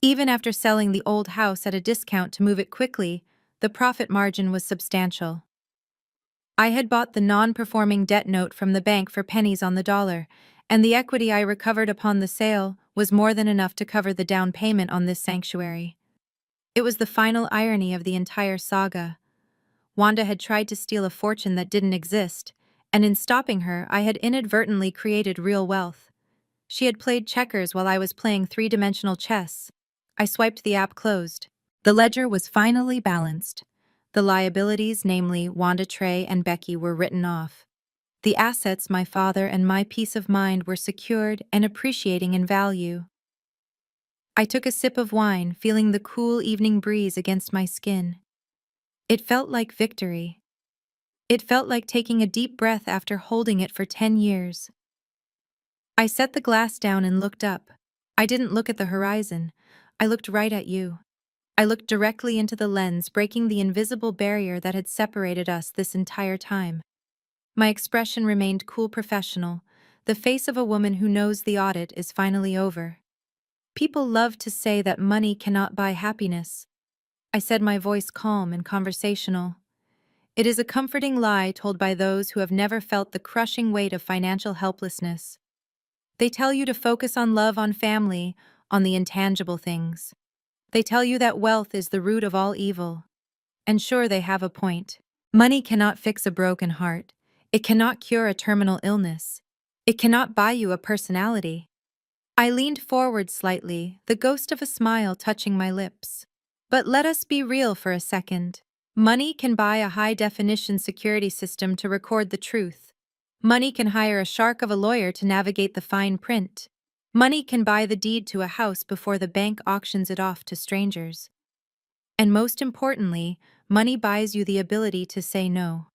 Even after selling the old house at a discount to move it quickly, the profit margin was substantial. I had bought the non-performing debt note from the bank for pennies on the dollar, and the equity I recovered upon the sale was more than enough to cover the down payment on this sanctuary. It was the final irony of the entire saga. Wanda had tried to steal a fortune that didn't exist, and in stopping her, I had inadvertently created real wealth. She had played checkers while I was playing three-dimensional chess. I swiped the app closed. The ledger was finally balanced. The liabilities, namely Wanda Trey and Becky, were written off. The assets, my father and my peace of mind, were secured and appreciating in value. I took a sip of wine, feeling the cool evening breeze against my skin. It felt like victory. It felt like taking a deep breath after holding it for 10 years. I set the glass down and looked up. I didn't look at the horizon. I looked right at you. I looked directly into the lens, breaking the invisible barrier that had separated us this entire time. My expression remained cool, professional, the face of a woman who knows the audit is finally over. People love to say that money cannot buy happiness. I said, my voice calm and conversational. It is a comforting lie told by those who have never felt the crushing weight of financial helplessness. They tell you to focus on love, on family, on the intangible things. They tell you that wealth is the root of all evil. And sure, they have a point. Money cannot fix a broken heart. It cannot cure a terminal illness. It cannot buy you a personality. I leaned forward slightly, the ghost of a smile touching my lips. But let us be real for a second. Money can buy a high-definition security system to record the truth. Money can hire a shark of a lawyer to navigate the fine print. Money can buy the deed to a house before the bank auctions it off to strangers. And most importantly, money buys you the ability to say no.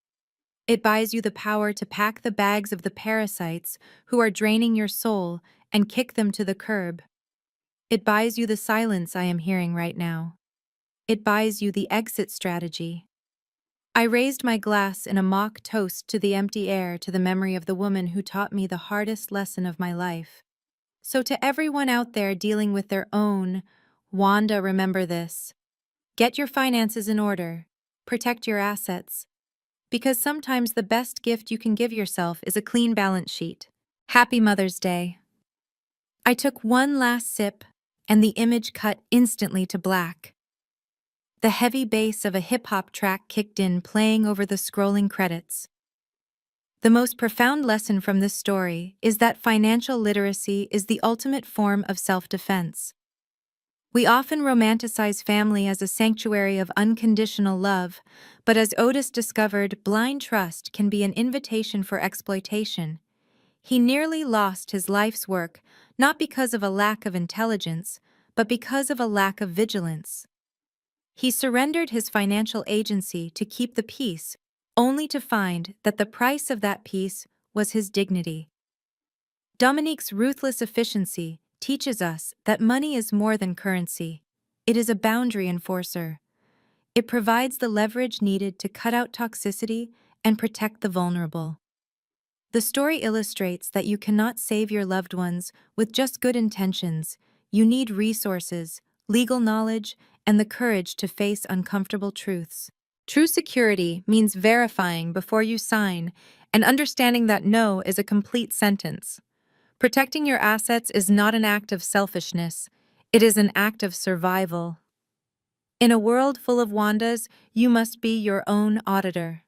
It buys you the power to pack the bags of the parasites who are draining your soul and kick them to the curb. It buys you the silence I am hearing right now. It buys you the exit strategy. I raised my glass in a mock toast to the empty air, to the memory of the woman who taught me the hardest lesson of my life. So to everyone out there dealing with their own, Wanda, remember this. Get your finances in order. Protect your assets. Because sometimes the best gift you can give yourself is a clean balance sheet. Happy Mother's Day. I took one last sip, and the image cut instantly to black. The heavy bass of a hip-hop track kicked in, playing over the scrolling credits. The most profound lesson from this story is that financial literacy is the ultimate form of self-defense. We often romanticize family as a sanctuary of unconditional love, but as Otis discovered, blind trust can be an invitation for exploitation. He nearly lost his life's work, not because of a lack of intelligence, but because of a lack of vigilance. He surrendered his financial agency to keep the peace, only to find that the price of that peace was his dignity. Dominique's ruthless efficiency teaches us that money is more than currency. It is a boundary enforcer. It provides the leverage needed to cut out toxicity and protect the vulnerable. The story illustrates that you cannot save your loved ones with just good intentions. You need resources, legal knowledge, and the courage to face uncomfortable truths. True security means verifying before you sign and understanding that no is a complete sentence. Protecting your assets is not an act of selfishness. It is an act of survival. In a world full of Wandas, you must be your own auditor.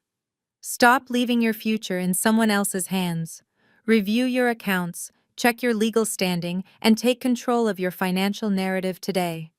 Stop leaving your future in someone else's hands. Review your accounts, check your legal standing, and take control of your financial narrative today.